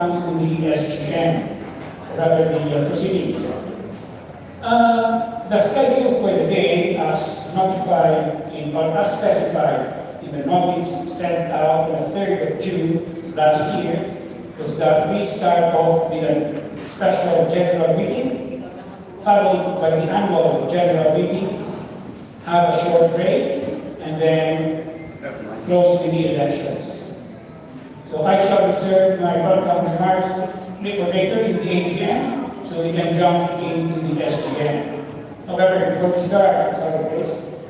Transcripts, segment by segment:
to the SGM, rather the proceedings. The schedule for the day, as notified or as specified in the notice sent out on the 3rd of June last year, was that we start off with a special general meeting, followed by the annual general meeting, have a short break, and then close with the elections. So I shall reserve my welcome remarks for later in the AGM, so we can jump into the SGM. However, before we start,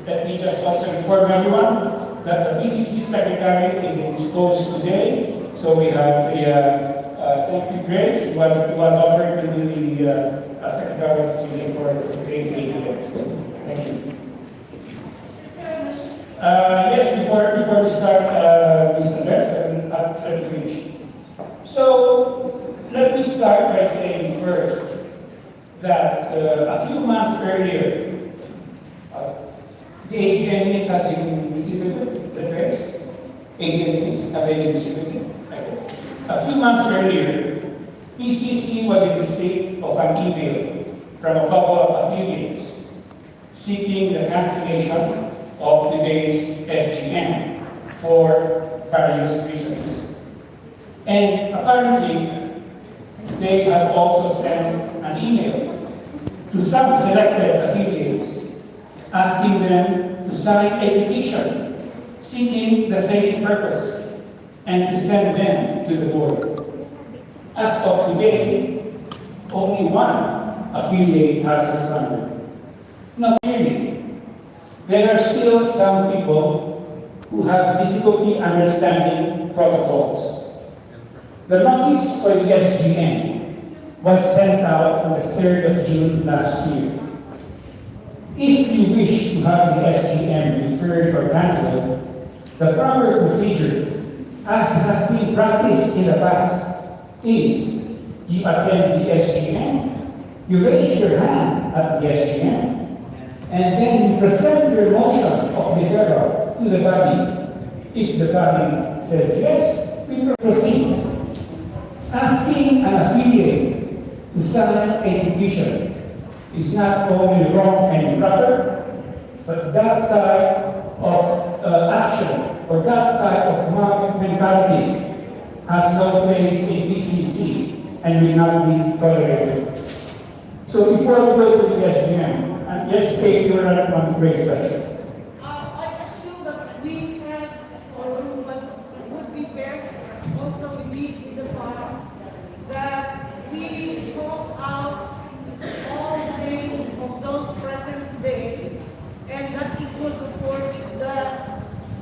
let me just also inform everyone that the PCC Secretary is indisposed today, so we have the thank you, Grace, who was offered to do the Secretary position for today's AGM. Thank you. Yes, before we start, Mr. Best, let me finish. So, let me start by saying first that a few months earlier, the AGM minutes have been distributed. Is that correct? AGM minutes have been distributed. Okay. A few months earlier, PCC was in receipt of an email from a couple of affiliates seeking the cancellation of today's SGM for various reasons. And apparently, they have also sent an email to some selected affiliates asking them to sign a petition seeking the same purpose and to send them to the board. As of today, only one affiliate has responded. Now, clearly, there are still some people who have difficulty understanding protocols. The notice for the SGM was sent out on the 3rd of June last year. If you wish to have the SGM referred or cancelled, the proper procedure, as has been practiced in the past, is you attend the SGM, you raise your hand at the SGM, and then you present your motion of deferral to the body. If the body says yes, we proceed. Asking an affiliate to sign a petition is not only wrong and improper, but that type of action or that type of market mentality has no place in PCC and will not be tolerated. So before we go to the SGM, yes, Kate, you were not on Grace's question. I assume that we had, or would be best, also we need in the past, that we smoke out all the names of those present today, and that includes, of course, the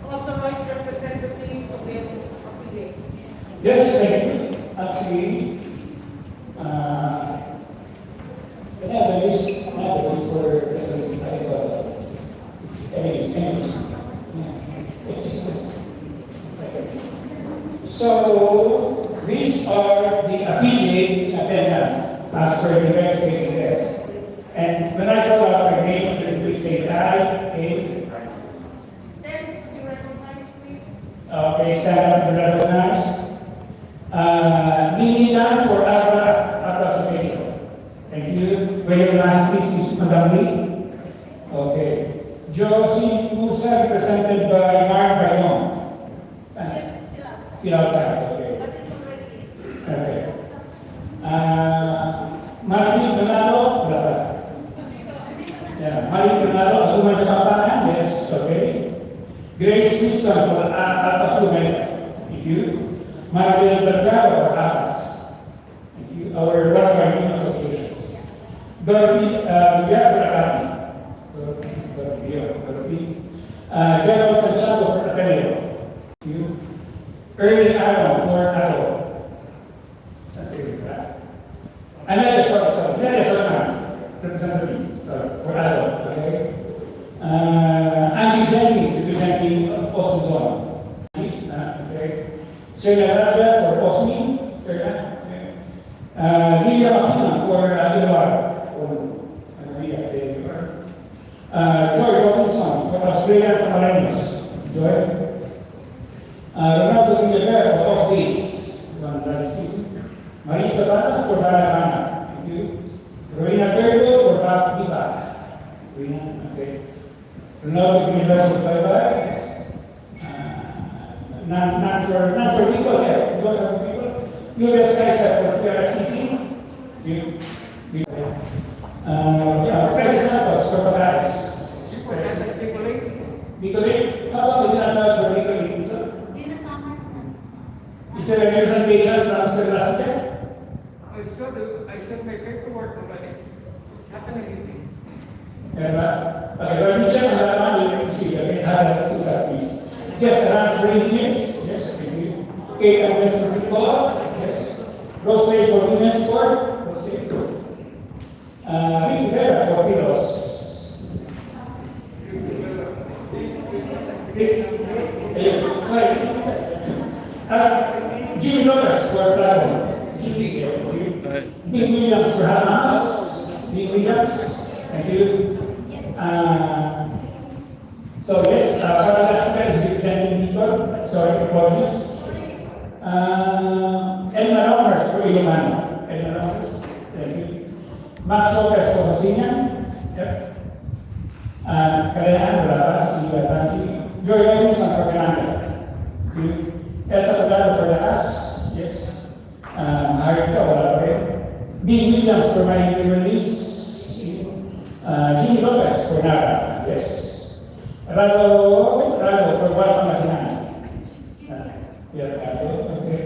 authorized representatives of its affiliate. Yes, thank you. Actually, the list for residents, so these are the affiliates in attendance as per the registration test. And when I call out their names, please say I, A. Thanks to be recognized, please. Okay, stand up to recognize. Ninilan for Abra Association. Thank you. Where your last please is Madam Lee. Okay. Josie Musa, represented by Mark Bayon. Still outside. Okay. But it's already in. Okay. Marie Bernardo, yeah, Marie Bernardo, Agumay Kapanan, yes, okay. Grace Houston for Alpha Fumel. Thank you. Maribel Bergaro for AFAS. Thank you. Our Welfare Associations. Dorothy for Academy. Dorothy. General Santiago for Ateneo. Thank you. Early Aaron for Aro. That's it, right? Representative for Aro. Okay. Angie Jenkins representing Osmuzon. Okay. Serna Raja for Osmi. Serna. Okay. Lilia Makina for Iloar. Joy Robinson for Australian Samarinos. Joy. Ronaldo Villavera for Office. Marisa Bana for Baramana. Thank you. Rowena Turbo for Bifa. Rowena, okay. Ronaldo Universal for Bye-Bye. Yes. Not for people, yeah. You don't have people. You guys for CRFCC. You. President Santos for Pinaus. Nicolay, how about we not have for Nicolay? Is there a representation from Mr. Lasite? I sent my paperwork already. It's happening. Okay, well, you check on that one, you can see, okay, how that is at least. Just announced for engineers, yes, thank you. Kate and Western Football, yes. Rosary for women's sport, Rosary. Rick Vera for Pinaus. Jimmy Lopez for Flago. Jimmy, yes, thank you. Big Williams for Hamas. Big Williams, thank you. So yes, Falaga is representing people. Sorry, apologies. Elma Romers for Ilomano. Elma Romers, thank you. Max Lopez for Hosina. Yep. Kalayan, Brava, Silvia Banchi. Joy Robinson for Canada. Thank you. Elsa Pagano for the As. Yes. Harika, wala pa rin. B. Williams for my release. Jimmy Lopez for Nara. Yes. Rado for Pangasinan. Okay.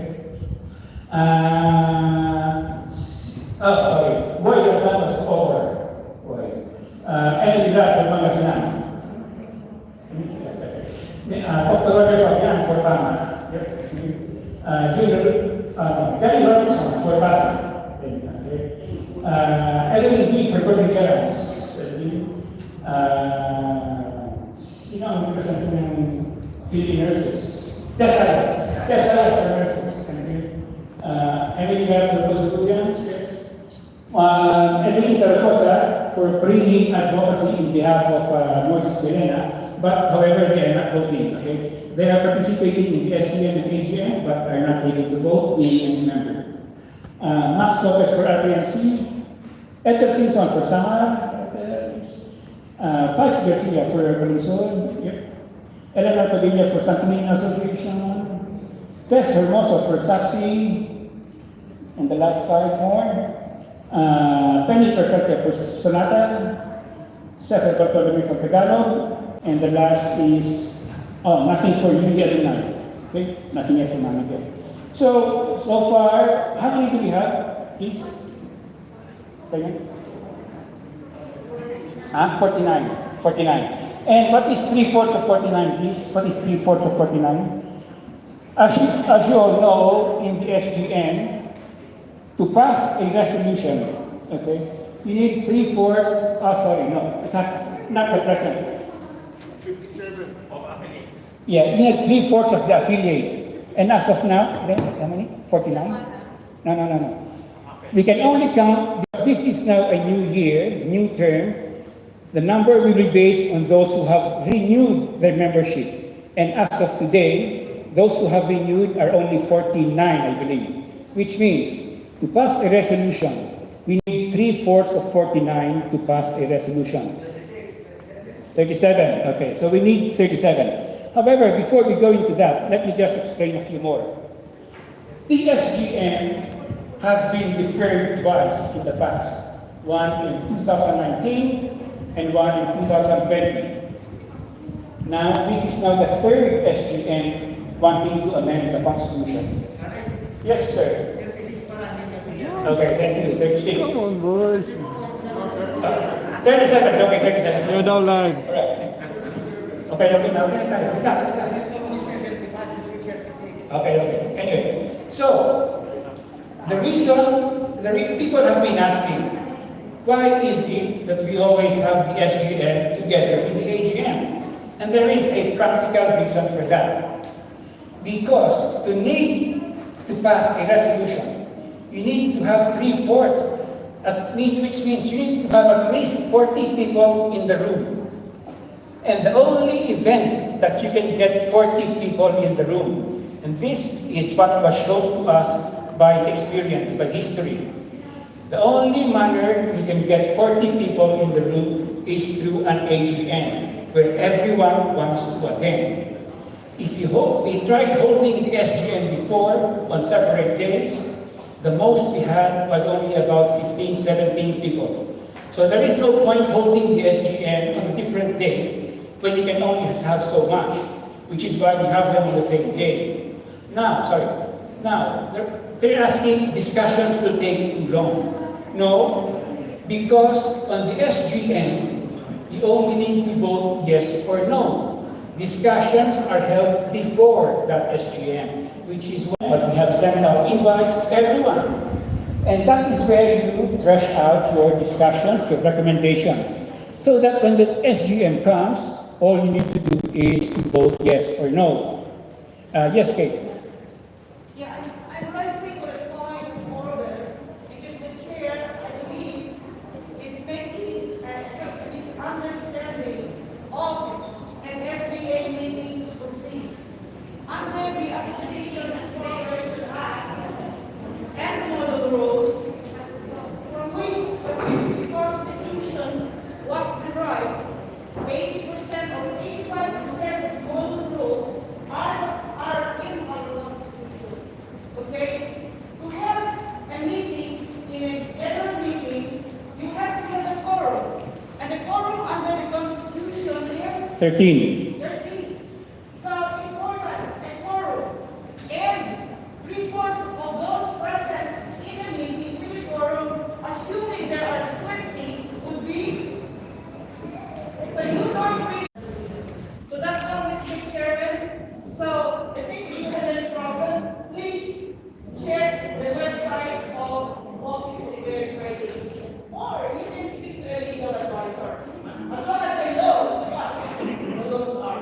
Sorry. Boy Gonzalez over. Boy. Emily Brad for Pangasinan. Dr. Roger Fabian for Pama. Gary Robinson for Pasig. Evelyn B for Cordilleras. Sino ang represent ng Philippine nurses? Tessalas for nurses. Emily Gab for Cosmopolitans, yes. Emily Zaragoza for bringing advocacy in behalf of Moses Belena, but however they are not voting. Okay? They are participating in the SGM and AGM, but are not able to vote, being a member. Max Lopez for RPMC, Ethel Simpson for Samar, Pax Garcia for Valenzuela, yep. Eleanor Padilla for Santonino Association, Tess Hermoso for SAPSI, and the last 5 more. Penny Perfecta for Sonata, Cesar Bartolome for Tagalog, and the last is, nothing for you the other night. Okay, nothing else for Monica. So far, how many do we have, please? 49. And what is 3/4 of 49, please? What is 3/4 of 49? As you all know, in the SGM, to pass a resolution, okay, you need 3/4. It has not the present. 57 of affiliates. Yeah, you need 3/4 of the affiliates. And as of now, how many? 49? No. We can only count, because this is now a new year, new term. The number will be based on those who have renewed their membership. And as of today, those who have renewed are only 49, I believe. Which means, to pass a resolution, we need 3/4 of 49 to pass a resolution. 37, okay, so we need 37. However, before we go into that, let me just explain a few more. The SGM has been deferred twice in the past. One in 2019 and one in 2020. Now, this is now the third SGM wanting to amend the Constitution. Yes, sir. Okay, thank you. 36. Come on, boys. 37, okay, 37. You don't like. Okay, now tayo. Relax. Okay. Anyway, so, people have been asking, why is it that we always have the SGM together with the AGM? And there is a practical reason for that. Because to pass a resolution, you need to have 3/4, which means you need to have at least 40 people in the room. And the only event that you can get 40 people in the room, and this is what was shown to us by experience, by history. The only manner you can get 40 people in the room is through an AGM, where everyone wants to attend. If you we tried holding the SGM before on separate days, the most we had was only about 15, 17 people. So there is no point holding the SGM on a different day when you can only have so much, which is why we have them on the same day. Now, they're asking discussions will take too long. No, because on the SGM, you only need to vote yes or no. Discussions are held before that SGM, which is what we have sent out invites to everyone. And that is where you thresh out your discussions, your recommendations, so that when the SGM comes, all you need to do is to vote yes or no. Yes, Kate? Yeah, I'm raising a point of order because the chair, I believe, is making a misunderstanding of an SBA meeting to proceed. Under the Associations Corporation Act and model rules, from which the PCC Constitution was derived, 80% or 85% of model rules are in our Constitution. Okay? To have a meeting in a general meeting, you have to have a quorum. And the quorum under the Constitution is 13. 13. So important, a quorum. And 3/4 of those present in a meeting with a quorum, assuming there are 20, would be. So you don't read. So that's all, Mr. Chairman. So I think if you have any problem, please check the website of Office of Fair Trading. Or you can speak to a legal advisor. As long as I know what those are.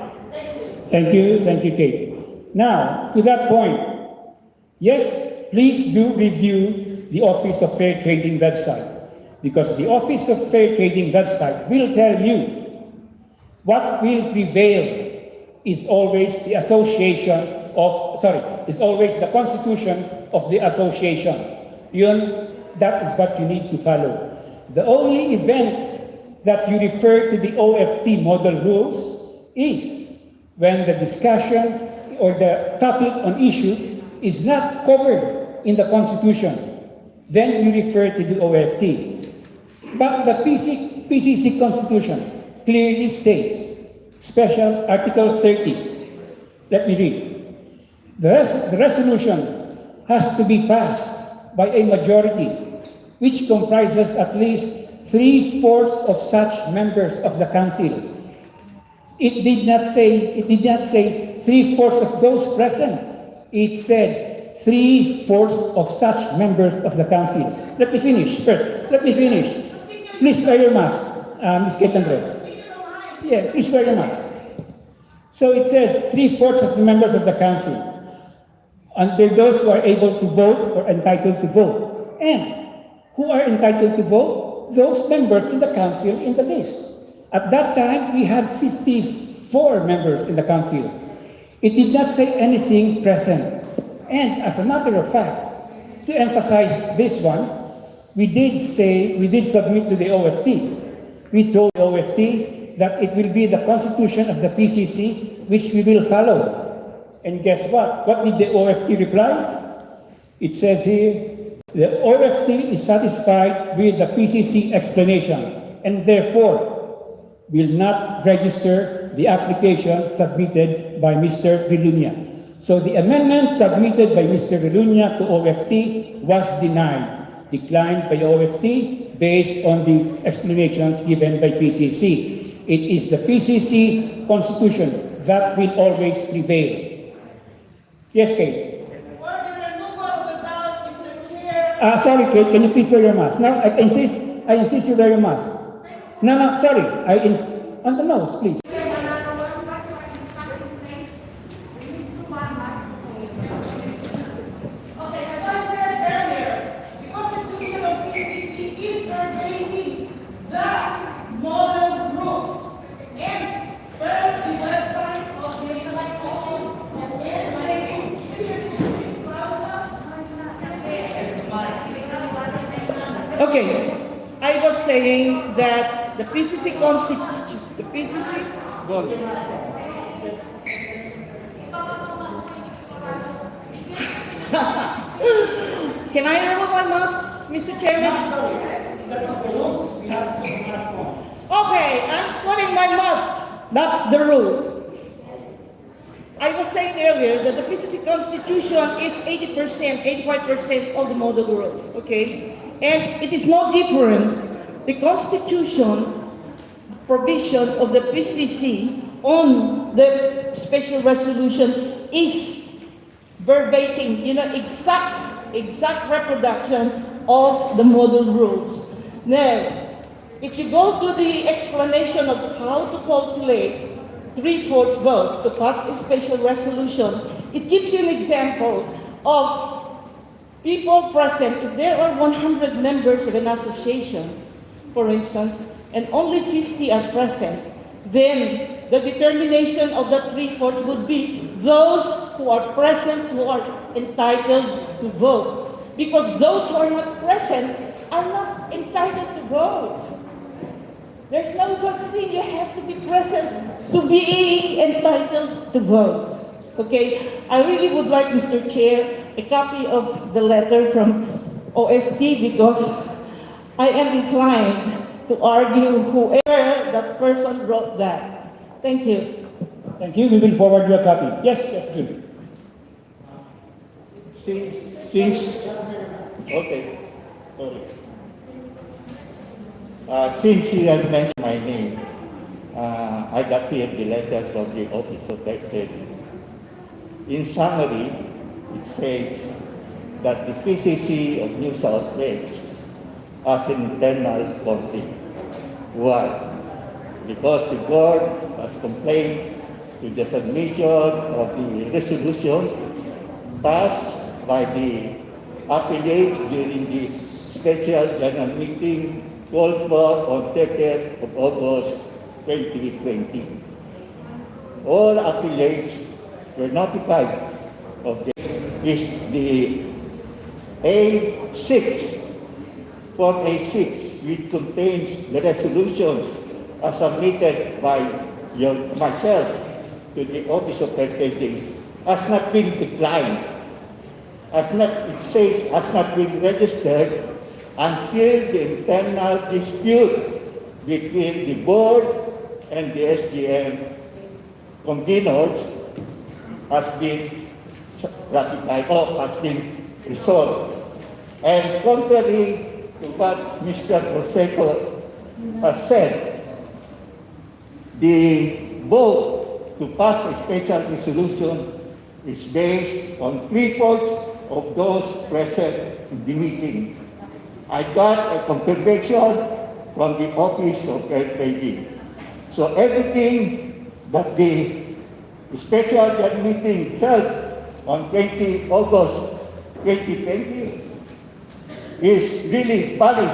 Thank you. Thank you, Kate. Now, to that point, yes, please do review the Office of Fair Trading website, because the Office of Fair Trading website will tell you what will prevail is always the constitution of the association. That is what you need to follow. The only event that you refer to the OFT model rules is when the discussion or the topic on issue is not covered in the Constitution. Then you refer to the OFT. But the PCC Constitution clearly states, Special Article 30. Let me read. The resolution has to be passed by a majority which comprises at least 3/4 of such members of the council. It did not say 3/4 of those present. It said 3/4 of such members of the council. Let me finish first. Please wear your mask, Ms. Kate Andres. Yeah, please wear your mask. So it says 3/4 of the members of the council. Under those who are able to vote or entitled to vote. And who are entitled to vote? Those members in the council in the list. At that time, we had 54 members in the council. It did not say anything present. And as a matter of fact, to emphasize this one, we did submit to the OFT. We told the OFT that it will be the constitution of the PCC which we will follow. And guess what? What did the OFT reply? It says here, the OFT is satisfied with the PCC explanation and therefore will not register the application submitted by Mr. Vilunia. So the amendment submitted by Mr. Vilunia to OFT was declined by OFT based on the explanations given by PCC. It is the PCC constitution that will always prevail. Yes, Kate. For the removal of the doubt, Mr. Chair. Sorry, Kate, can you please wear your mask? Now, I insist you wear your mask. No, sorry. On the nose, please. Okay, as I said earlier, the constitution of PCC is pertaining the model rules. And per the website of the Office of Fair Trading, Okay, I was saying that the PCC constitution, the PCC, can I remove my mask, Mr. Chairman? That was the rules. We have to ask one. Okay, I'm putting my mask. That's the rule. I was saying earlier that the PCC constitution is 80%, 85% of the model rules, okay? And it is no different. The constitution provision of the PCC on the special resolution is verbatim, exact reproduction of the model rules. Now, if you go to the explanation of how to calculate 3/4 vote to pass a special resolution, it gives you an example of people present. If there are 100 members of an association, for instance, and only 50 are present, then the determination of the 3/4 would be those who are present who are entitled to vote. Because those who are not present are not entitled to vote. There's no such thing. You have to be present to be entitled to vote. Okay? I really would like, Mr. Chair, a copy of the letter from OFT because I am inclined to argue whoever that person wrote that. Thank you. Thank you. We will forward you a copy. Yes, Jim. Since she had mentioned my name, I got here the letter from the Office of Secretary. In summary, it says that the PCC of New South Wales has an internal conflict. Why? Because the board has complained to the submission of the resolutions passed by the affiliates during the special general meeting called for on 30th of August 2020. All affiliates were notified of this. Is the A6, Form A6, which contains the resolutions as submitted by myself to the Office of Secretary, has not been declined. It says has not been registered until the internal dispute between the board and the SGM conveners has been ratified or has been resolved. And contrary to what Mr. Roseco has said, the vote to pass a special resolution is based on 3/4 of those present in the meeting. I got a confirmation from the Office of Secretary. So everything that the special meeting held on 20 August 2020 is really valid,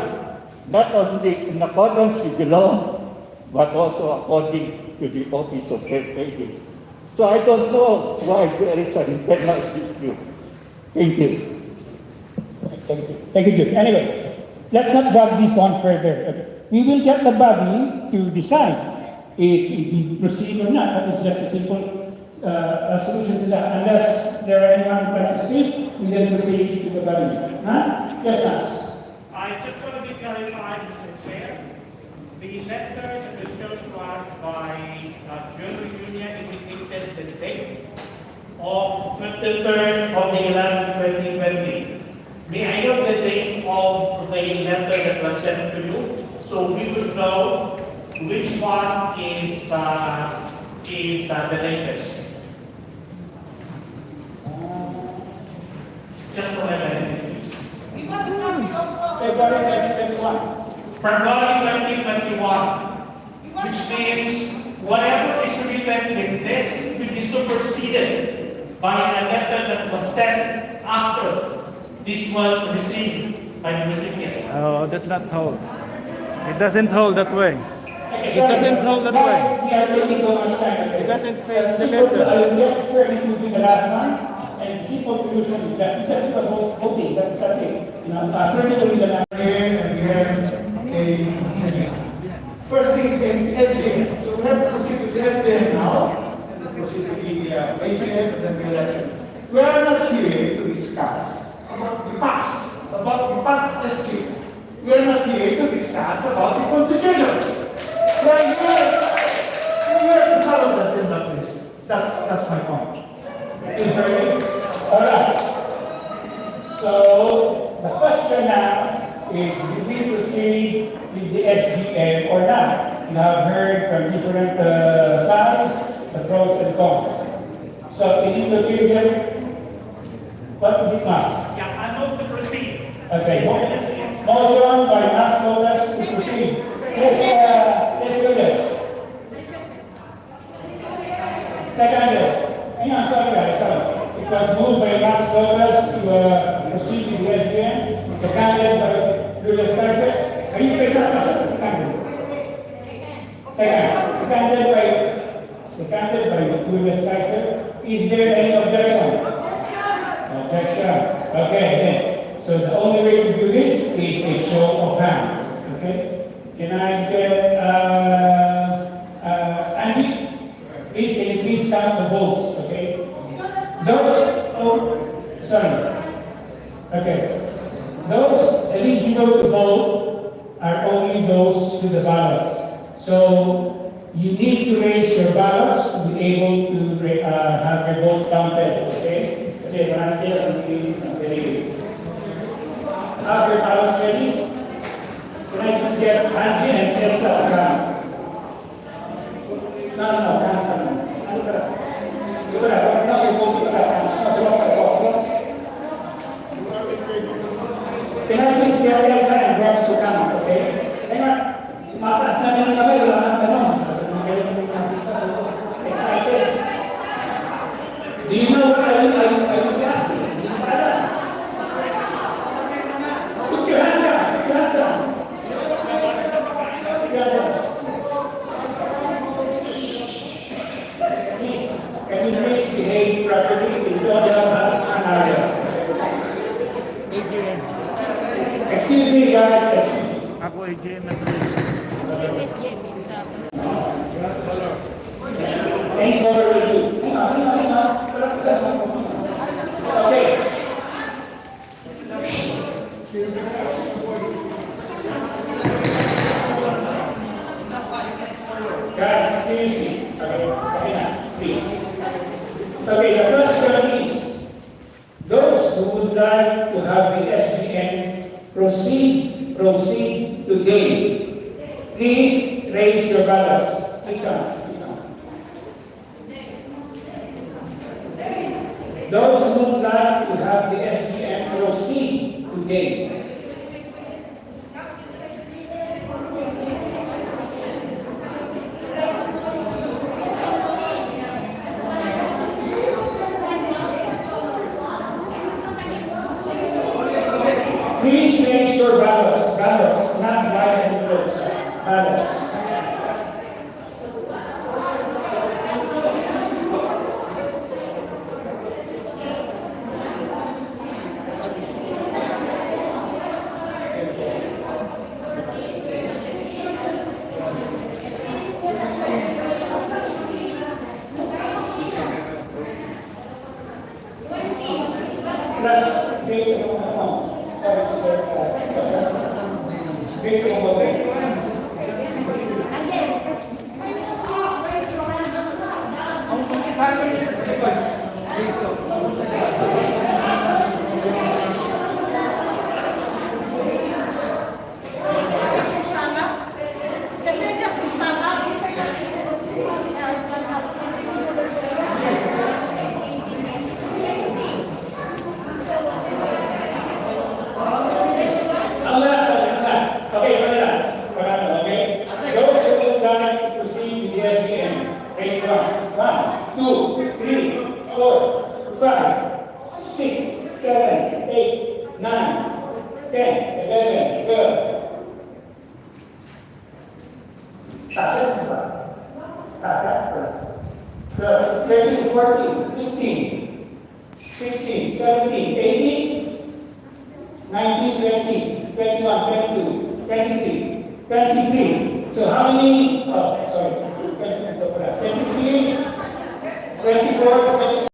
not only in accordance with the law, but also according to the Office of Secretary. So I don't know why there is an internal dispute. Thank you. Thank you. Thank you, Jim. Anyway, let's not drag this on further. Okay. We will get the body to decide if we proceed or not. That is just a simple solution to that. Unless there are anyone who can speak, we then proceed to the body. Huh? Yes, Hans. I just want to be clarified, Mr. Chair. The letter that was shown to us by Jewelry Junior indicated the date of 23rd of the 11th, 2020. May I know the date of the letter that was sent to you, so we will know which one is the latest? Just for a minute, please. We want to copy also. February 2021. February 2021, which means whatever is written in this will be superseded by a letter that was sent after this was received by the recipient. Oh, that's not hold. It doesn't hold that way. Okay, It sorry. doesn't hold that way. Guys, we are taking so much time. Okay? It doesn't say the Simple, letter. I will get referring to the last one, and simple solution is just a voting. That's it. Further will be the last. And we discuss about the Constitution. We're here to follow that agenda, please. That's my point. All right. So the question now is, do we proceed with the SGM or not? You have heard from different sides, the pros and cons. So is it okay with them? What is it, Max? Yeah, I move to proceed. Okay, motion by Max Lopez to proceed. Let's do this. Second, hang on, sorry guys, sorry. It was moved by Max Lopez to proceed with the SGM, seconded by Julius Kaiser. Are you present? Seconded. Seconded by Julius Kaiser. Is there any objection? Objection. Okay, then. So the only way to do this is a show of hands. Okay? Can I get Angie? Please count the votes. Okay? Those eligible to vote are only those to the ballots. So you need to raise your ballots to be able to have your votes counted. Okay? Kasi marami ang delegates. Have your ballots ready? Can I just get Angie and Elsa around? No, Can I please get Elsa and Ross to come, okay? Hang on. Mataas na rin kami, wala nang tanong. Excited. Do you know what I would ask you? Put your hands down. Please, can you please behave properly? You don't have an area. AGM. Excuse me, guys. Ako AGM and Any color will do. Hang on. Okay. Guys, seriously. Okay now, please. Okay, the first one is, those who would like to have the SGM proceed today. Please raise your ballots. Please come. Those who would like to have the SGM proceed today. Please raise your ballots, not white and votes, ballots. So how many, sorry, 23, 24, okay.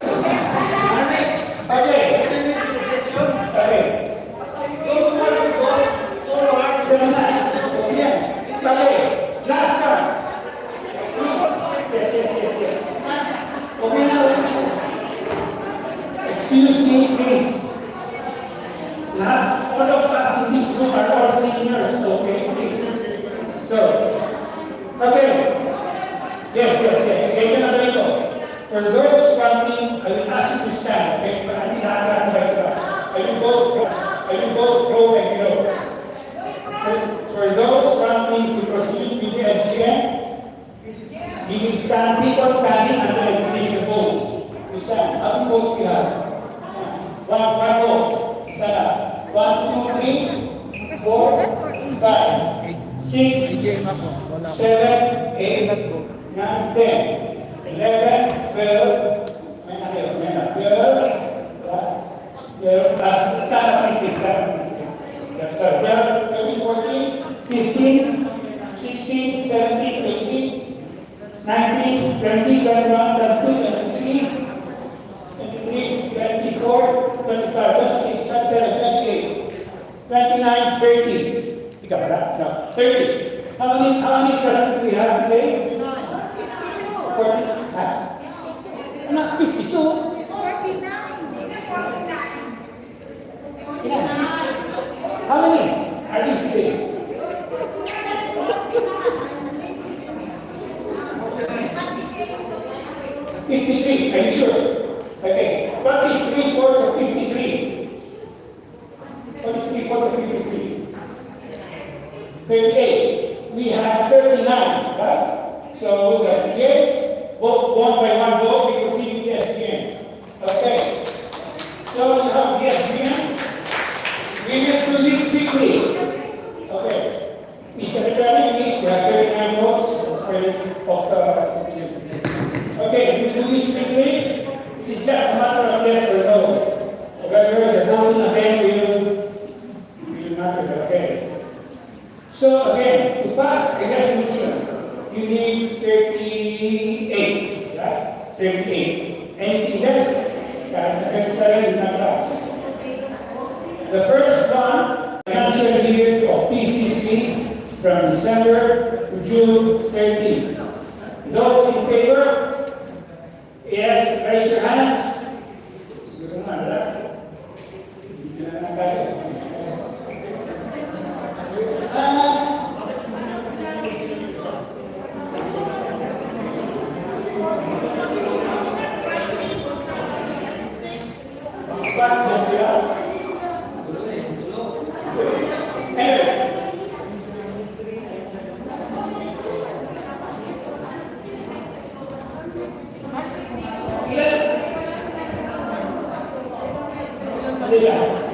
6, 7, 8, 9, 10, 11, 12, 15, 16, 17, 18, 19, 20, 21, 22, 23, 24, 25, 26, 27, 28, 29, 30. Ikaw pala? No, 30. How many questions do we have today? 40. Not 52. How many are you today? 53, are you sure? Okay. What is 3/4 of 53? What is 3/4 of 53? 38. We have 39, right? So the yes, vote one by one vote, we proceed with the SGM. Okay. So we have the SGM. We will do this quickly. Okay. Mr. Secretary, please, we have 39 votes okay, we will do this quickly. It's just a matter of yes or no. Whether the voting again will matter, okay? So again, to pass a resolution, you need 38, right? 38. Anything less, will not pass. The first one, financial year of PCC from December to June 13. Those in favor? Yes, raise your hands.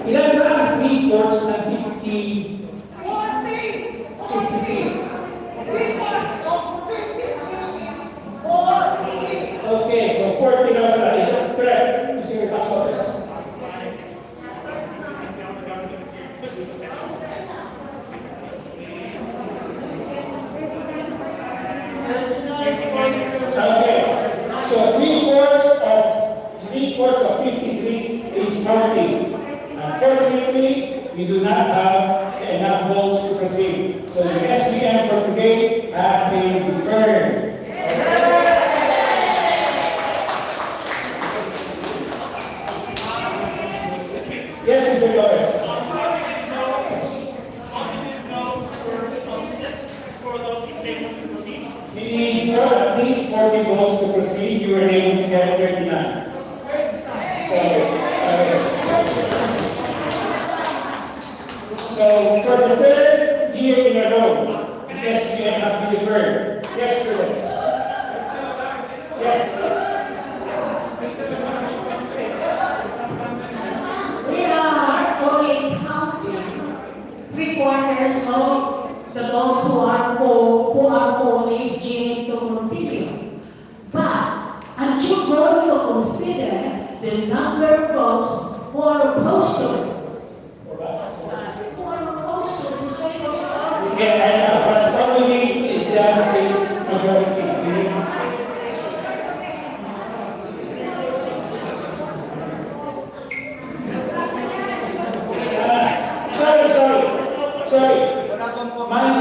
Ilan ba ang 3/4 ng 50? 53. 3/4 of 53 is 40. Okay, so 40 na wala. Is that correct? Mr. Tax Office? Okay, so 3/4 of 53 is 40. Unfortunately, we do not have enough votes to proceed. So the SGM for today has been deferred. Yes, Mr. Lopez. We need at least 40 votes to proceed. You were able to get 39. So for the third year in a row, the SGM has been deferred. Yes, Phyllis. Yes. We are only counting 3/4 of those who are for SGM to continue. But aren't you going to consider the number of votes who are opposed to it? Yeah, I know, but what we need is just the majority. Sorry. My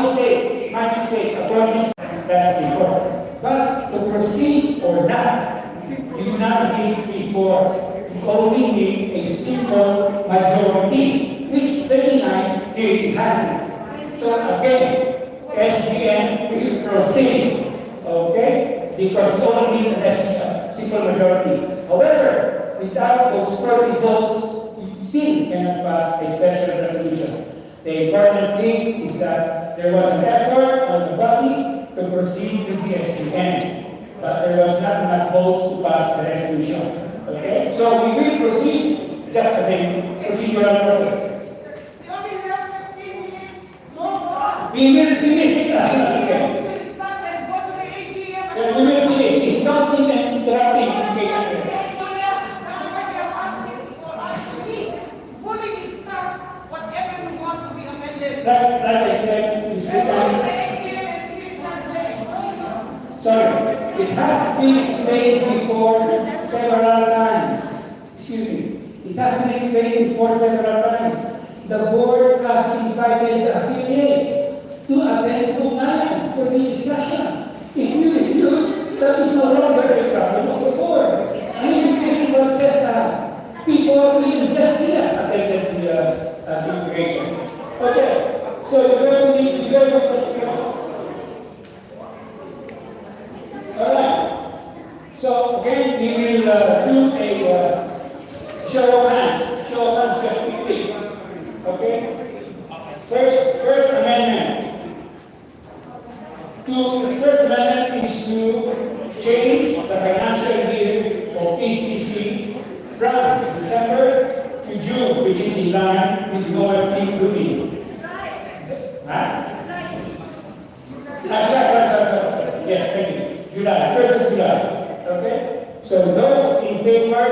mistake. Apologies. That's important. But to proceed or not, you do not need 3/4. You only need a simple majority, which 39 clearly has it. So again, SGM will proceed, okay? Because we only need a simple majority. However, without those 40 votes, you still cannot pass a special resolution. The important thing is that there was an effort on the body to proceed with the SGM, but there was not enough votes to pass the resolution. Okay? So we will proceed just as a procedural process. We only have 15 minutes. No more. We We will finish it as soon as we can. We should stop and go to the AGM. Well, we will finish. If not even interrupting this meeting. Fully discuss whatever we want to be amended. Like I said, this sorry, it has been explained before several times. Excuse me. It has been explained before several times. The board has invited affiliates to attend Pinaus for the discussions. If you refuse, that is no longer a problem of the board. An invitation was sent out. People, even just us, attended the invitation. Okay, so you go to the all right. So again, we will do a show of hands. Show of hands just quickly. Okay? First amendment. The first amendment is to change the financial year of PCC from December to June, which is in line with the OFT ruling. Huh? Yes, thank you. July, 1st of July. Okay? So those in favor,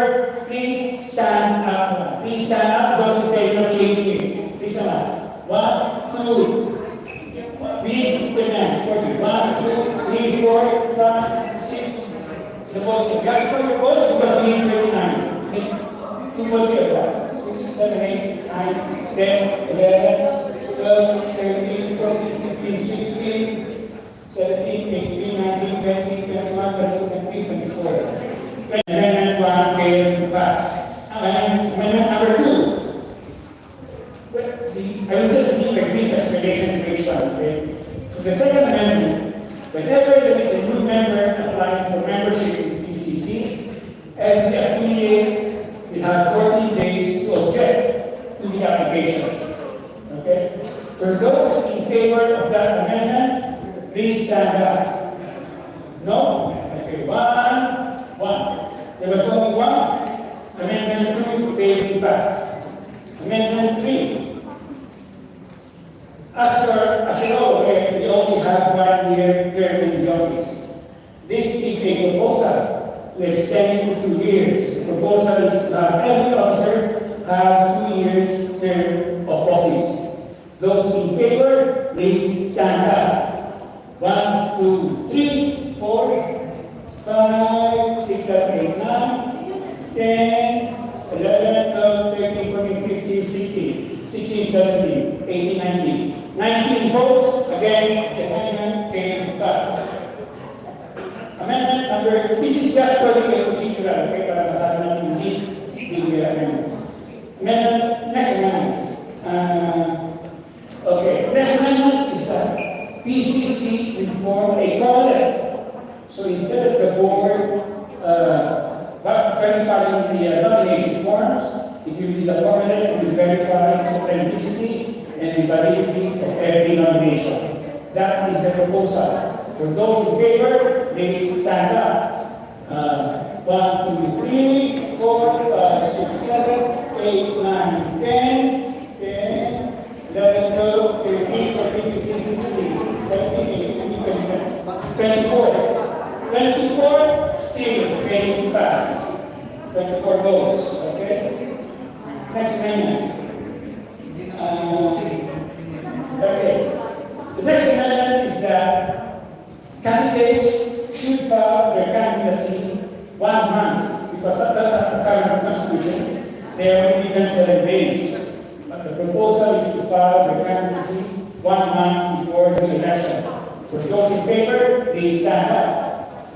please stand up. Please stand up. Those in favor, changing. Please stand up. 1, 2, we need to demand 40. 1, 2, 3, 4, 5, 6. The vote. Guys, for your votes because we need 39. Okay? 2 votes here. 6, 7, 8, 9, 10, 11, 12, 13, 14, 15, 16. 17, 18, 19, 20, 21, 22, 23, 24. Amendment 1 failed to pass. Amendment number 2. I will just give a brief explanation to each one. Okay? For the second amendment, whenever there is a new member applying for membership in PCC, every affiliate will have 14 days to object to the application. Okay? For those in favor of that amendment, please stand up. No? Okay, 1. There was only 1. Amendment 2 failed to pass. Amendment 3. As you know, we only have 1 year term in the office. This is a proposal to extend it to 2 years. The proposal is that every officer have 2 years term of office. Those in favor, please stand up. 1, 2, 3, 4, 5, 6, 7, 8, 9, 10, 11, 12, 13, 14, 15, 16, 17, 18, 19. 19 votes. Again, the amendment failed to pass. Amendment number, this is just for the procedural, okay, para masabi natin hindi the amendments. Next amendment. Okay, next amendment is that PCC will form a college. So instead of the board verifying the nomination forms, it will be the college who will verify the authenticity and the validity of every nomination. That is the proposal. For those in favor, please stand up. 1, 2, 3, 4, 5, 6, 7, 8, 9, 10, 11, 12, 13, 14, 15, 16. 24 still failing to pass. 24 votes. Okay? Next amendment. Okay. The next amendment is that candidates should file their candidacy 1 month because at the current constitution they are only given 7 days. But the proposal is to file their candidacy 1 month before the election. For those in favor, please stand up.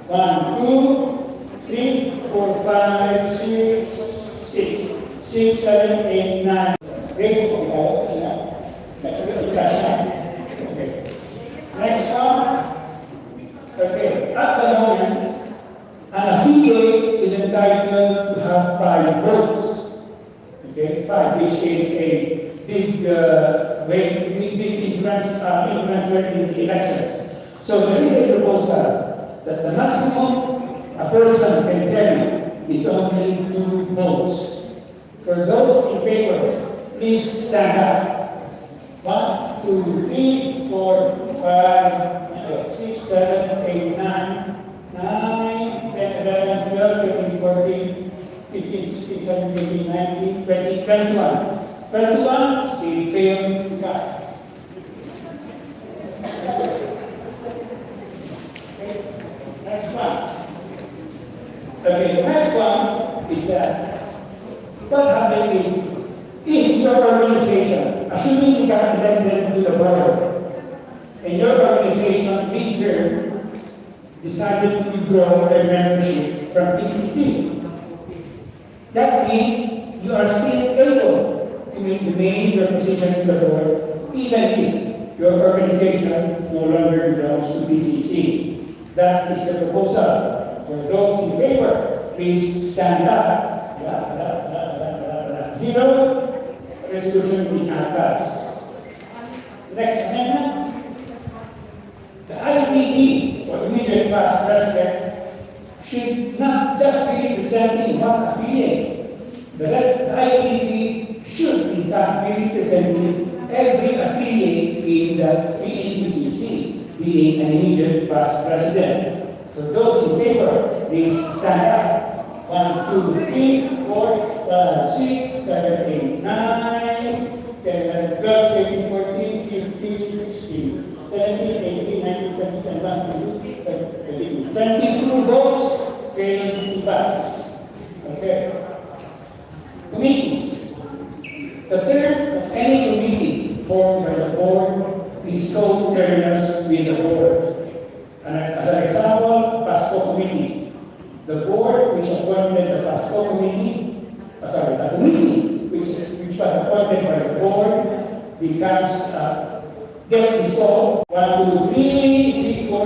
1, 2, 3, 4, 5, 6, 7, 8, 9. Okay. Next one. Okay. At the moment, an affiliate is entitled to have 5 votes. Okay, 5, which is a big influencer in the elections. So there is a proposal that the maximum a person can carry is only 2 votes. For those in favor, please stand up. 1, 2, 3, 4, 5, 6, 7, 8, 9, 10, 11, 12, 13, 14, 15, 16, 17, 18, 19, 20, 21. 21 still failed to pass. Okay, next one. Okay, the next one is that what happened is if your organization, assuming you got elected to the board, and your organization mid-term decided to withdraw their membership from PCC, that means you are still able to remain your position to the board even if your organization no longer belongs to PCC. That is the proposal. For those in favor, please stand up. Zero. Resolution did not pass. Next amendment. The IPP, or immediate past president, should not just be representing one affiliate. The IPP should in fact be representing every affiliate in the PCC, being an immediate past president. For those in favor, please stand up. 1, 2, 3, 4, 5, 6, 7, 8, 9, 10, 12, 13, 14, 15, 16, 17, 18, 19, 20, 21, 22, 22 votes failed to pass. Okay. Committees. The term of any committee formed by the board is co-terminus with the board. As an example, PASCO committee. The board which appointed the PASCO committee, the committee which was appointed by the board becomes, gets dissolved. 1, 2, 3, 4,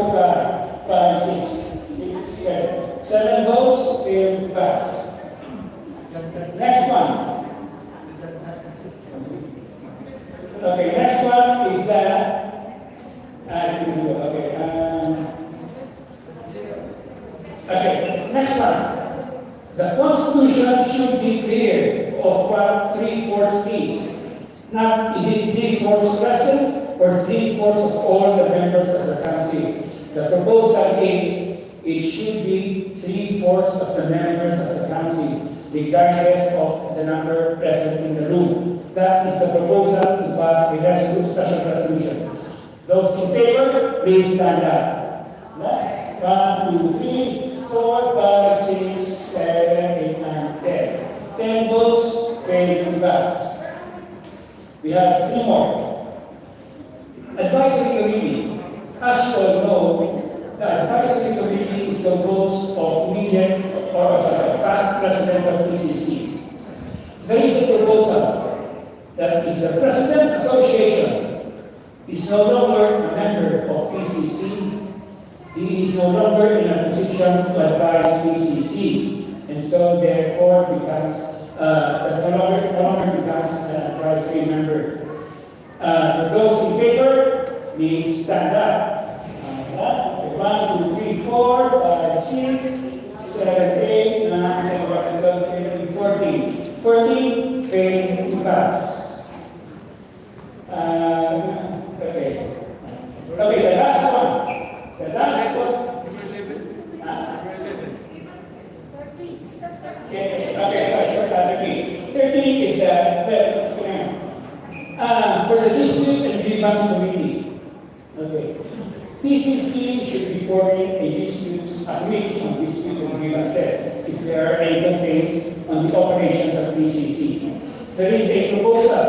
5, 6, 7. 7 votes failed to pass. Next one. Okay, next one is that. Okay, next one. The Constitution should be clear of what 3/4 is. Not is it 3/4 present or 3/4 of all the members of the council. The proposal is it should be 3/4 of the members of the council, regardless of the number present in the room. That is the proposal to pass a special resolution. Those in favor, please stand up. 1, 2, 3, 4, 5, 6, 7, 8, 9, 10. 10 votes failed to pass. We have 3 more. Advisory committee. As you all know, the advisory committee is the roles of immediate or past presidents of PCC. There is a proposal that if the President's Association is no longer a member of PCC, he is no longer in a position to advise PCC, and so therefore becomes no longer becomes an advisory member. For those in favor, please stand up. 1, 2, 3, 4, 5, 6, 7, 8, 9, 10, 11, 12, 13, 14. 14 failed to pass. Okay. Okay, the last one. The last one. Okay, sorry, 13 is for the disputes and grievance committee. Okay. PCC should be forming a committee on disputes and grievances if there are any complaints on the operations of PCC. There is a proposal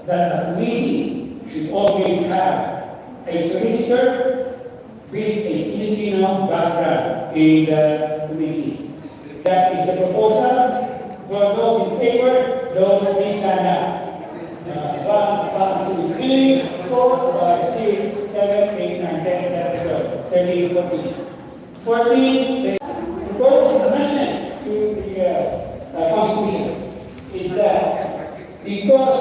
that a committee should always have a solicitor with a Filipino background in the committee. That is the proposal. For those in favor, those please stand up. 1, 2, 3, 4, 5, 6, 7, 8, 9, 10, 11, 12, 13, 14. 14, proposed amendment to the Constitution is that because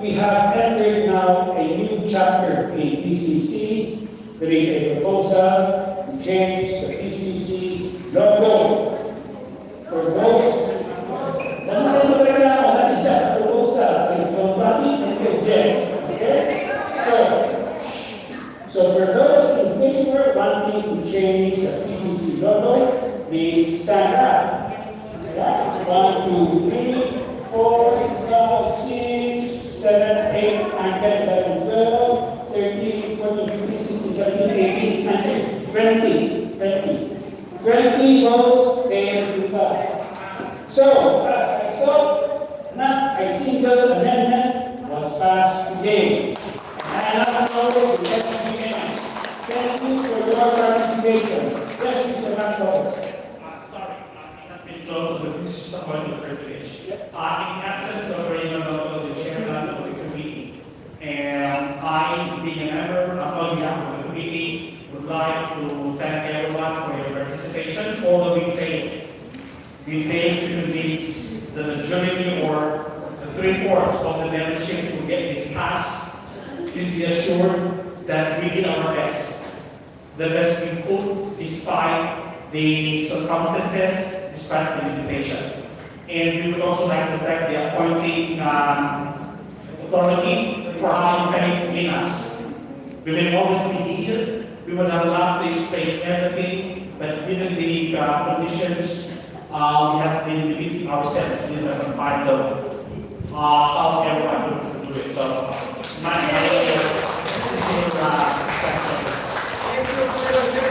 we have entered now a new chapter in PCC, there is a proposal to change the PCC logo. For those, that is just a proposal, so if nobody can object, okay? happy to change the PCC logo, please stand up. Yeah. 1, 2, 3, 4, 5, 6, 7, 8, 9, 10, 11, 12, 13, 14, 15, 16, 17, 18, 19, 20. 20 votes failed to pass. So, as I saw, not a single amendment was passed today. And I close the SGM. Thank you for your participation. Yes, Mr. Maxwell. Sorry, it has been closed, but this is a point of privilege. In absence of the chairman of the committee, and I, being a member of the committee, would like to thank everyone for your participation, although we failed. We failed to convince the majority or the 3/4 of the membership to get this passed. Please be assured that we did our best. The best we could, despite the circumstances, despite the limitation. And we would also like to thank the appointing authority for how in Pinaus. We will always be here. We would have loved to explain everything, but given the conditions, we have been limiting ourselves to the confines of how everyone would do it. So,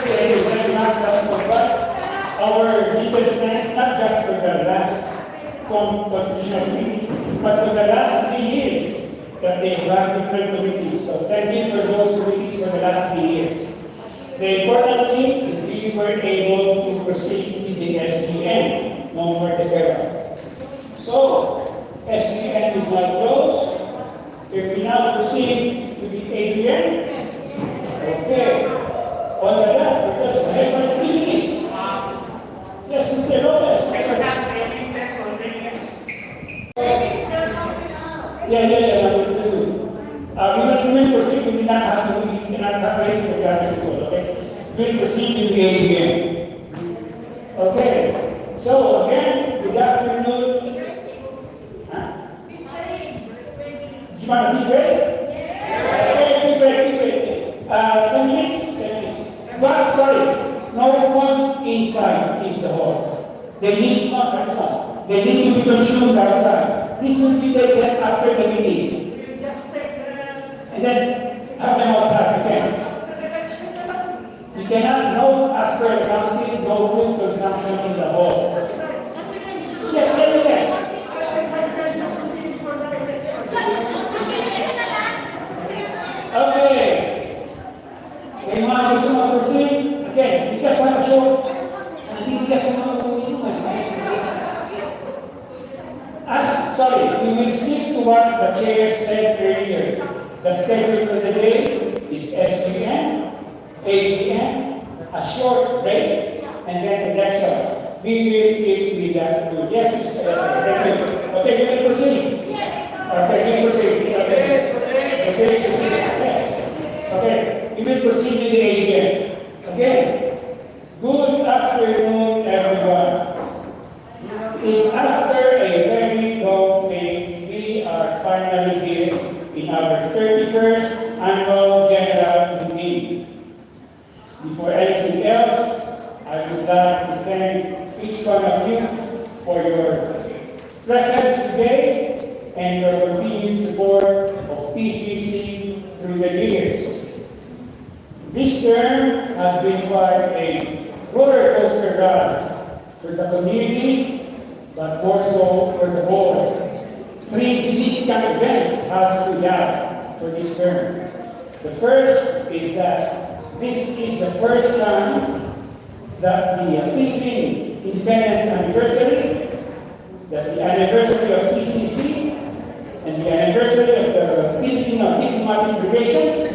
Thank you very much, our deepest thanks, not just for the last constitutional committee, but for the last 3 years that they run different committees. So thank you for those committees for the last 3 years. The important thing is we were able to proceed with the SGM, no more development. So, SGM is now closed. If we now proceed to the AGM, okay. On the left, we just have 3 minutes. Yes, Mr. Lopez. Yeah, we will proceed. We will not have to, we cannot have wait for that to go, okay? We will proceed to the AGM. Okay, so again, good afternoon. Huh? You want to be ready? Okay, be ready. 10 minutes? 10 minutes. But, sorry, no phone inside is the hall. They need not outside. They need to be consumed outside. This will be taken after the meeting. And then have them outside, okay? You cannot, no, as per the council, no food consumption in the hall. Yeah. Okay. May mga gusto mag-proceed. Again, we just want to show, hindi just want to sorry, we will stick to what the chair said earlier. The schedule for the day is SGM, AGM, a short break, and then elections. We will keep with that rule. Yes, thank you. Okay, we will proceed. Yes. Okay, we will proceed. Okay. Proceed. Yes. Okay, we will proceed with the AGM. Again, good afternoon, everyone. After a very long day, we are finally here in our 31st annual general meeting. Before anything else, I would like to thank each one of you for your presence today and your continued support of PCC through the years. This term has been quite a roller coaster ride for the community, but more so for the board. 3 significant events have stood out for this term. The first is that this is the first time that the Philippine Independence Anniversary, that the anniversary of PCC, and the anniversary of the Filipino diplomatic relations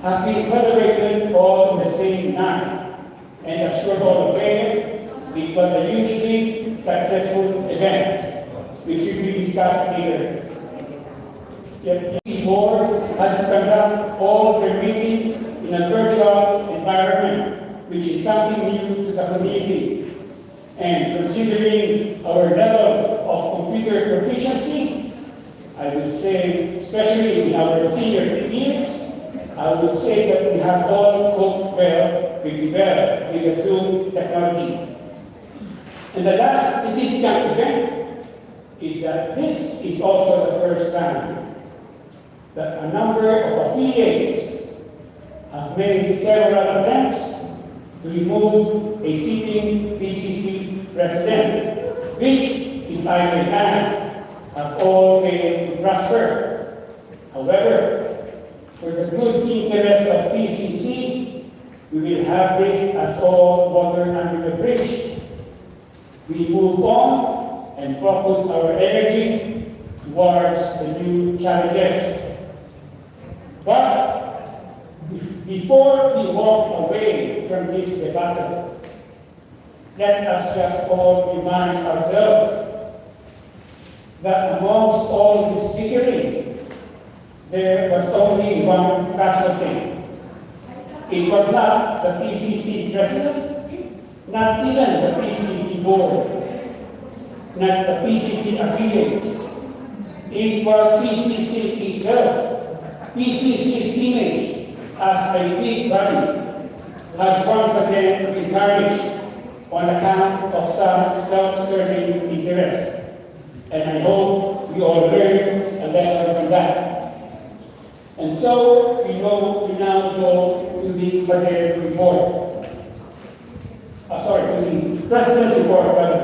have been celebrated all in the same night. And as you're all aware, it was a hugely successful event, which will be discussed later. Yet the board had to conduct all their meetings in a virtual environment, which is something new to the community. And considering our level of computer proficiency, I would say, especially in our senior years, I would say that we have all coped well with the Zoom technology. And the last significant event is that this is also the first time that a number of affiliates have made several attempts to remove a sitting PCC president, which, if I may add, have all failed to prosper. However, for the good interest of PCC, we will have this as all water under the bridge. We move on and focus our energy towards the new challenges. But before we walk away from this debate, let us just all remind ourselves that amongst all this bickering, there was only one casualty. It was not the PCC president, not even the PCC board, not the PCC affiliates. It was PCC itself. PCC's image as a big body has once again been tarnished on account of some self-serving interests. And I hope we all learn a lesson from that. And so we now go to the Pader report. To the President's report, rather.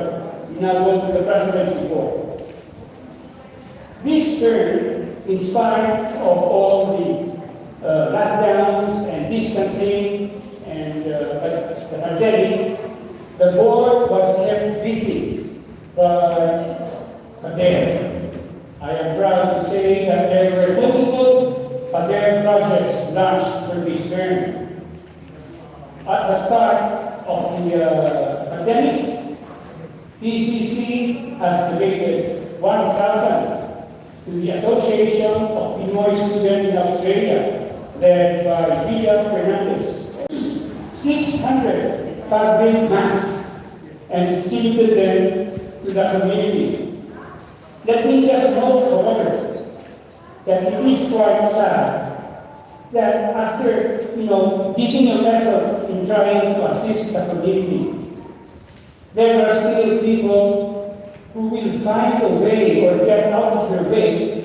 We now go to the President's report. This term, in spite of all the lockdowns and distancing and the pandemic, the board was kept busy by Pader. I am proud to say that there were multiple Pader projects launched for this term. At the start of the pandemic, PCC has donated 1,000 to the Association of Pinaus Students in Australia, led by Fernandez, 600 fabric masks, and distributed them to the community. Let me just note, however, that it is quite sad that after, giving your efforts in trying to assist the community, there are still people who will find a way or get out of their way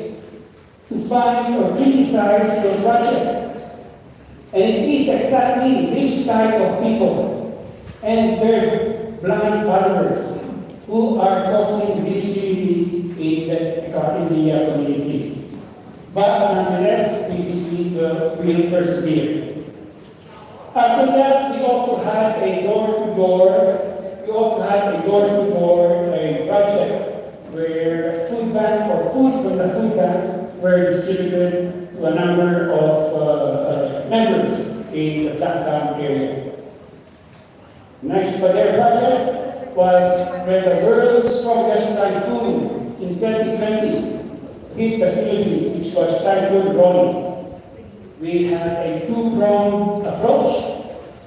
to find or criticize your project. And it is exactly this type of people and their blind followers who are causing disunity in the community. But nonetheless, PCC will persevere. After that, we also had a door-to-door project where food bank or food from the food bank were distributed to a number of members in the downtown area. Next Pader project was when the world's strongest typhoon in 2020 hit the Philippines, which was Typhoon Ronnie. We had a two-pronged approach.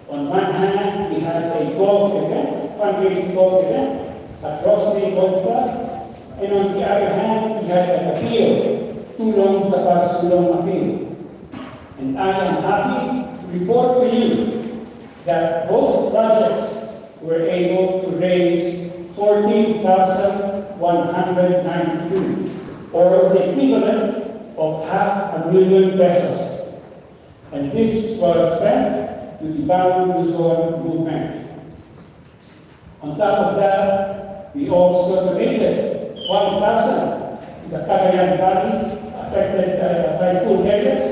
On one hand, we had a fundraising golf event at Rossley Golf Club, and on the other hand, we had an appeal, Tulong sa Pagsulong Appeal. And I am happy to report to you that both projects were able to raise 14,192, or the equivalent of $500,000 pesos. And this was sent to the Bago Luzon movement. On top of that, we also donated 1,000 to the Cagayan Valley affected by typhoon areas,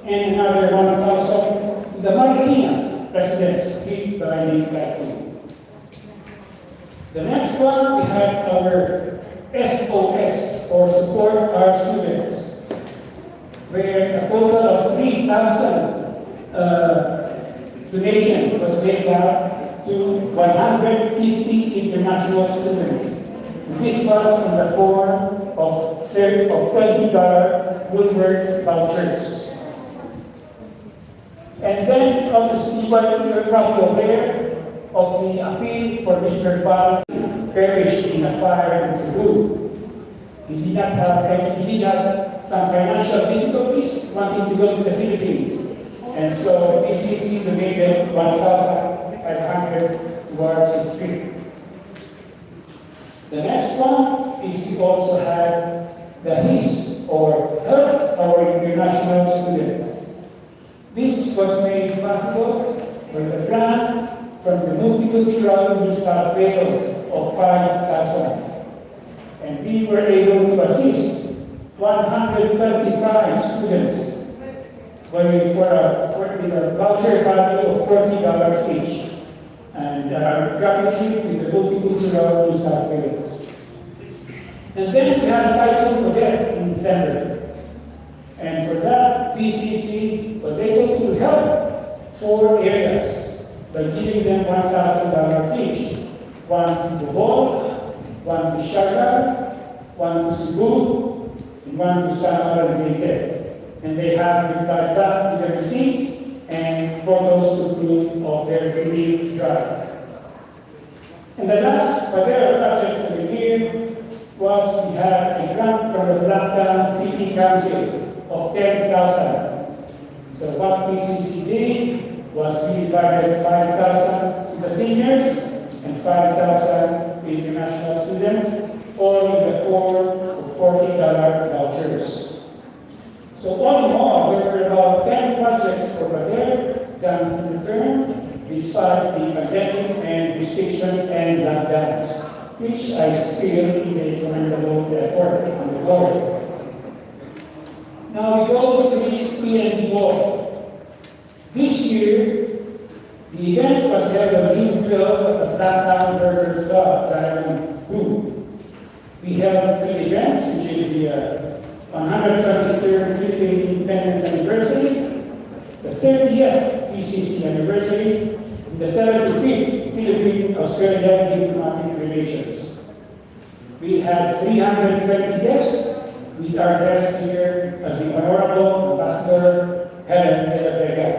and another 1,000 to the Marikina residents hit by the typhoon. The next one, we had our SOS, or Support Our Students, where a total of 3,000 donation was made out to 150 international students. This was in the form of $20 Woolworths vouchers. And then, obviously, you're probably aware of the appeal for Mr. Val, perished in a fire in Cebu. He did have some financial difficulties wanting to go to the Philippines. And so PCC donated 1,500 towards the street. The next one is we also had the HIS, or Help Our International Students. This was made possible by the grant from the Multicultural New South Wales of 5,000. And we were able to assist 125 students for a voucher value of $40 each. And our gratitude to the Multicultural New South Wales. And then we had Typhoon Odette in December. And for that, PCC was able to help 4 areas by giving them $1,000 each. One to Bohol, one to Siargao, one to Cebu, and one to Samar and Leyte. And they have replied back with the receipts and photos to prove of their relief drive. And the last Padera project for the year was we had a grant from the Blacktown City Council of 10,000. So what PCC did was we divided 5,000 to the seniors and 5,000 to international students, all in the form of $40 vouchers. So all in all, there were about 10 projects for Padera done through the term, despite the pandemic and restrictions and lockdowns, which I feel is a commendable effort on the board. Now we go to the PNB board. This year, the event was held on June 12 at the Blacktown Burgers Club, Diamond Group. We held 3 events, which is the 123rd Philippine Independence Anniversary, the 30th PCC Anniversary, and the 75th Philippine-Australia Diplomatic Relations. We had 320 guests, with our guest here as the Honorable Ambassador Helen de la Vega.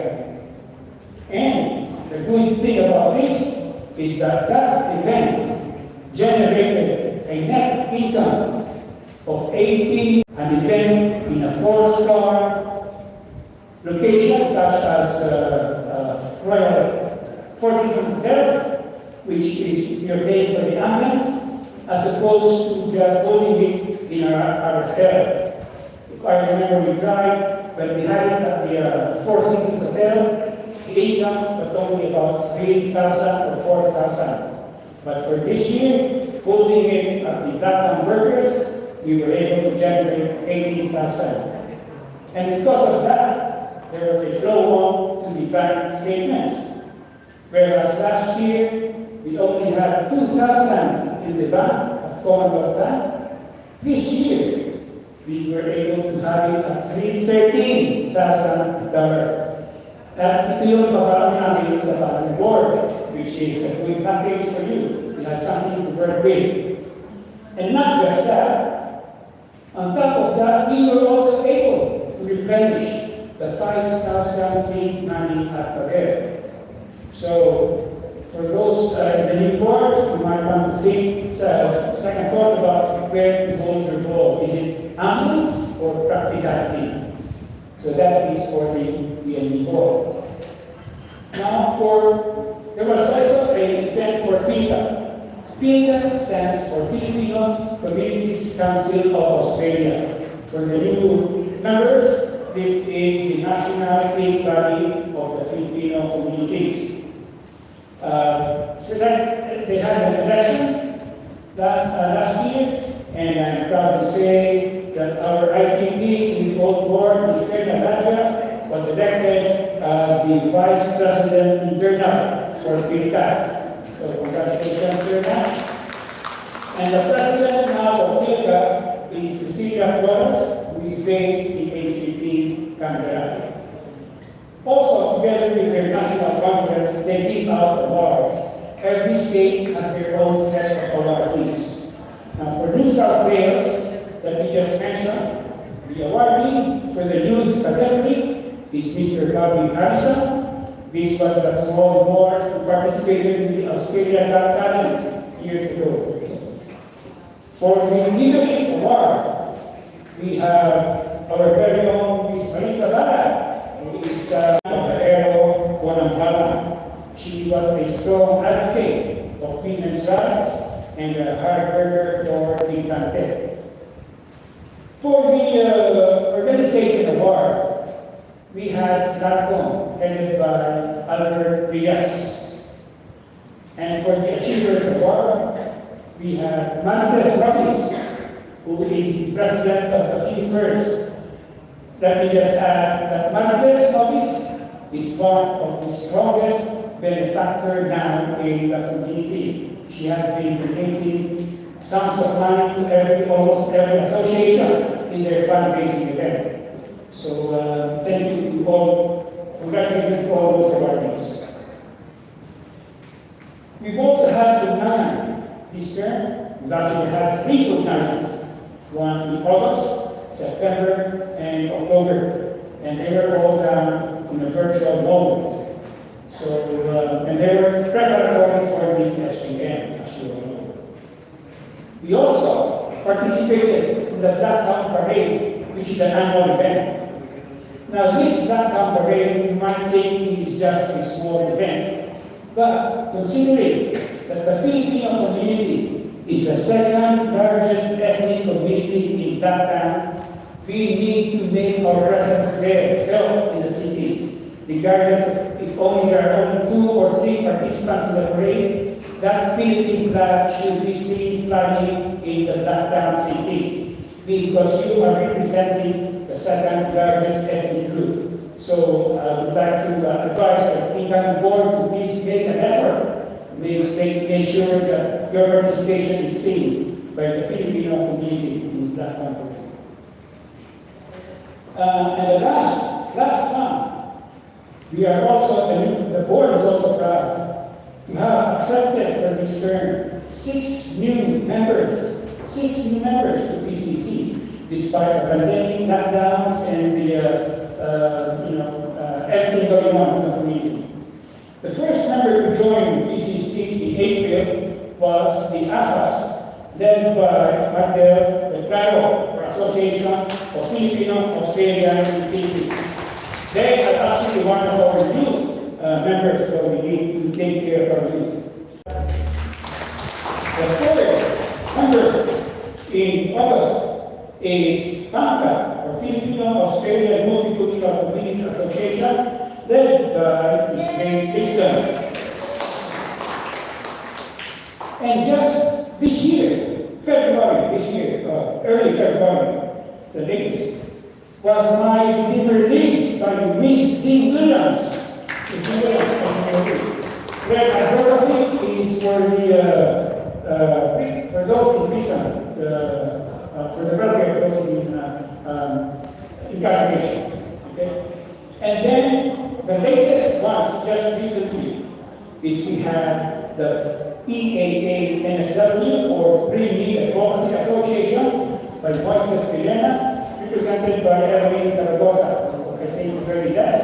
And the good thing about this is that that event generated a net income of 18, an event in a 4-star location such as Royal Four Seasons Hotel, which is your paying for the ambience, as opposed to just holding it in our cell. If I remember right, when we had it at the Four Seasons Hotel, the income was only about 3,000 or 4,000. But for this year, holding it at the Blacktown Burgers, we were able to generate 18,000. And because of that, there was a flow on to the bank statements. Whereas last year, we only had 2,000 in the bank of Commonwealth Bank. This year, we were able to have it at $13,000. At ito yung paparami namin sa parang board, which is a good package for you. We had something to work with. And not just that, on top of that, we were also able to replenish the 5,000 seed money at Padera. So, for those in the new board, you might want to think second thoughts about where to hold your ball. Is it ambulance or practicality? So that is for the PNB board. Now there was also an event for FICA. FICA stands for Filipino Communities Council of Australia. For the new members, this is the national paid body of the Filipino communities. So that they had an election last year, and I'm proud to say that our IPP in the old board, Mr. Raja, was elected as the Vice President Internal for FICA. So congratulations, Sir. And the President now of FICA is Cecilia Flores, who is based in ACP, Canberra. Also, together with their national conference, they give out awards. Every state has their own set of awardees. Now, for New South Wales, that we just mentioned, the awardee for the youth category is Mr. Bobby Harrison. This was that small board who participated in the Australia Got Talent years ago. For the leadership award, we have our very own Miss Marisa Bala, who is convenience rides, and a hard burger for the plantel. For the organization award, we had FLATCOM, headed by Albert Diaz. And for the Achievers Award, we have Marquez Robis, who is the president of the Key First. Let me just add that Marquez Robis is one of the strongest benefactor now in the community. She has been donating sums of money to almost every association in their fundraising event. So thank you to all, congratulations to all those awardees. We've also had Lunana this term. We've actually had 3 Lunanas, one in August, September, and October, and they were all done in a virtual mode. So, and they were preparatory for the SGM, as you all know. We also participated in the Black Town Parade, which is an annual event. Now, this Black Town Parade, you might think is just a small event, but considering that the Filipino community is the second largest ethnic community in that town, we need to make our presence there felt in the city, regardless if only there are only 2 or 3 participants in the parade. That Philippine flag should be seen flying in the downtown city, because you are representing the second largest ethnic group. So I would like to advise the incoming board to please make an effort to make sure that your participation is seen by the Filipino community in that country. And the last one, we are also, the board is also proud to have accepted for this term 6 new members to PCC, despite the pandemic, lockdowns, and the everything going on in the community. The first member to join PCC in April was the AFAS, led by Miguel de Claro, or Association of PhilippineinAustralia City. They are actually one of our youth members, so we need to take care of our youth. The third member in August is FAMCA, or Filipino-Australian Multicultural Community Association, led by Ms. Grace Dixon. And just this year, early February, the latest, was my release by Miss Dean Williams. Where advocacy is for the for those in prison, for the welfare of those in incarceration. Okay? And then the latest ones, just recently, is we had the PCCNSW, or Pre-Need Advocacy Association, by Voices Villena, represented by Erwin Zaragoza, who I think is very deaf.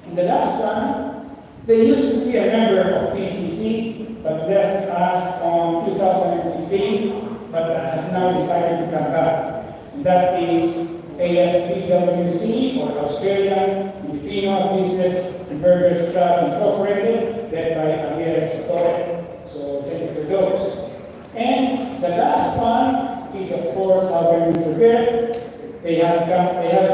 In the last one, they used to be a member of PCC, but left us on 2015, but has now decided to come back. And that is AFPWC, or Australian Filipino Business and Burgers Club Incorporated, led by Javier Sator. So thank you for those. And the last one is, of course, how can we forget? They have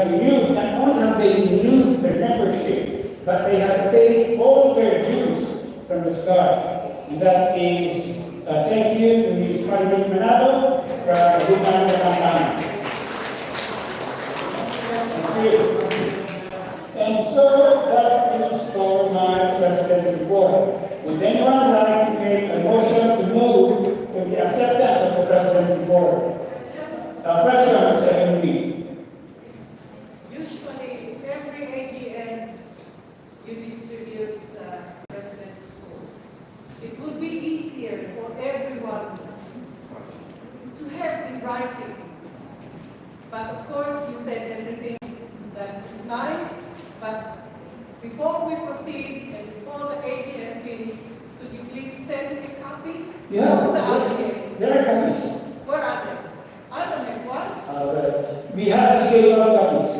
renewed, not only have they renewed their membership, but they have paid all their dues from the start. And that is, thank you to Ms. Marlene Manado from Luman Campaign. Thank you. And so that is for my President's report. Would anyone like to make a motion to move for the acceptance of the President's report? Question, second read. Usually, every AGM, you distribute President report. It would be easier for everyone to have in writing. But of course, you said everything that's nice. But before we proceed and before the AGM finishes, could you please send a copy Yeah. of the other There are copies. Where are they? I don't have one. We gave out copies.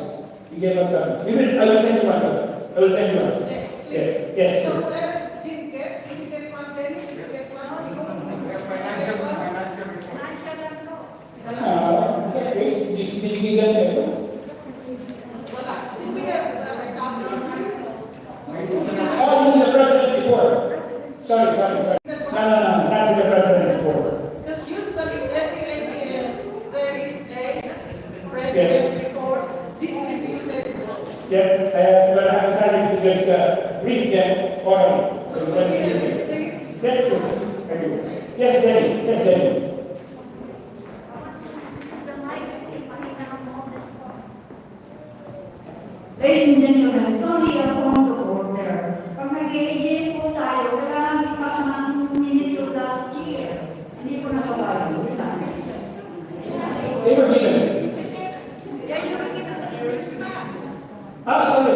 I will send you one. Yeah, please. Yes. So whoever didn't get one, then you get one. Yeah, but I decided to just brief them orally. So it's okay. That's it. Yes, Danny. Yes, Danny. Ladies and gentlemen, it's only a point of order. Pag nag-AGM po tayo, kailangan ipasa natin yung minutes of last year. Hindi po nagawa yun. They were given.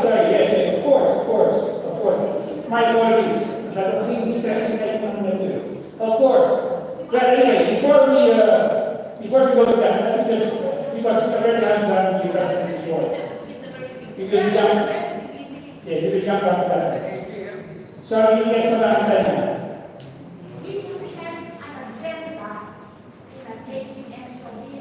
Sorry. Yes, of course. My apologies. That was in specific number two. Of course. But anyway, before we go to that, let me just, because we already have done the residence report. You can jump after that. So you get some of that. We should have an agenda in an AGM for the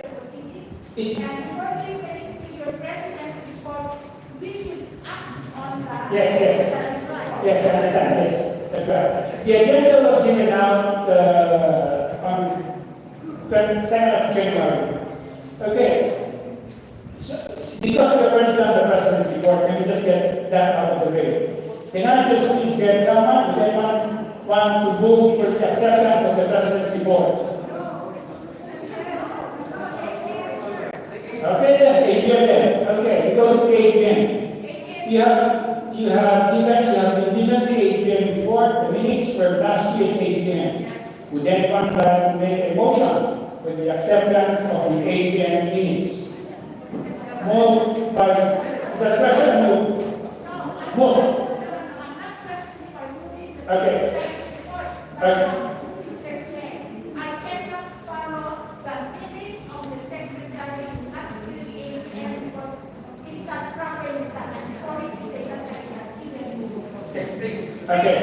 proceedings. And before listening to your president's report, we should act on that. Yes, I understand. Yes, that's right. The agenda was given out on 2nd of January. Okay. So, because we have already done the president's report, can we just get that out of the way? Can I just please get someone? Would anyone want to move for the acceptance of the president's report? Okay then, AGM then. Okay, we go to the AGM. You have been given the AGM report, the minutes for last year's AGM. Would anyone like to make a motion for the acceptance of the AGM minutes? Move by, is that a question? Move. Okay. Mr. Chair, I cannot follow the minutes of the secretary as previous AGM because it's not properly done. I'm sorry to say that I cannot even move. Okay.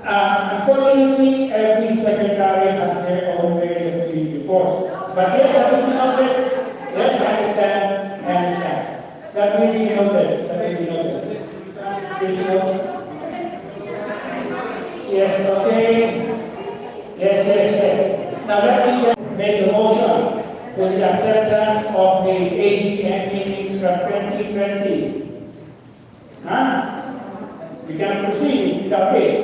Unfortunately, every secretary has their own way of doing reports. But yes, I will be noted. Yes, I understand. That will be noted. Yes, okay. Yes. Now let me make a motion for the acceptance of the AGM minutes from 2020. We can proceed without this.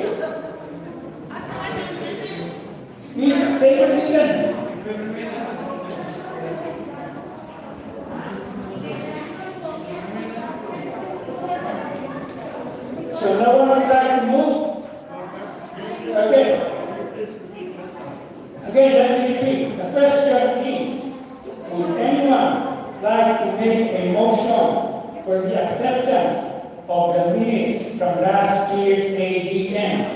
They were given. So no one would like to move? Okay. Again, let me repeat. The question is, would anyone like to make a motion for the acceptance of the minutes from last year's AGM?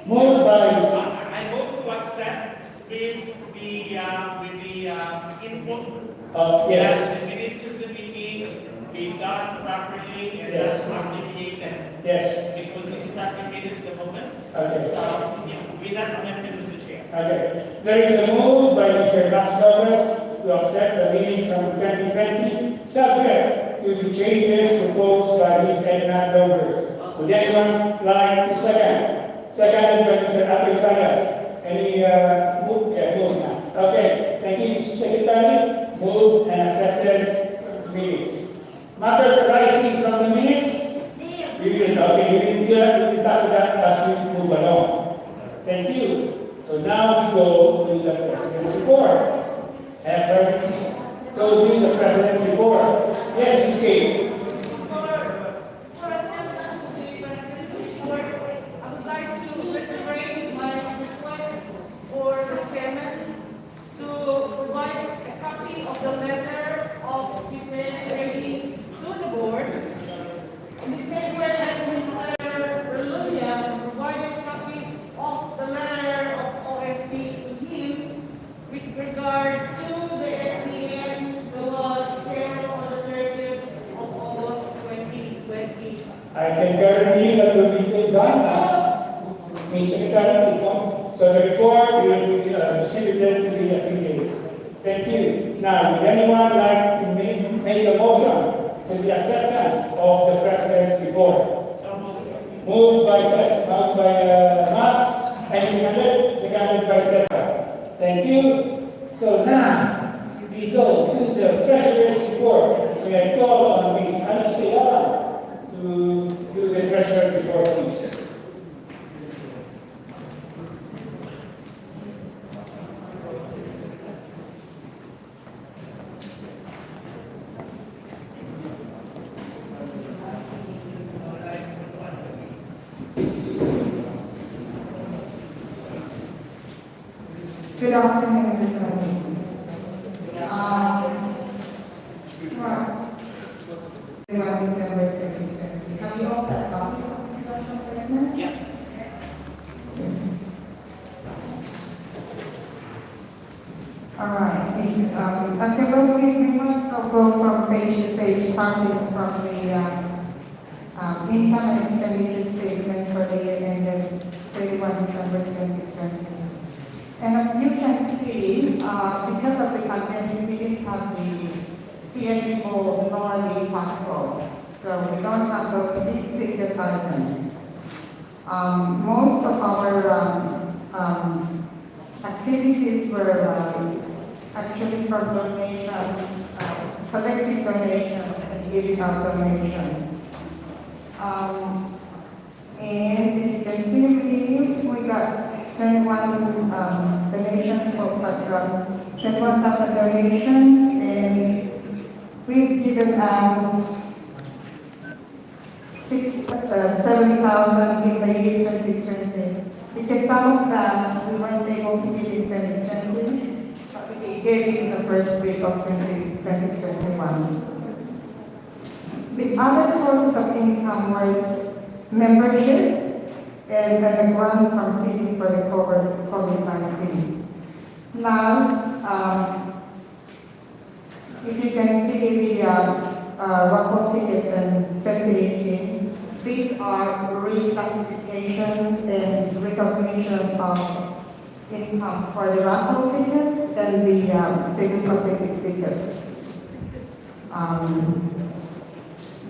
Moved by. I move to accept with the input Yes. that the minutes of the meeting be done properly and Yes. not deviated. Yes. Because this is activated at the moment. Okay. With that amendment, Mr. Chair. Okay. There is a move by Mr. Vasquez to accept the minutes from 2020, subject to the changes proposed by Ms. Edna Dovers. Would anyone like to second? Seconded by Mr. Atrisayas. Any move? Yeah, move now. Okay. Thank you, Mr. Secretary. Move and accepted minutes. Matters arising from the minutes? We will talk about that as we move along. Thank you. So now we go to the President's report. And I told you the President's report. Yes, Ms. Kate. For acceptance of the president's report, I would like to reiterate my request for the chairman to provide a copy of the letter of ready to the board. In the same way as Mr. Relulia provided copies of the letter of OFP to him with regard to the SGM that was held on the 30th of August 2020. I can guarantee that will be done. Ms. Secretary, please come. So the report will be distributed to the affiliates. Thank you. Now, would anyone like to make a motion for the acceptance of the President's report? Moved by Max and seconded by Cesar. Thank you. So now, we go to the Treasurer's report. We are called on Ms. Anastasia to do the Treasurer's report, please. Good afternoon, everybody. Right. December 2020. Have you all got copies of the financial statement? Yeah. All right. Okay, well, we might go from page to page, starting from the income and expenditure statement for the year ended 31 December 2020. And as you can see, because of the pandemic, we didn't have the PNB nor the passport. So we don't have those big ticket items. Most of our activities were actually from donations, collecting donations and giving out donations. And you can see we got 21 donations for 21,000 donations, and we've given out 7,000 in the year 2020. Because some of that we weren't able to give in 2020, but we gave in the first week of 2021. The other sources of income was membership and a grant from city for the COVID-19. Plus, if you can see the raffle ticket in 2018, these are reclassifications and recognition of income for the raffle tickets and the City Pacific tickets.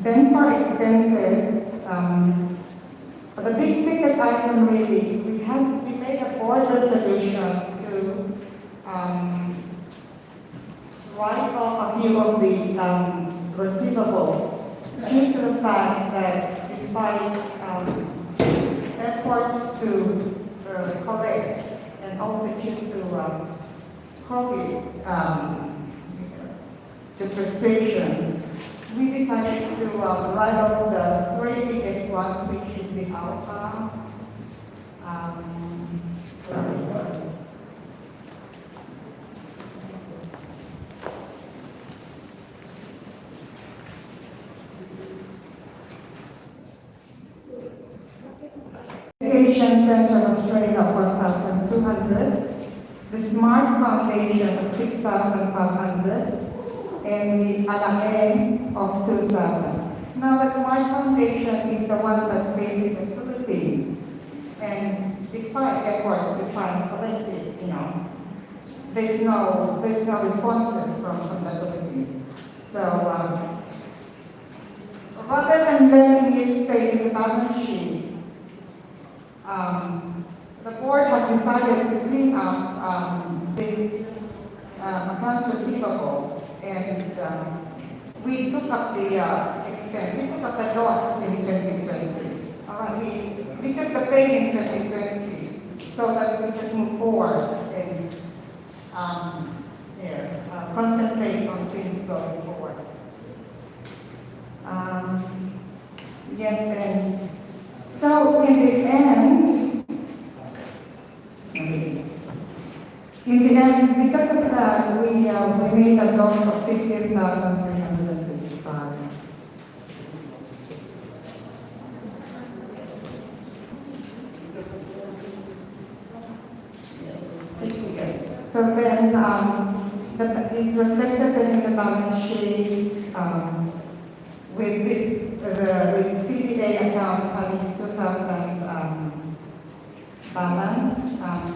Then for expenses, the big ticket item really, we made a board resolution to write off a few of the receivables due to the fact that despite efforts to collect and also due to COVID just restrictions, we decided to write off the three biggest ones, which is the Alpha, Education Center Australia 1,200, the Smart Foundation of 6,500, and the Alae of 2,000. Now the Smart Foundation is the one that's based in the Philippines, and despite efforts to try and collect it, there's no responses from the Philippines. So rather than letting it stay in the balance sheet, the board has decided to clean up this accounts receivable. And we took up the expense, we took up the loss in 2020. All right, we took the pain in 2020 so that we just move forward and concentrate on things going forward. So in the end, because of that, we made a loss of 15,355. So then, that is reflected in the balance sheet with CDA account having 2,000 balance.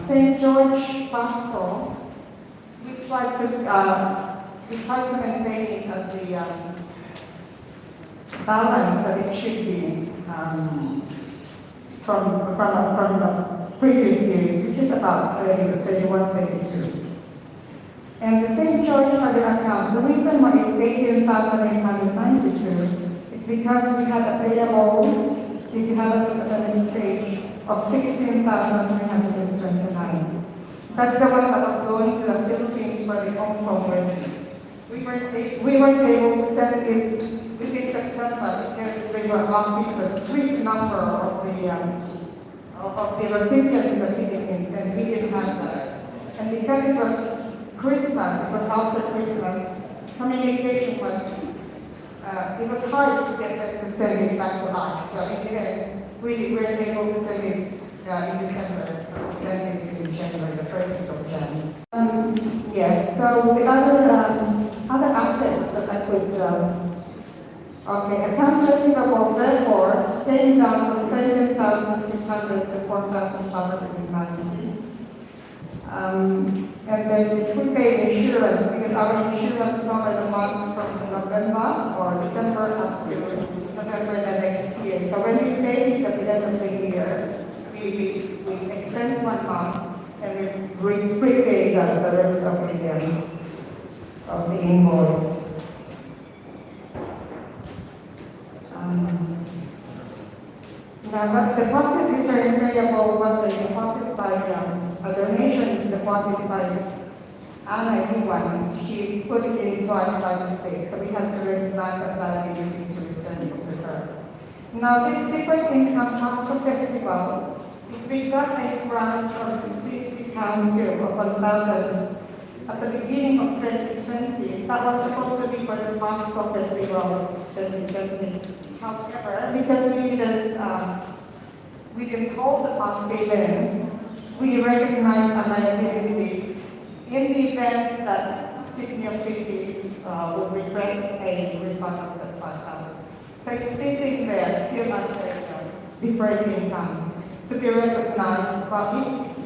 St. George Pasco, we try to maintain it at the balance that it should be from the previous years, which is about 31, 32. And the same charge for the account, the reason why it's 18,892 is because we had a payable, if you have a page of 16,329. That's the one that was going to the Philippines for the home program. We weren't able to send it within September because they were asking for the street number of the recipient in the Philippines, and we didn't have that. And because it was Christmas, it was after Christmas, communication was, it was hard to get them to send it back to us. So in the end, we weren't able to send it in December, send it in January, the 1st of January. So the other assets that I could, accounts receivable therefore came down from 13,600 to 4,590. And there's the prepaid insurance, because our insurance covered the months from November or December up to November the next year. So when we pay it at the end of the year, we expense 1 month and we prepay the rest of the invoice. Now, that deposit return payable was a deposit by a donation deposit by Anna Iwan. She put it into our by mistake, so we had to recognize that liability to return it to her. Now, this different income Pastor Festival is we got a grant from the City Council of 1,000 at the beginning of 2020. That was supposed to be for the Pastor Festival 2020. However, because we didn't hold the past event, we recognize a liability in the event that Sydney City would request a refund of the 5,000. So it's sitting there, still as a deferred income, to be recognized. But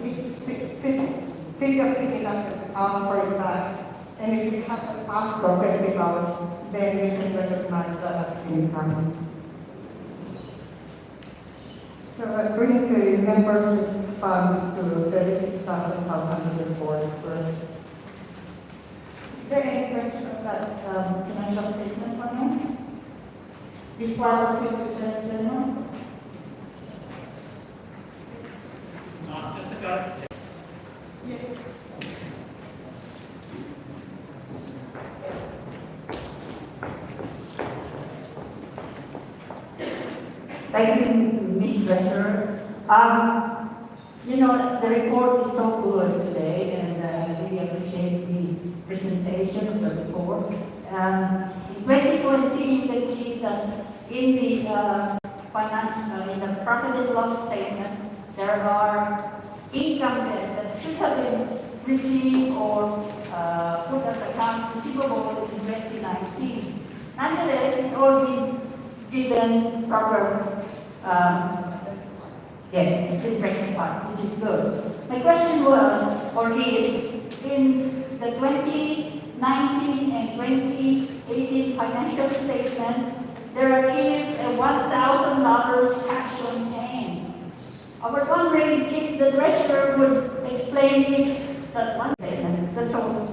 if City of Sydney doesn't ask for it back, and if we have a Pastor Festival, then we can recognize that as income. So that brings the membership funds to 36,504 first. Is there any question of that financial statement for me? Before I proceed to Chairman? Just a clarification. Yes. Thank you, Ms. Treasurer. The report is so good today, and I really appreciate the presentation of the report. In 2020, you can see that in the profit and loss statement, there are income there that should have been received or put as accounts receivable in 2019. Nonetheless, it's all been given proper. It's been rectified, which is good. My question was, or is, in the 2019 and 2018 financial statement, there appears a $1,000 cash on hand. I was wondering if the treasurer would explain that one statement. That's all.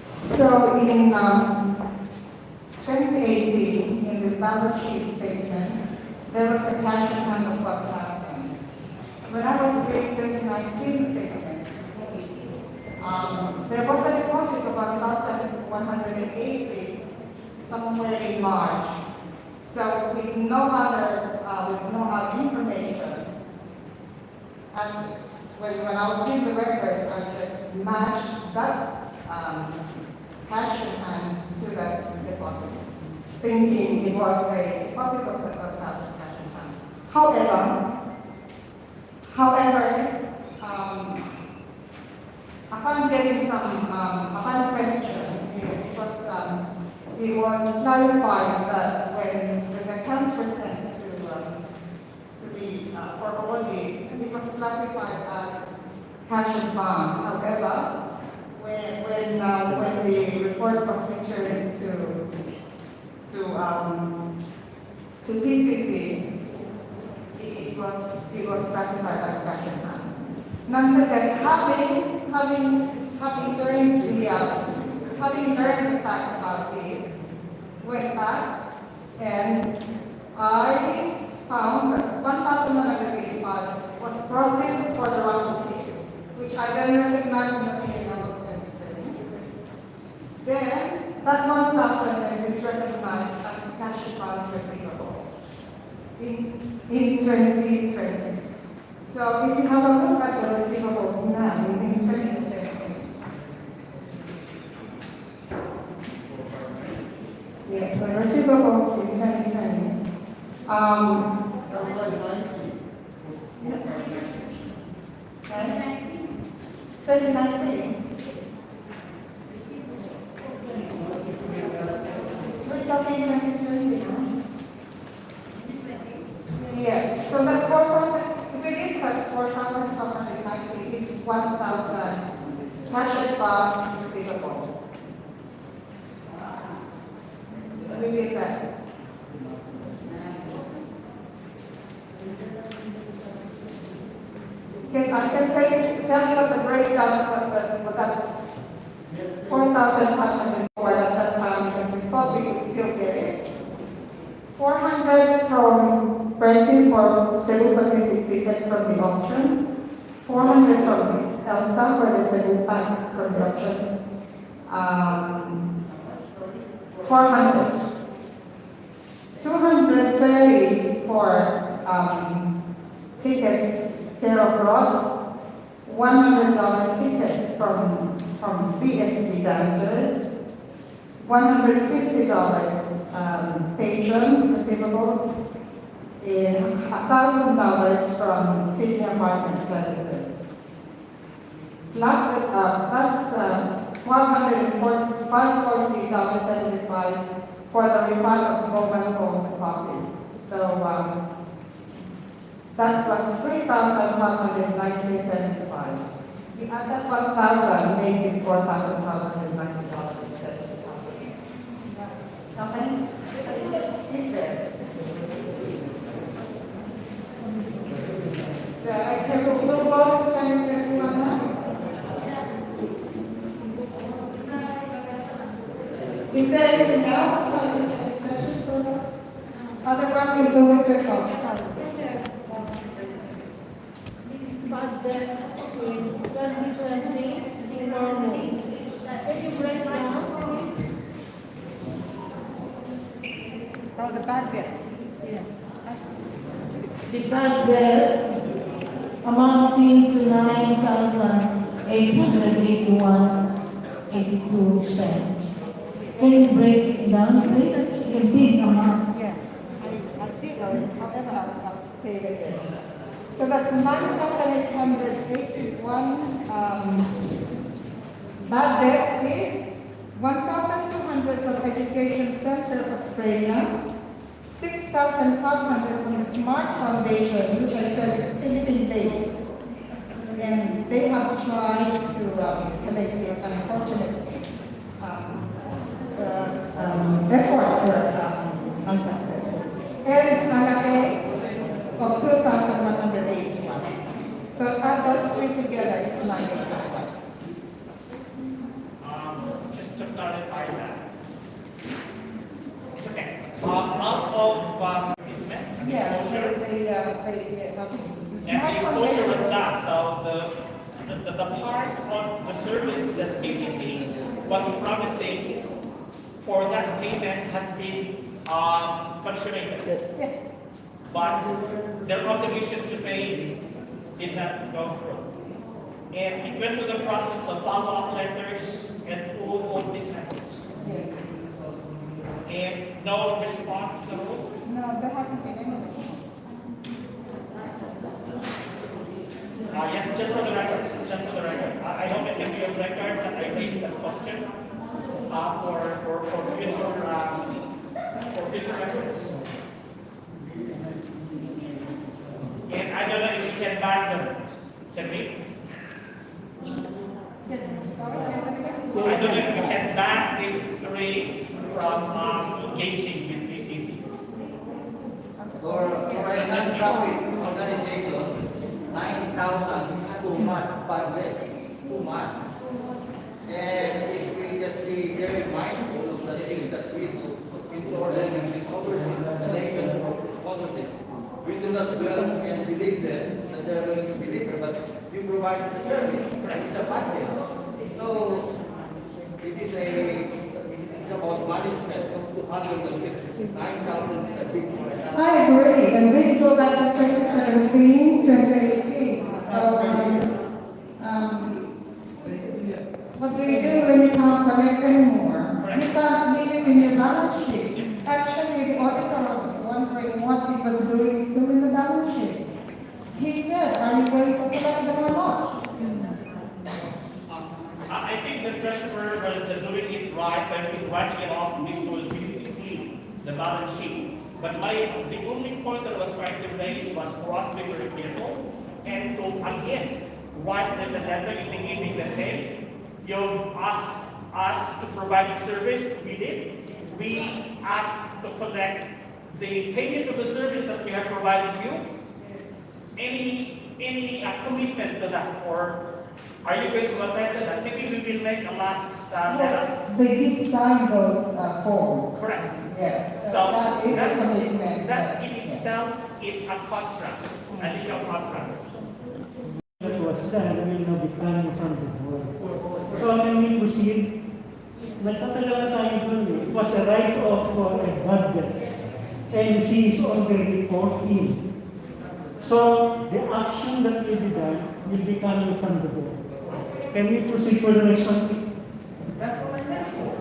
So in 2018, in the balance sheet statement, there was a cash on hand of 1,000. When I was reading the 2019 statement, there was a deposit of 1,180 somewhere in March. So with no other information, as when I was reading the records, I just matched that cash in hand to that deposit, thinking it was a deposit of 1,000 cash in hand. However, upon getting upon question, it was clarified that when the accounts were sent to the for audit, it was classified as cash advance. However, when the report was returned to PCC, it was classified as cash advance. Nonetheless, having having learned the fact about it, went back and I found that 1,185 was processed for the wrong ticket, which I then recognized in the P&L of Then that 1,000 is recognized as cash advance receivable in 2020. So if you have a look at the receivables now, in 2020, yeah, the receivables in 2020, 2019. We're talking 2020 now. Yeah, so that 4,000, we did that 4,590 is 1,000 cash advance receivable. We did that. Yes, I can tell you what the breakdown was that 4,504 at that time because we thought we could still get it. 400 from pricing for Cebu Pacific ticket from the auction. 400 from Elsa for the Cebu Bank from the auction. 400. 230 for tickets care abroad. $100 ticket from BSB dancers. $150 patrons receivable, and $1,000 from Sydney Apartment Services. Plus $540.75 for the refund of mobile phone deposit. So that was $3,590.75. The other 1,000 makes it $4,590.75. Okay? So you just keep there. So I can go to 2021 now. Is there anything else? Any questions for us? Otherwise, we'll go with the talk. This budget in 2020 is enormous. Can you break down, please? Oh, the bad debts. Yeah. The bad debts amounting to 9,881.82 cents. Can you break it down, please? It's a big amount. Yeah, I did, however, I'll say it again. So that's 9,881, bad debt is 1,200 from Education Center Australia, 6,500 from the Smart Foundation, which I said is Philippine-based. And they have tried to collect the unfortunate efforts were unsuccessful. And Malaki of 2,181. So add those three together, it's 9,881. Just to clarify that. It's okay. Out of this method. Yeah, And the exposure was that, so the part of the service that PCC was promising for that payment has been consummated. Yes. But their obligation to pay did not go through. And it went through the process of follow-up letters and all of these efforts. Yes. And no response to the rule. No, there hasn't been any response. Yes, just for the record, I hope it can be a record that I raised that question for future records. And I don't know if we can ban them. Can we? I don't know if we can ban these three from engaging with PCC. For non-profit organization, 9,000 too much budget. 2 months. And if we just be very mindful of the things that we do in order to oversee the nation of policies, we do not dwell and believe them that they are going to deliver, but you provide the service. And it's a package. So it is about management of 209,000 is a big one. I agree, and this goes back to 2017, 2018. What do you do when you can't collect anymore? You can't leave it in your balance sheet. Actually, the auditor was wondering what he was doing still in the balance sheet. He said, are you going to collect them or not? I think the treasurer was doing it right by writing it off because beautifully the balance sheet. But the only point that I was trying to raise was for us to be very careful and to again write them a letter indicating that hey, you've asked us to provide the service, we did. We asked to collect the payment of the service that we have provided you. Any commitment to that, or are you going to attend to that? Maybe we will make a last letter. They did sign those forms. Correct. Yes. So that is a commitment. that in itself is a contract, a legal contract. That was done will now be coming from the board. So when we proceed, nagtatala tayo dun eh. It was a write-off for a bad debts. And she is already 14. So the action that will be done will be coming from the board. Can we proceed for the next one, please? That's what I meant for.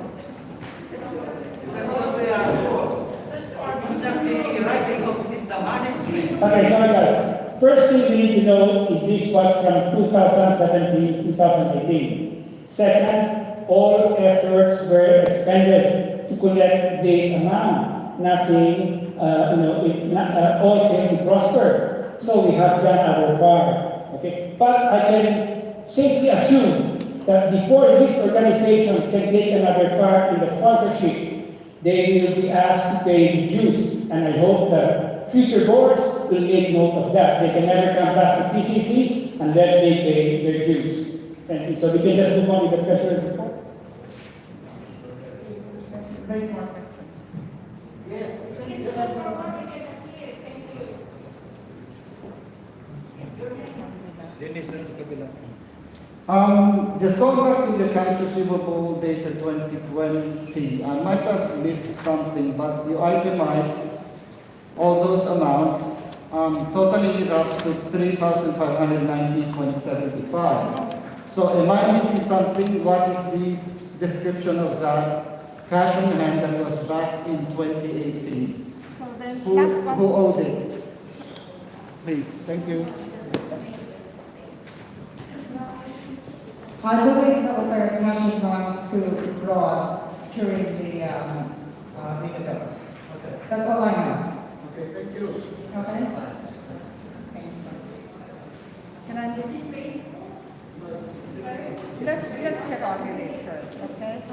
That's what we are for. It's not the writing of this, the management. Okay, sorry guys. First thing we need to know is this was from 2017, 2018. Second, all efforts were expended to collect this amount. Nothing, all failed to prosper. So we have done our part. Okay, but I can safely assume that before this organization can take another part in the sponsorship, they will be asked to pay the dues. And I hope that future boards will make note of that. They can never come back to PCC unless they pay their dues. Thank you. So we can just move on with the treasurer's report. There's more question. Just going back to the accounts receivable data 2020, I might have missed something, but you itemized all those amounts, totaling it up to 3,590.75. So am I missing something? What is the description of that cash on hand that was back in 2018? So then, Who owed it? Please, thank you. I believe that was our cash advance to abroad during the video. That's all I know. Okay, thank you. Okay? Thank you. Can I let's get on with it first, okay?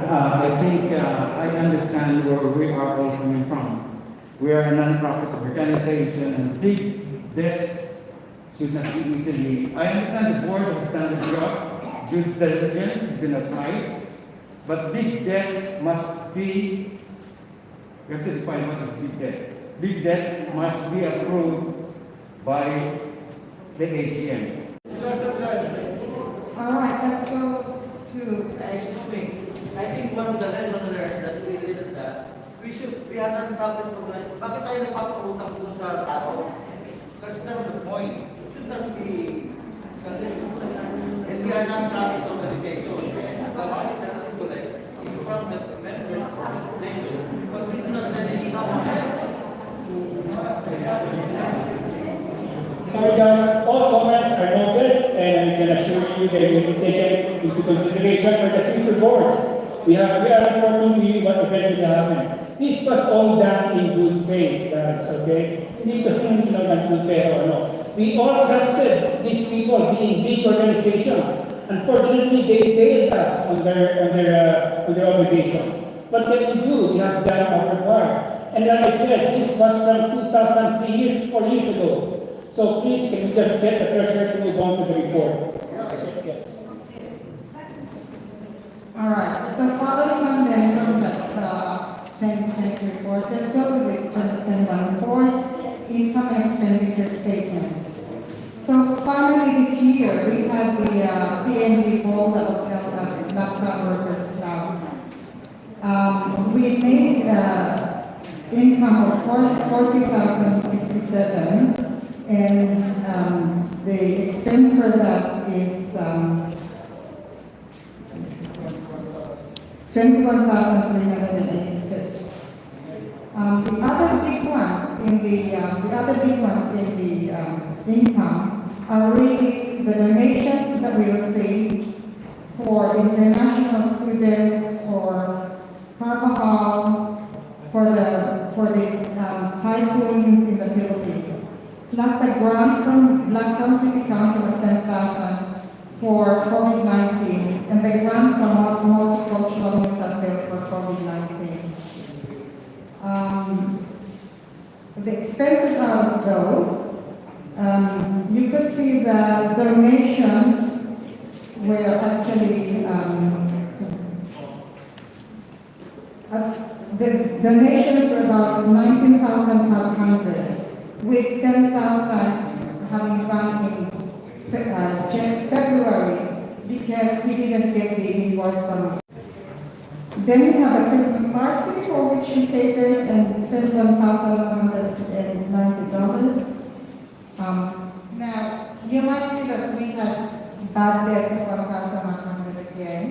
I think I understand where we are all coming from. We are a non-profit organization and big debts should not be easily. I understand the board has done the job, due diligence has been applied, but big debts must be, we have to define what is big debt. Big debt must be approved by the AGM. All right, let's go to. Excuse me. I think one of the lessons learned that we did that we are not profit organization. Bakit tayo nagpapautang dun sa tao? That's not the point. It should not be. Kasi we are not profit organization. The money is not collect from the members of the nation. But it's not any Sorry guys, all comments are noted and we can assure you they will be taken into consideration by the future boards. We are reporting to you what eventually happened. This was all done in good faith, guys, okay? Hindi ito pero ano. We all trusted these people being big organizations. Unfortunately, they failed us on their obligations. What can we do? We have done our part. And like I said, this was from 4 years ago. So please, can we just get the treasurer to move on to the report? Yes. All right, so following on then from the 2020 report, let's go to the 2021 report, income and expenditure statement. So finally this year, we had the PNB poll that was held at Lockdown Workers Club. We made income of 40,067, and the expense for that is 21,386. The other big ones in the income are really the donations that we received for international students, for Carvajal, for the typhoons in the Philippines, plus the grant from Blacktown City Council of 10,000 for COVID-19, and the grant from Multicultural New South Wales for COVID-19. The expenses out of those, you could see the donations were actually, the donations were about 19,500, with 10,000 having gone in February because we didn't get the invoice from. Then we have a Christmas party for which we catered and spent $1,190. Now, you might see that we had bad debts of 1,100 again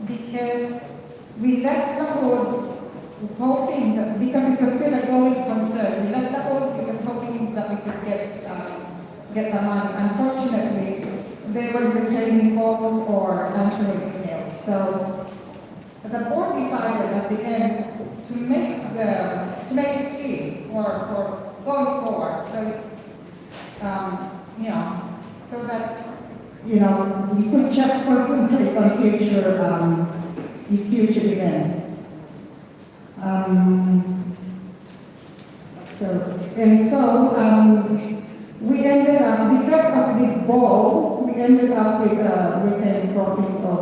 because we left the code hoping that, because it was still a going concern, we left the code because hoping that we could get the money. Unfortunately, they were returning calls or answering emails. So the board decided at the end to make it clean for going forward. So so that we could just concentrate on future events. We ended up, because of the ball, we ended up with retained profits of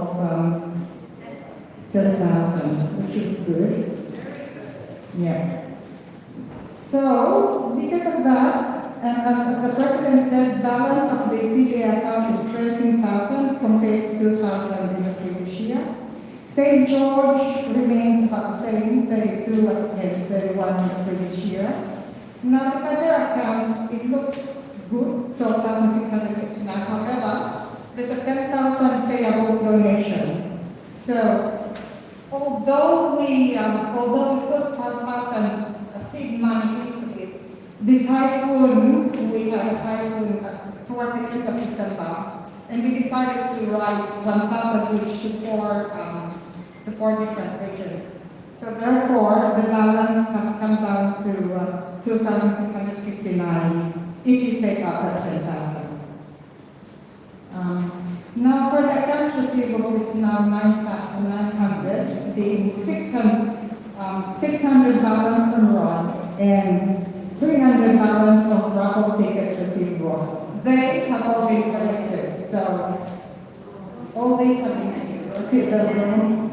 10,000, which is good. Yeah. So, because of that, and as the president said, balance of the CBA account is 13,000 compared to 2,000 in the previous year. St. George remains about the same, 32 against 31 in the previous year. Now the federal account, it looks good, 12,659. However, there's a 10,000 payable donation. So, although we put 5,000 seed money into it, the typhoon, we had a typhoon toward the end of December, and we decided to write 1,000 each to four different regions. So therefore, the balance has come down to 2,659 if you take out that 10,000. Now for the accounts receivable is now 9,900, being 600 balance from Ron and 300 balance of raffle tickets receivable. They have all been collected, so all these have been received.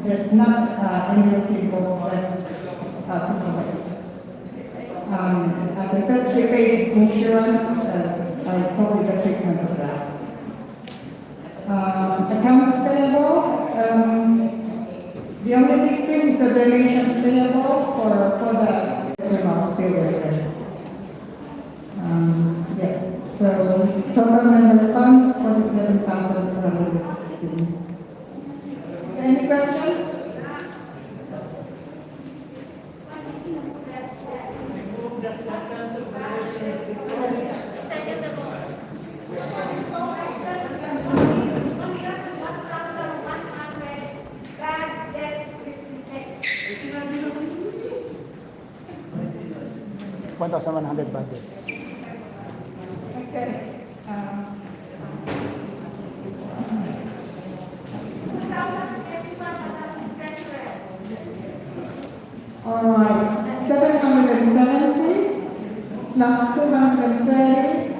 There's not any receivables left to collect. As I said, prepaid insurance, I told you the treatment of that. Accounts payable, the only big thing is the donations payable for the still there. So total members funds 47,116. Any questions? $1,100 budget. Okay. All right, 770 plus 230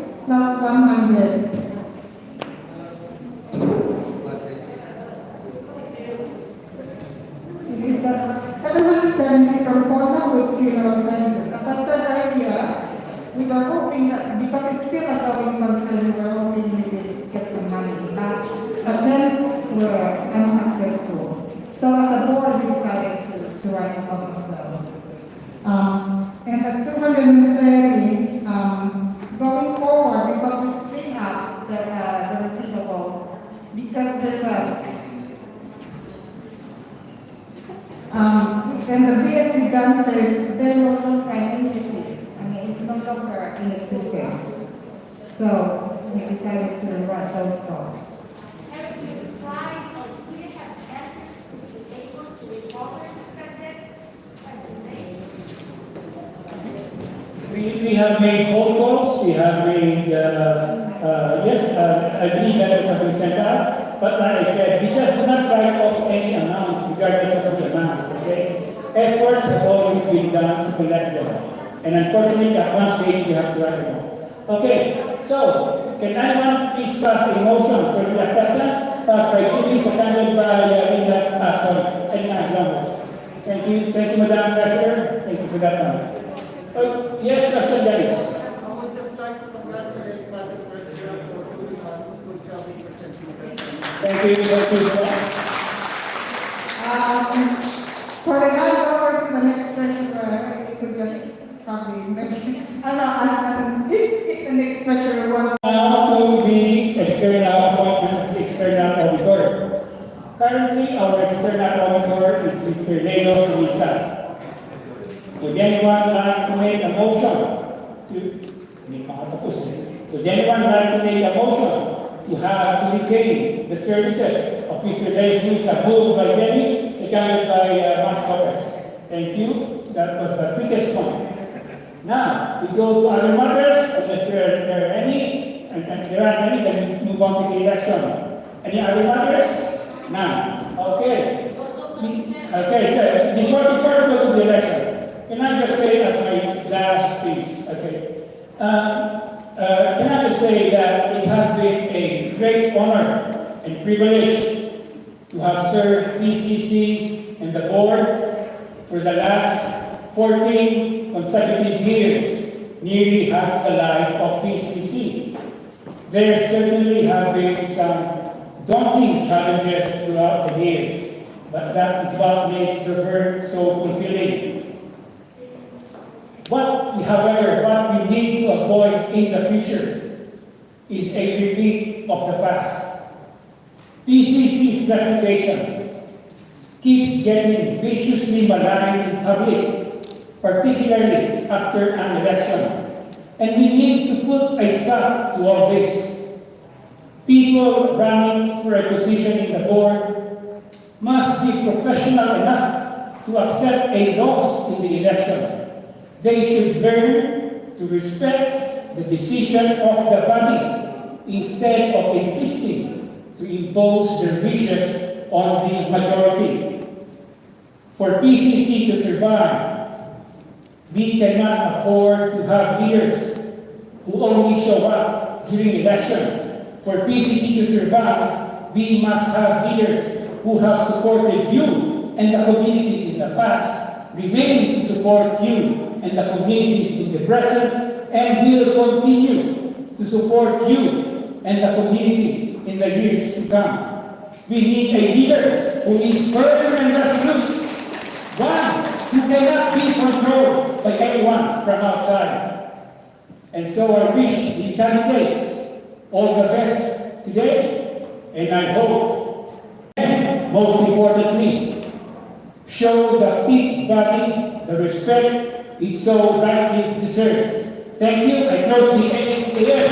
because there's and the BSP dancers, they're no longer an entity. I mean, it's no longer in existence. So we decided to write those songs. Have you tried or do you have efforts to be able to recover the credits and the names? We have made phone calls, we have made, yes, I believe that has been sent out, but like I said, we just do not write off any amounts regardless of the amount, okay? Efforts have always been done to collect them, and unfortunately at one stage we have to write them off. Okay, so, can anyone please pass a motion for the acceptance? Passed by Julie, seconded by Edna Lombos. Thank you, Madam Treasurer, thank you for that one. Yes, Mr. Dennis. I would just like to congratulate Madam President for doing a good job in presenting the Thank you. For the handover to the next treasurer, you could just probably mention. If the next treasurer wants. Now to the external appointment of the external auditor. Currently, our external auditor is Mr. Leo Suisa. Would anyone like to make a motion Would anyone like to make a motion to retain the services of Mr. Leo Suisa, moved by Debbie, seconded by Mas Lopez? Thank you. That was the quickest one. Now, we go to other matters, unless there are any, and there aren't any, then we move on to the election. Any other matters? None. Okay. Okay, so before we go to the election, can I just say as my last piece, okay? Can I just say that it has been a great honor and privilege to have served PCC and the board for the last 14 consecutive years, nearly half the life of PCC. There certainly have been some daunting challenges throughout the years, but that is what makes the work so fulfilling. However, what we need to avoid in the future is a repeat of the past. PCC's reputation keeps getting viciously maligned in public, particularly after an election. And we need to put a stop to all this. People running for a position in the board must be professional enough to accept a loss in the election. They should learn to respect the decision of the body instead of insisting to impose their wishes on the majority. For PCC to survive, we cannot afford to have leaders who only show up during election. For PCC to survive, we must have leaders who have supported you and the community in the past, remain to support you and the community in the present, and will continue to support you and the community in the years to come. We need a leader who is firm and resolute, one who cannot be controlled by anyone from outside. And so I wish the candidates all the best today, and I hope, and most importantly, show the big body the respect it so rightly deserves. Thank you. I close the AGM.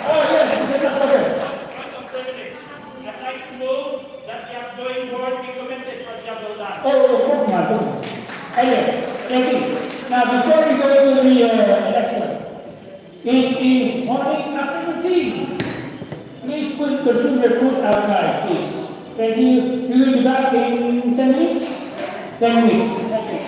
Oh yes, Mr. Lopez. I'd like to move that the outgoing board be commended for job well done. Oh, come on. Anyway, thank you. Now, before we go to the election, it is morning after tea. Please put consumer food outside, please. Thank you. We will be back in 10 minutes. 10 minutes. Thank you.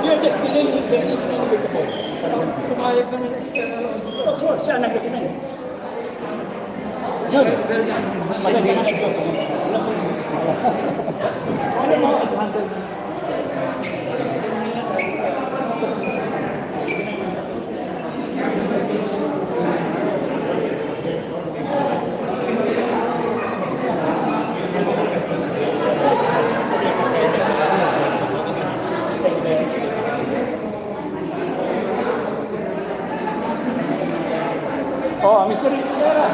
You're just delaying the inevitable. Pumayag naman yung external auditor. Of course, siya nag-recommend. Yun. Malasya ka nag-joke. Ano mo? Oh, Mr. Rivera.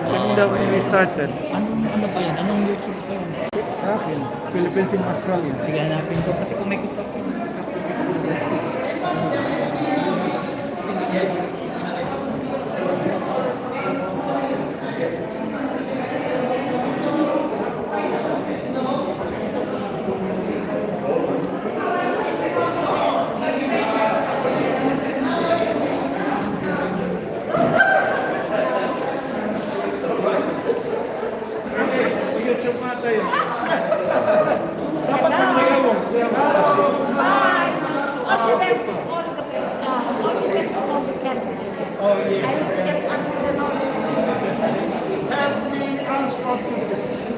Kanina when we started. Ano ba yan? Anong YouTube ba yan? Sa akin, Philippines in Australia. Sige, hanapin ko kasi kung may gusto ko. YouTube nga tayo. Dapat magsayaw mo. Bye. All the best to all the candidates. Oh, yes. I will get under the knowledge. Help me transport the system.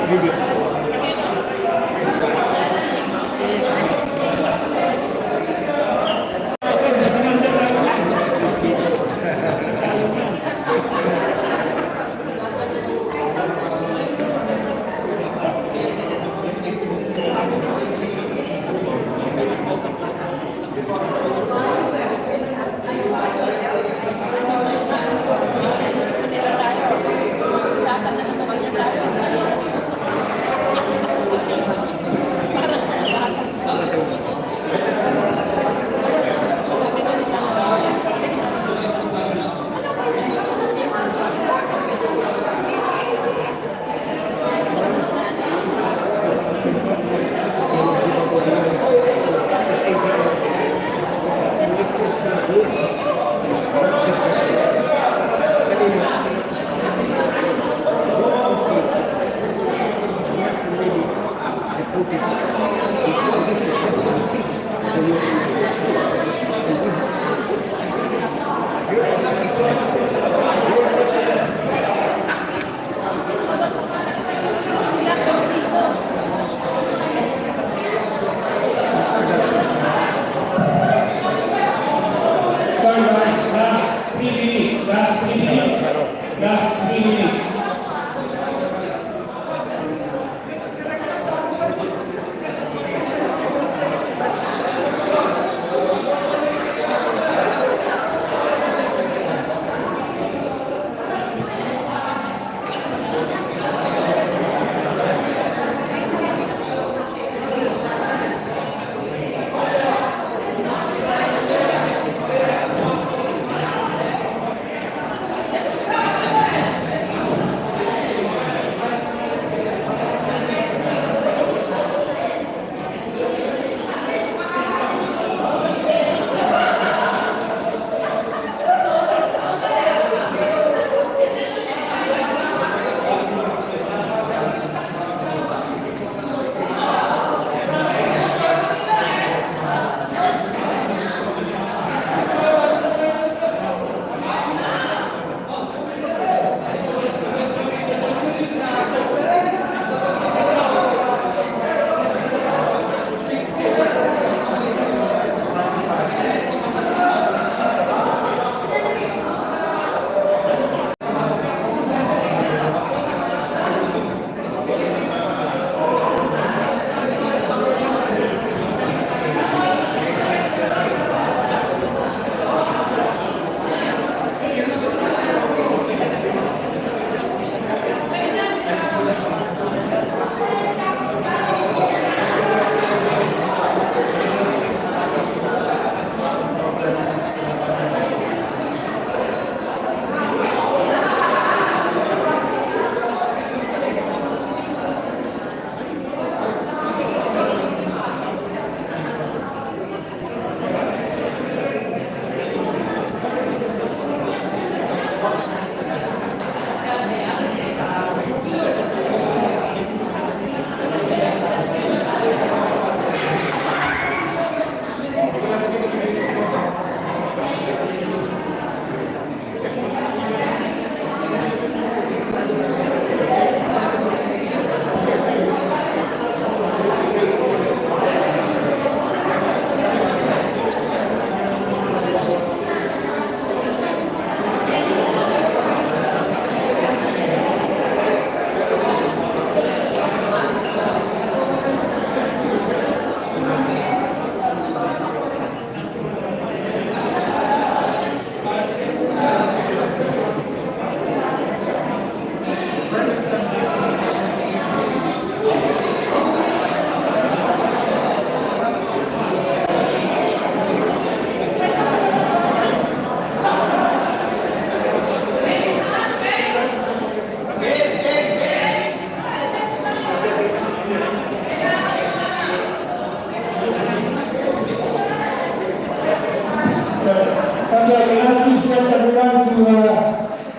Sorry guys, last 3 minutes, last 3 minutes, last 3 minutes.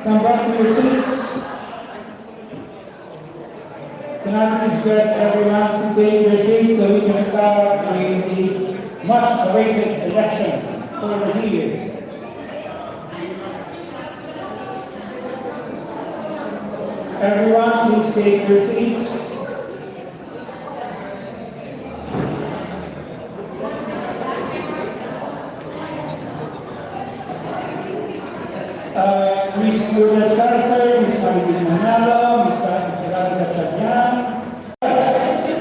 Come back to your seats. Can I please get everyone to take their seats so we can start with the much-awaited election for the year. Everyone, please take your seats. Ms. Lourdes Caricer, Ms. Maribel Manalo, Mr. Radha Chanyan.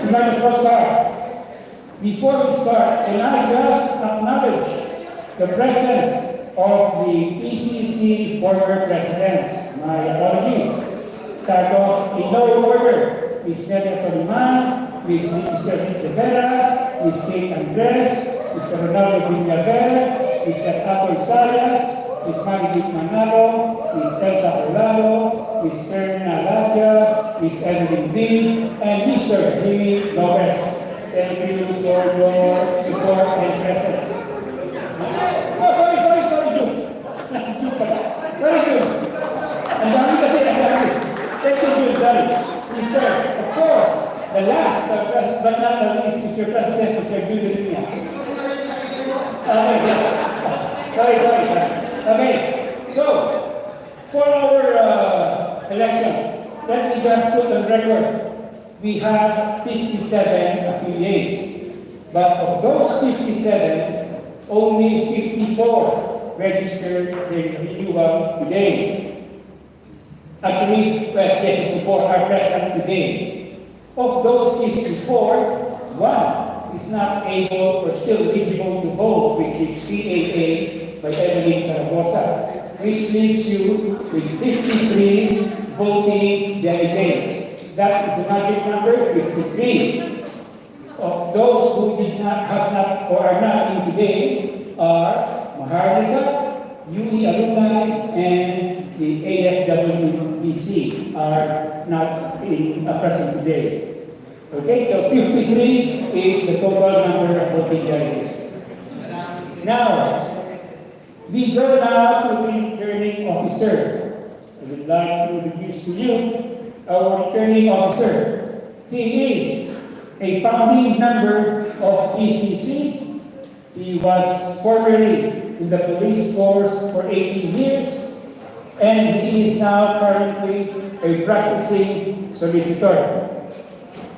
We might as well start. Before we start, can I just acknowledge the presence of the PCC former presidents? My apologies. Start off in no order. Ms. Nelia Soliman, Mr. Nick Rivera, Ms. Kate Andres, Mr. Ronaldo Villaver, Mr. Apple Sayas, Ms. Maribel Manalo, Ms. Elsa Orlando, Ms. Serna Latia, Ms. Evelyn B, and Mr. Jimmy Lopez. Thank you for your support and presence. Oh, sorry, June. Nasa June pala. Sorry, June. Ang dami kasi, ang dami. Thank you, June. Sorry. Mr. Of course, the last, but not the least, Mr. President, Mr. Julian. Okay, yes. Sorry. Okay, so, for our elections, let me just put on record, we have 57 affiliates, but of those 57, only 54 registered their renewal today. Actually, well, yes, 54 are present today. Of those 54, one is not able or still eligible to vote, which is PAA by Evelyn Zaragoza, which leaves you with 53 voting delegates. That is the magic number, 53. Of those who did not have not or are not in today are Maharlika, UE alumni, and the AFWBC are not present today. Okay, so 53 is the total number of voting delegates. Now, we go now to the returning officer. I would like to introduce to you our returning officer. He is a founding member of PCC. He was formerly in the police force for 18 years, and he is now currently a practicing solicitor.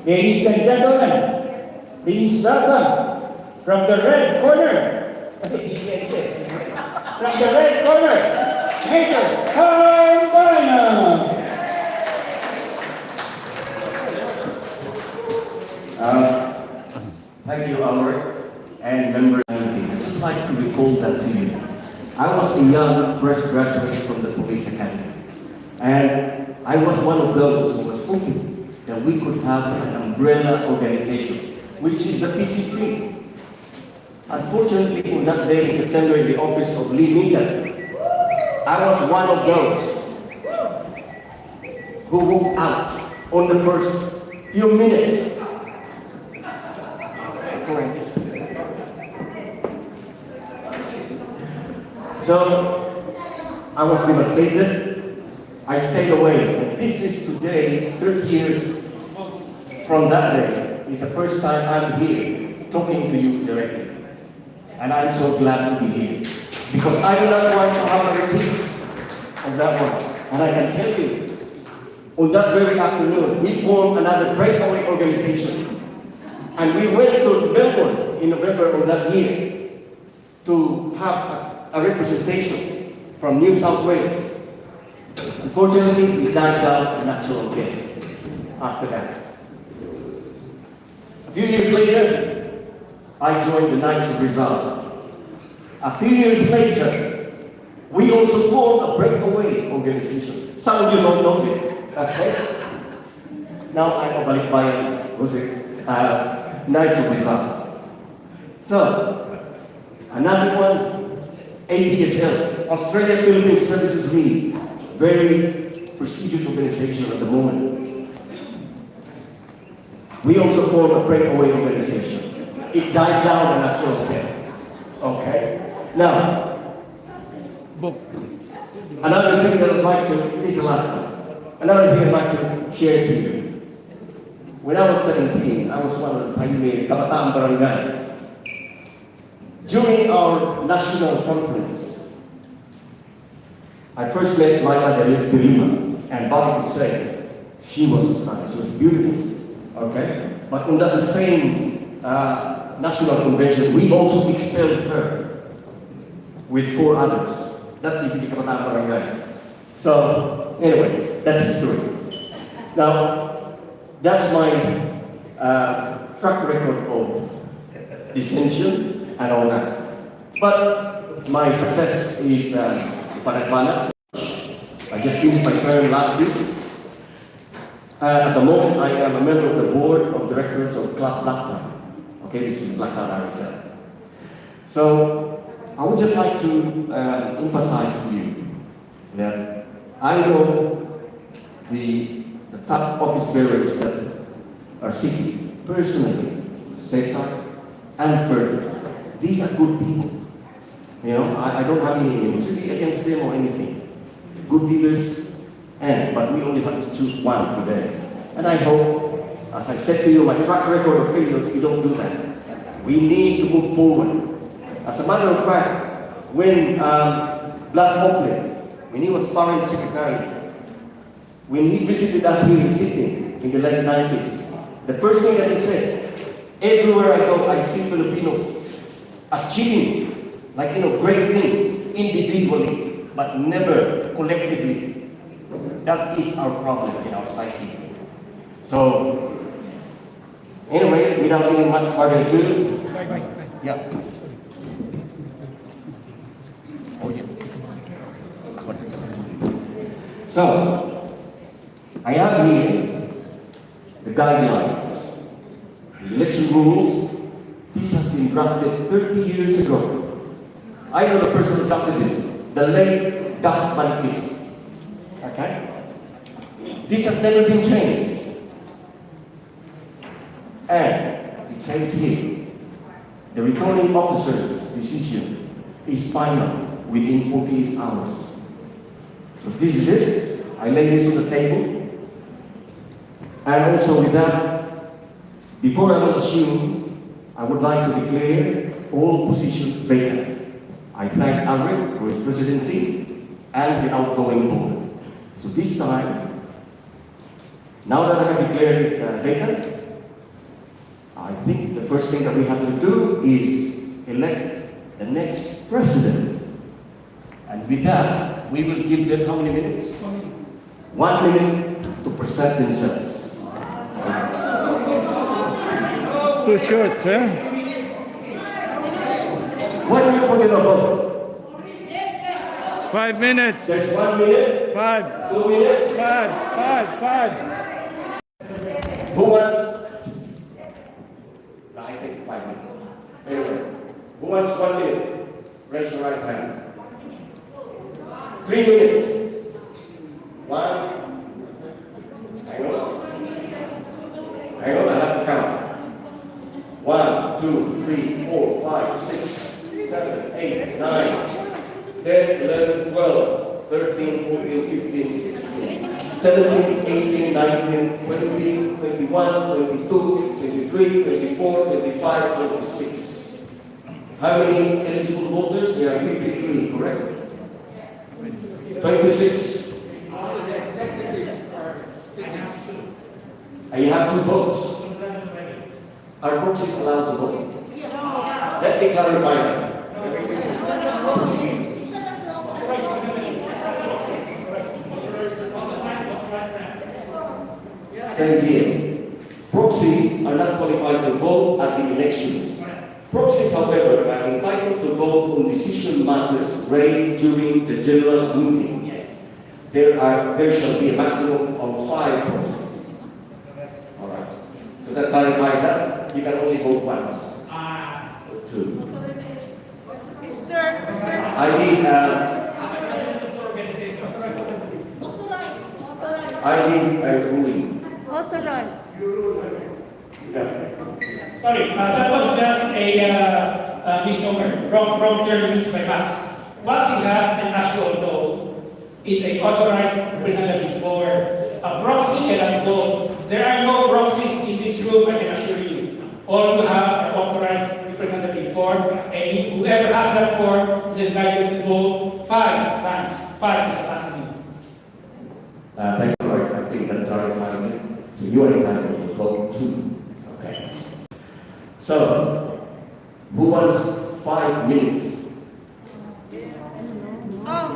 Ladies and gentlemen, please welcome from the red corner, from the red corner, Major Pinaus. Thank you, Albert, and member. I'd just like to recall that to you. I was a young, fresh graduate from the police academy, and I was one of those who was hoping that we could have an umbrella organization, which is the PCC. Unfortunately, on that day in September in the office of Lee Meegan, I was one of those who walked out on the first few minutes. So, I was devastated. I stayed away. And this is today, 30 years from that day, is the first time I'm here talking to you directly. And I'm so glad to be here. Because I do not want to have a repeat of that one. And I can tell you, on that very afternoon, we formed another breakaway organization. And we went to Melbourne in November of that year to have a representation from New South Wales. Unfortunately, it died down a natural death after that. A few years later, I joined the Knights of Rizal. A few years later, we also formed a breakaway organization. Some of you don't know this, okay? Now I'm a balikbayan, was it? Knights of Rizal. So, another one, APSL, Australia Philippine Services League, very prestigious organization at the moment. We also formed a breakaway organization. It died down a natural death. Okay? Now, another thing that I'd like to, this is the last one. Another thing I'd like to share to you. When I was 17, I was one of the pioneers, Kabataan Barangay. During our national conference, I first met Maya Delima, and Bobby could say she was stunning, she was beautiful, okay? But on that same national convention, we also expelled her with 4 others. That is the Kabataan Barangay. So, anyway, that's history. Now, that's my track record of dissension and all that. But my success is Panagmana. I just finished my term last week. At the moment, I am a member of the board of directors of Club Blacktown. Okay, this is Blacktown RSL. So, I would just like to emphasize to you that I know the top office bearers that are seeking personally, Cesar and Ferd. These are good people. You know, I don't have any animosity against them or anything. Good dealers, but we only have to choose one today. And I hope, as I said to you, my track record of failures, we don't do that. We need to move forward. As a matter of fact, when Blas Oakley, when he was foreign secretary, when he visited us here in Sydney in the late 90s, the first thing that he said, everywhere I go, I see Filipinos achieving, great things individually, but never collectively. That is our problem in our psyche. So, anyway, without any much further ado, yeah. Oh, yes. So, I have here the guidelines, the election rules. This has been drafted 30 years ago. I know the person who drafted this, the late Das Manquis. Okay? This has never been changed. And it says here, the returning officer's decision is final within 48 hours. So this is it. I lay this on the table. And also with that, before I will assume, I would like to declare all positions vacant. I thank Alfred for his presidency and the outgoing board. So this time, now that I have declared it vacant, I think the first thing that we have to do is elect the next president. And with that, we will give them how many minutes? 1 minute to present themselves. Too short, eh? What are you putting a vote? 5 minutes. There's 1 minute. 5. 2 minutes. 5. Who wants? I think 5 minutes. Anyway, who wants 1 minute? Raise your right hand. 3 minutes. 1. Hang on, I have to count. 1, 2, 3, 4, 5, 6, 7, 8, 9, 10, 11, 12, 13, 14, 15, 16, 17, 18, 19, 20, 21, 22, 23, 24, 25, 26. How many eligible voters? We are 53, correct? 26. All of the executives are speaking. And you have 2 votes. Are proxies allowed to vote? Let me clarify that. Says here, proxies are not qualified to vote at the elections. Proxies, however, are entitled to vote on decision matters raised during the general meeting. There shall be a maximum of 5 proxies. All right. So that clarifies that. You can only vote once. Or 2. I need a ruling. Sorry, that was just a misnomer. Wrong term used by Max. What he has, and as you all know, is a authorized representative for a proxy cannot vote. There are no proxies in this room, I can assure you. All you have are authorized representative for, and whoever has that form is entitled to vote 5 times. 5 is the maximum. Thank you, Lord. I think that clarifies it. So you are entitled to vote 2. Okay. So, who wants 5 minutes? Oh,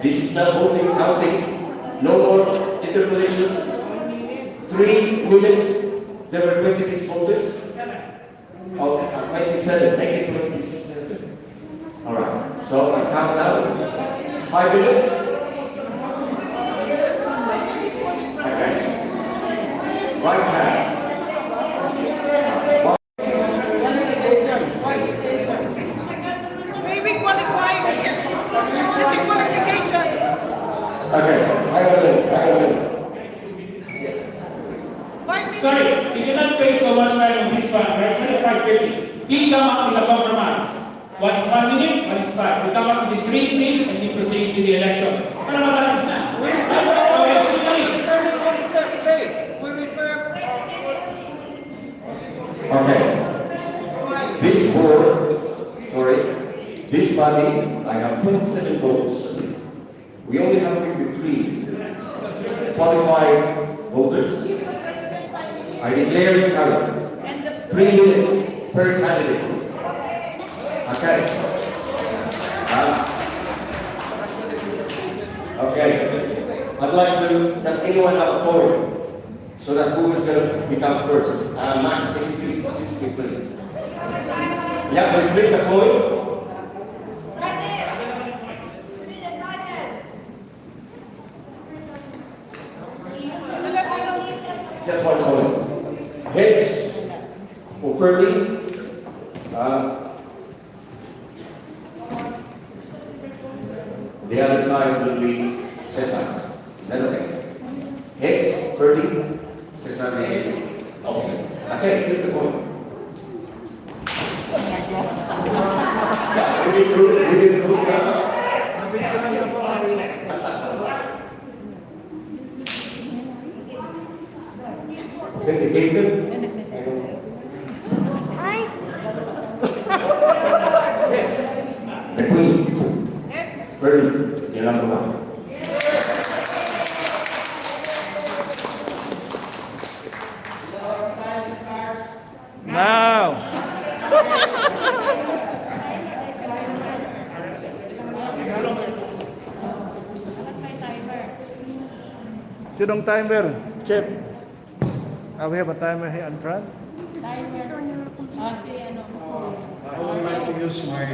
This is not voting, counting. No more interpolations. 3 minutes. There were 26 voters. Oh, 27. Make it 27. All right. So I count down. 5 minutes. Okay. Right hand. Maybe qualifying. Qualifications. Okay. I will. Sorry, you cannot take so much time on this one. We're trying to 5:30. We come up with a compromise. One is 1 minute, one is 5. We come up with the 3 please, and we proceed to the election. Ano naman na? We reserve. Okay. This board, this body, I have 27 votes. We only have 53 qualified voters. I declare it valid. 3 minutes per candidate. Okay. Okay. I'd like to, does anyone have a quorum? So that who is going to become first? Max, can you please assist me, please? Yeah, we click the coin. Just one coin. Heads for Ferdy. The other side will be Cesar. Is that okay? Heads, Ferdy, Cesar, opposite. Okay, flip the coin. We did through. Authenticated. The Queen. Ferdy, you're number 1. Now. Sinong timer? Chip. We have a timer here in front. I would like to use my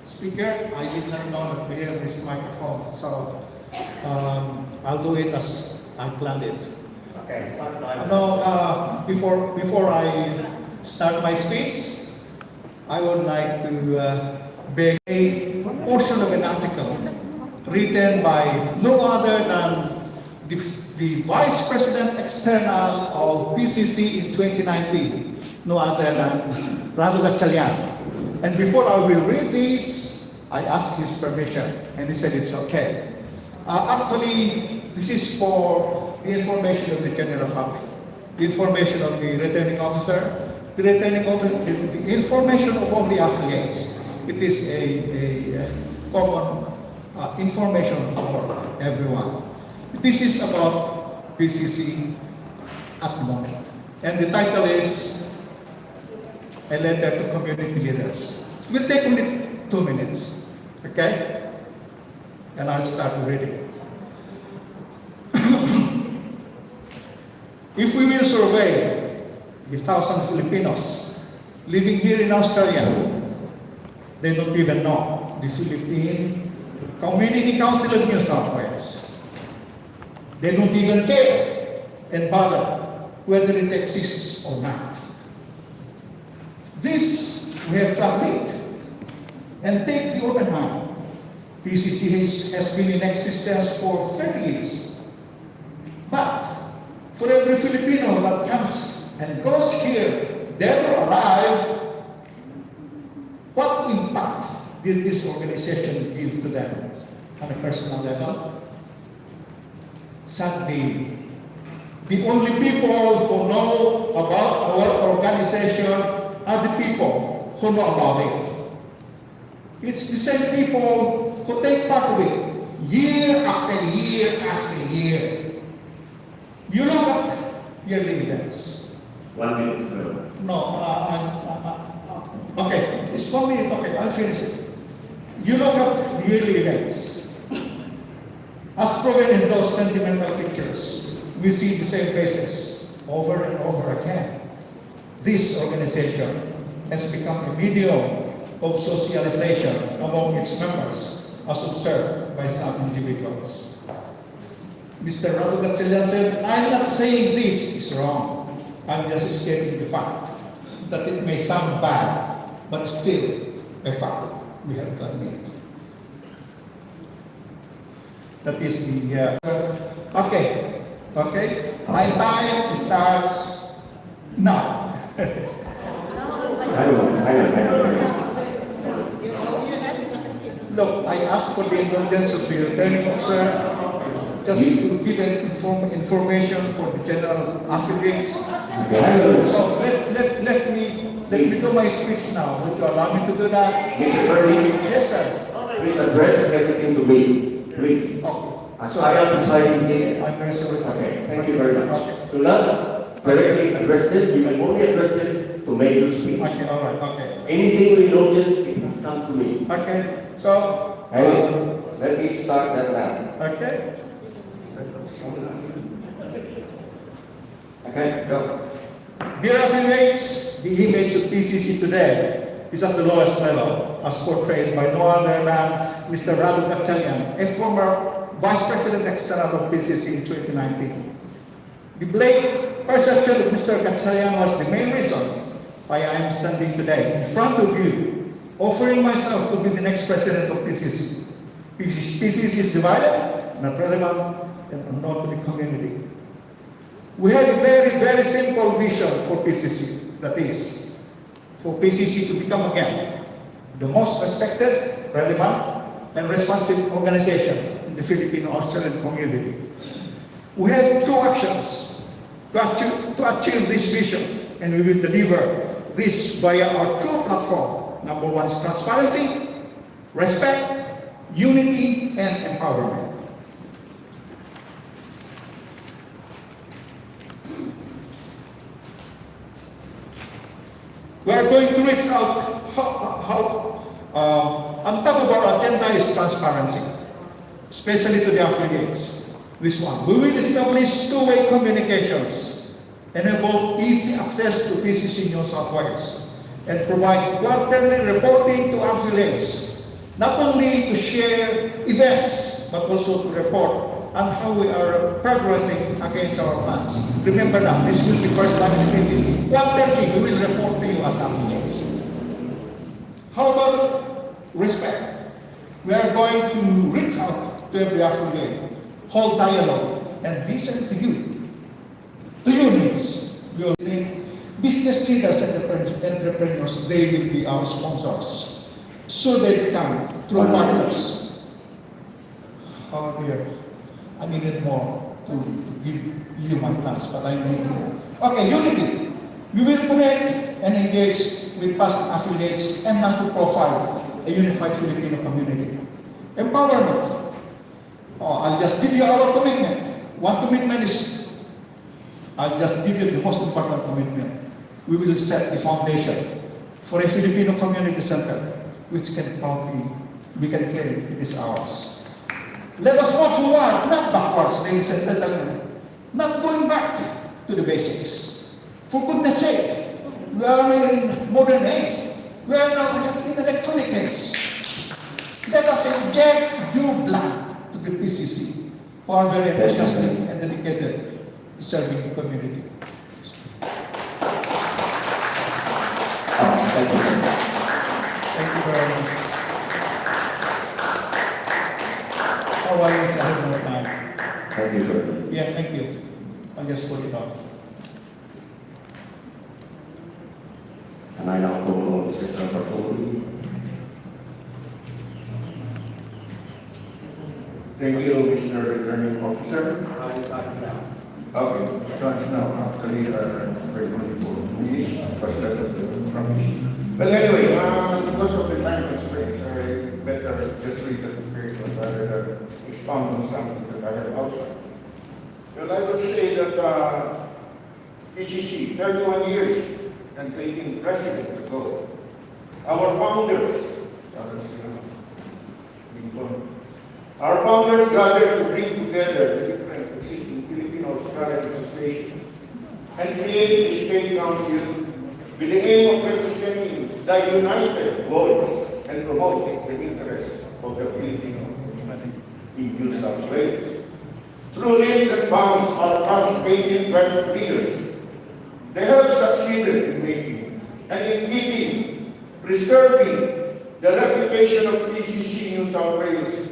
speaker. I did not know that we have this microphone, so I'll do it as I planned it. Okay, start time. No, before I start my speech, I would like to beg a portion of an article written by no other than the Vice President External of PCC in 2019, no other than Rado Gatchalian. And before I will read this, I asked his permission, and he said it's okay. Actually, this is for the information of the general public, the information of the returning officer, the information of all the affiliates. It is a common information for everyone. This is about PCC at the moment. And the title is A Letter to Community Leaders. It will take only 2 minutes, okay? And I'll start reading. If we will survey the 1,000 Filipinos living here in Australia, they don't even know the Philippine Community Council of New South Wales. They don't even care and bother whether it exists or not. This we have to admit and take the open mind. PCC has been in existence for 30 years. But for every Filipino that comes and goes here, dead or alive, what impact did this organization give to them on a personal level? Sadly, the only people who know about our organization are the people who know about it. It's the same people who take part of it year after year after year. You look at yearly events. 1 minute. No, okay, it's 1 minute, okay, I'll finish it. You look at the yearly events. As proven in those sentimental pictures, we see the same faces over and over again. This organization has become a medium of socialization among its members, as observed by some individuals. Mr. Radu Gatchalian said, "I'm not saying this is wrong. I'm just stating the fact that it may sound bad, but still a fact we have to admit." That is the, okay, my time starts now. Look, I asked for the indulgence of the returning officer just to give information for the general affiliates. So let me do my speech now. Would you allow me to do that? Mr. Bernie? Yes, sir. Please address everything to me, please. So I am presiding here. I'm very sorry. Okay, thank you very much. Do not directly address it, you can only address it to make your speech. Okay, all right, okay. Anything we notice, it has come to me. Okay, so... let me start that now. Okay. Okay, go. Dear affiliates, the image of PCC today is at the lowest level, as portrayed by no other than Mr. Radu Gatchalian, a former Vice President External of PCC in 2019. The blatant perception of Mr. Gatchalian was the main reason why I am standing today in front of you, offering myself to be the next president of PCC. PCC is divided, not relevant, and unknown to the community. We have a very, very simple vision for PCC, that is, for PCC to become again the most respected, relevant, and responsive organization in the Filipino-Australian community. We have two actions to achieve this vision, and we will deliver this via our true platform. Number one is transparency, respect, unity, and empowerment. We are going to reach out on top of our agenda is transparency, especially to the affiliates. This one, we will establish two-way communications, enable easy access to PCC New South Wales, and provide quarterly reporting to affiliates, not only to share events, but also to report on how we are progressing against our plans. Remember that this will be first time in PCC. Quarterly, we will report to you as affiliates. How about respect? We are going to reach out to every affiliate, hold dialogue, and listen to you, to your needs. We all think business leaders and entrepreneurs, they will be our sponsors. So they become true partners. Oh dear, I needed more to give you my plans, but I need more. Okay, unity. We will connect and engage with past affiliates and has to profile a unified Filipino community. Empowerment. I'll just give you our commitment. One commitment is, I'll just give you the most important commitment. We will set the foundation for a Filipino community center, which can proudly, we can claim it is ours. Let us walk forward, not backwards, ladies and gentlemen. Not going back to the basics. For goodness sake, we are in modern age. We are now in electronic age. Let us inject new blood to the PCC, who are very enthusiastic and dedicated to serving the community. Thank you very much. How are you? I have more time. Thank you, sir. Yeah, thank you. I'll just put it off. And I now call on Mr. Salvatore. Thank you, Mr. Returning Officer. Okay, starts now. Actually, very good for me. First letter from me. But anyway, because of the time constraints, I better just read the paper rather than expound on something that I have out. But I would say that PCC, 31 years and taking precedence ago, our founders, Our founders gathered to bring together the different existing Philippine-Australian associations and create a state council with the aim of representing the united voice and promoting the interests of the Filipino in New South Wales. Through leaps and bounds our past 18 grassroots leaders, they have succeeded in making and in keeping, preserving the reputation of PCC New South Wales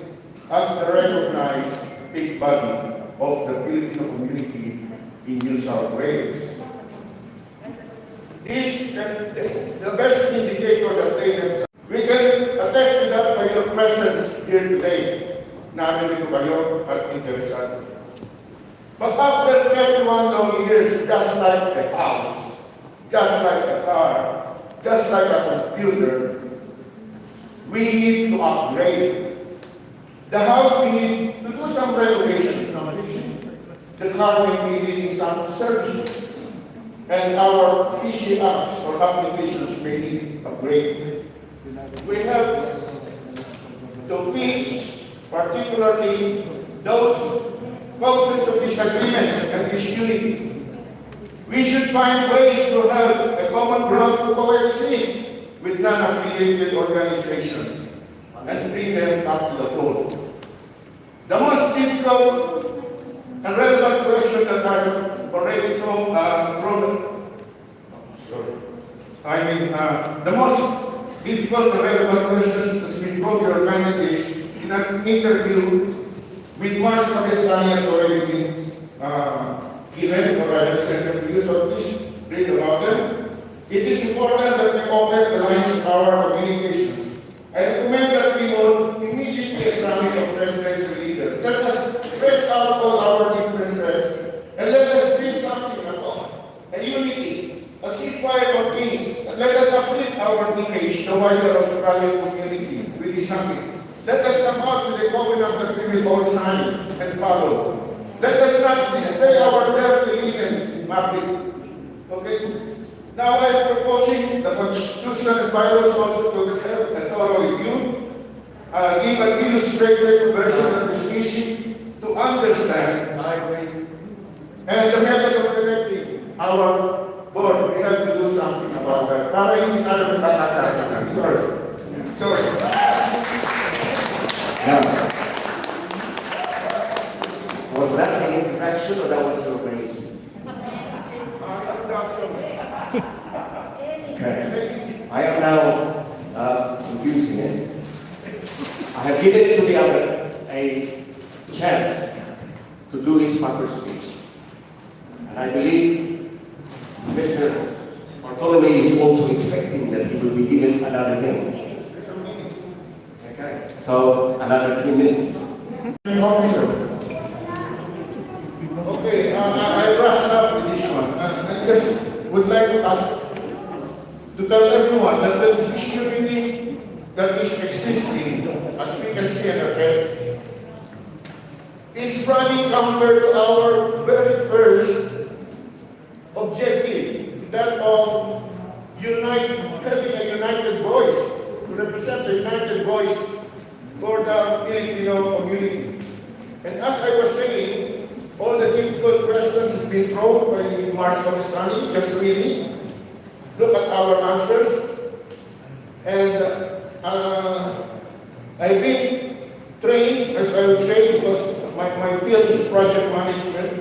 as the recognized state body of the Filipino community in New South Wales. This is the best indicator that they have. We can attest to that by your presence here today. Nandito kayo at interesado. But after 31 long years, just like a house, just like a car, just like a computer, we need to upgrade. The house, we need to do some renovation, some fixing. The car, we need some servicing. And our PC apps or applications may need upgrade. We have to fix, particularly those causes of disagreements and disunity. We should find ways to have a common ground to coexist with non-affiliated organizations and bring them up to the fold. The most difficult and relevant question that I've already thrown, the most difficult and relevant questions has been thrown to your candidates in an interview with Marsh Pakistani has already been given, or I have sent them to you, so please read about them. It is important that we open the lines of our communications. I recommend that we all immediately examine the president's leaders. Let us press out all our differences and let us build something about a unity, a ceasefire of peace. Let us uplift our image, the wider Australian community with this summit. Let us come out with a covenant that we will all sign and follow. Let us not display our dirty allegiance in public. Okay? Now I am proposing the Constitution and bylaws also to have a thorough review, give an illustrated version of this issue to understand and the method of electing our board. We have to do something about that. Para hindi tayo magkakasasakan. Sorry. Now, was that an introduction or that was your raising? Okay. I am now confusing it. I have given it to the other a chance to do his proper speech. And I believe Mr. Bartolome is also expecting that he will be given another thing. Okay. So, another 3 minutes. Okay, I rushed up with this one. I just would like to ask, to tell everyone that the disunity that is existing, as we can see in the press, is running counter to our very first objective, that of having a united voice, to represent the united voice for the Filipino community. And as I was saying, all the difficult questions have been thrown by Marsh Pakistani, just really look at our answers. And I've been trained, as I would say, because my field is project management.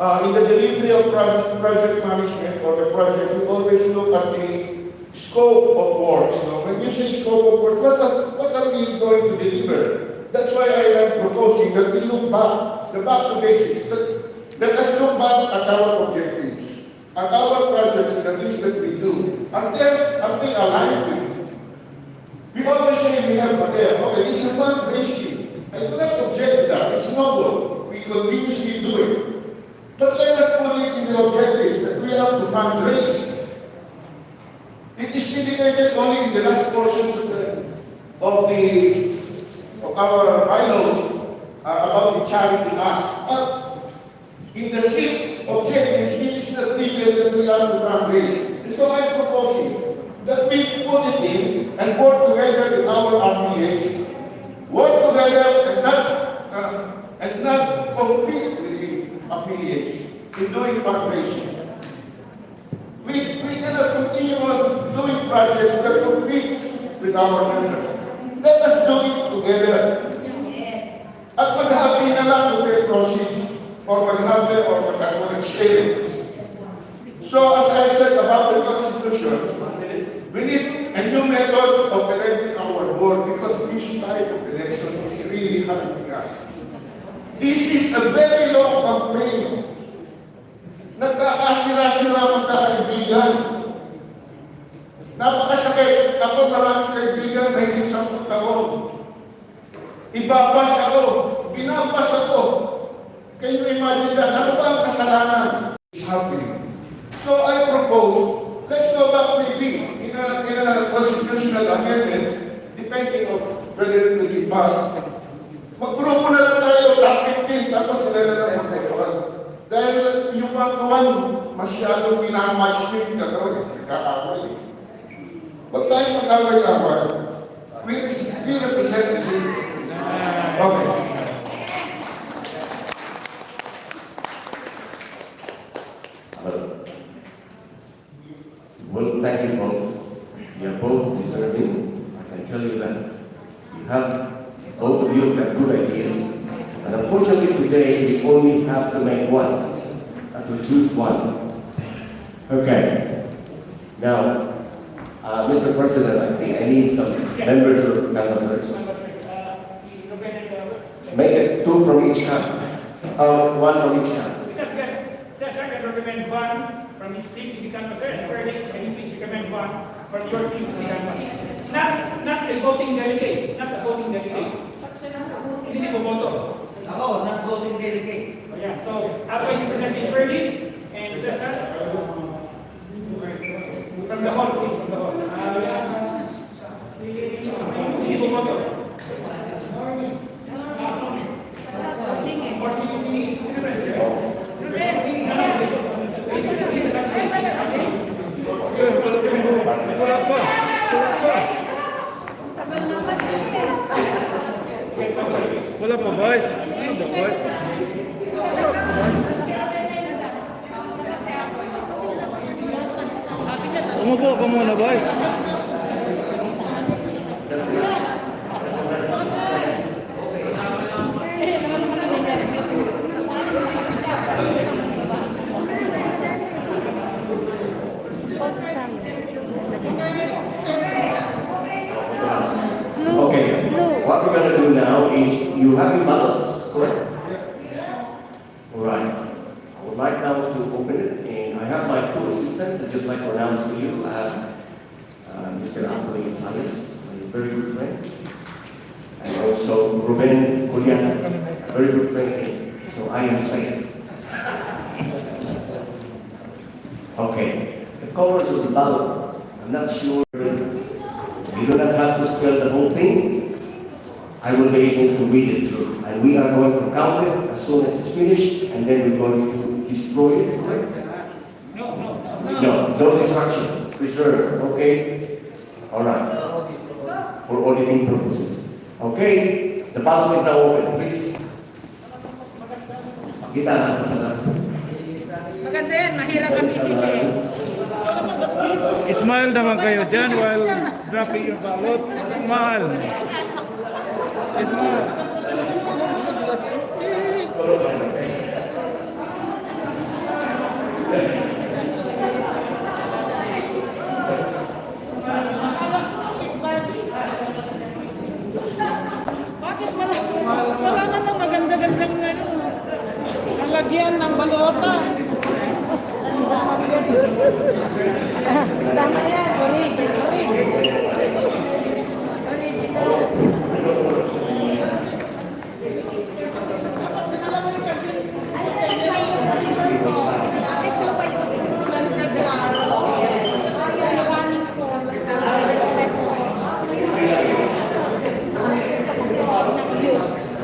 In the delivery of project management or the project, we always look at the scope of work. So when you say scope of work, what are we going to deliver? That's why I am proposing that we look back to basics. Let us look back at our objectives, at our projects, and the things that we do. Are they aligned with? We always say we have okay, it's a one basic. I do not object to that. It's noble. We continuously do it. But let us put it in the objectives that we have to fundraise. It is indicated only in the last portions of our bylaws about the charity acts. But in the 6 objectives, it is not written that we have to fundraise. And so I'm proposing that we put it in and work together with our affiliates, work together and not doing fundraising. We cannot continue on doing projects that compete with our members. Let us do it together. At maghabi na lang kung may proceeds, or maghabi or magkakaroon ng sharing. So as I said about the Constitution, we need a new method of electing our board because this type of election is really hurting us. This is a very long campaign. Nagkakasira-sira magkakaibigan. Napakasakit. Ako maraming kaibigan na higit 10 taon. Ibabas ako. Binabas ako. Can you imagine that? Ano ba ang kasalanan? It's happening. So I propose, let's go back maybe in a constitutional amendment, depending on whether it will be passed. Mag-grupo na lang tayo, top 15, tapos sila na lang magkakawan. Dahil yung pangkawan, masyadong minamatch-fit na gawin, kakaway. Huwag tayong mag-away-away. We represent the city. Okay. Well, thank you both. You are both deserving. I can tell you that. You have, both of you have good ideas. And unfortunately today, we only have to make one. To choose one. Okay. Now, Mr. President, I think I need some members of canvassers. Make it 2 from each camp. 1 from each camp. Cesar can recommend 1 from his team to become a third. Ferdinand, can you please recommend 1 from your team to become a third? Not a voting delegate. Not a voting delegate. Hindi mo boto. Ako, not voting delegate. Oh, yeah. So, ako is presenting Ferdinand and Cesar. From the hall, please, from the hall. Hindi mo boto. Or si Wala pa, boys. Ano ba, boys? Umupo ka muna, boys. Okay, what we're going to do now is, you have your ballots, correct? All right. I would like now to open it, and I have my 2 assistants. I'd just like to announce to you, Mr. Anthony Salas, my very good friend, and also Ruben Julian, very good friend. So I am safe. Okay, the colors of the ballot, I'm not sure. You do not have to spell the whole thing. I will be able to read it through. And we are going to count it as soon as it's finished, and then we're going to destroy it, correct? No destruction. Preserve, okay? All right. For auditing purposes. Okay? The ballot is now open, please. Kita ang kasalanan. Maganda yan, mahirap ang PCC. Smile naman kayo dyan while dropping your ballot. Smile. Smile. Bakit wala namang maganda-gandang lalagyan ng balota? Tama yan,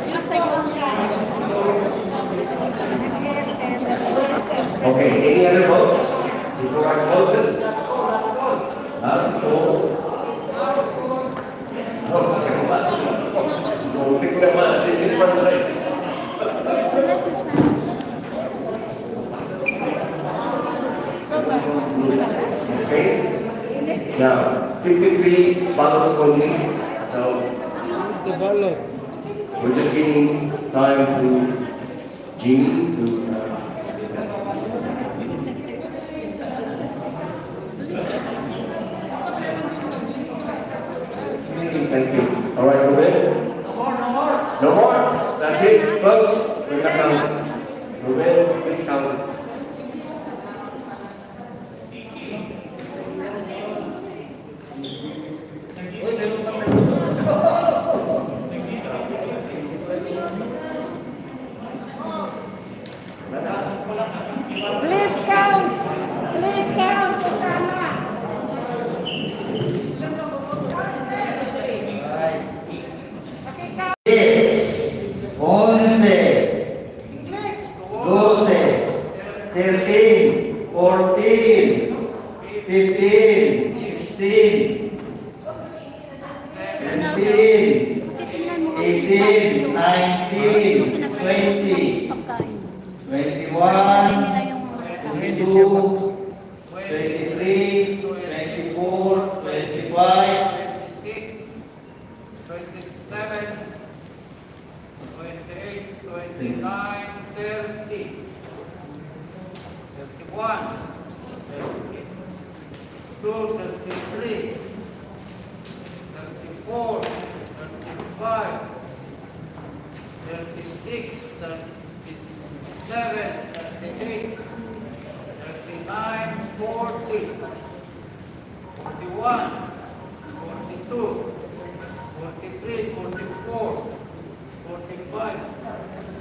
Nasa yun ka. Nag-get 53 ballots only. So The ballot. we're just giving time to Jimmy to. Thank you. All right, Ruben. No more, no more. No more. That's it, folks. We're not counting. Ruben, please count. Please count. Please count, Susana. Yes. 11, 12, 13, 14, 15, 16, 17, 18, 19, 20, 21, 22, 23, 24, 25, 27, 28, 29, 30, 31, 32, 33, 34, 35, 36, 37, 38, 39, 40, 41, 42, 43, 44, 45,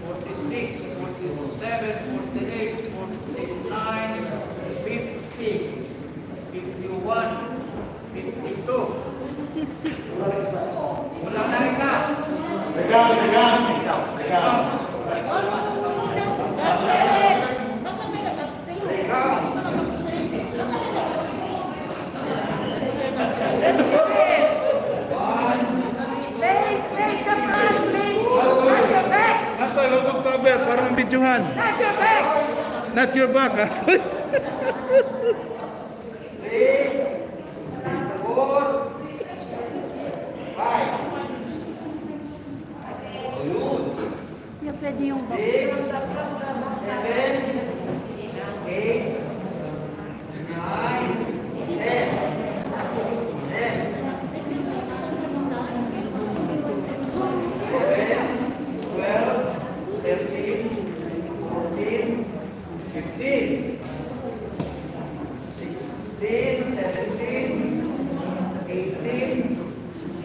46, 47, 48, 49, 50, 51, 52. Wala na isa. Huwag mag-cover para mabidyohan. Not your back. Not your back. ah. 3, 4, 5. Yung pwede yung box. 6, 7, 8,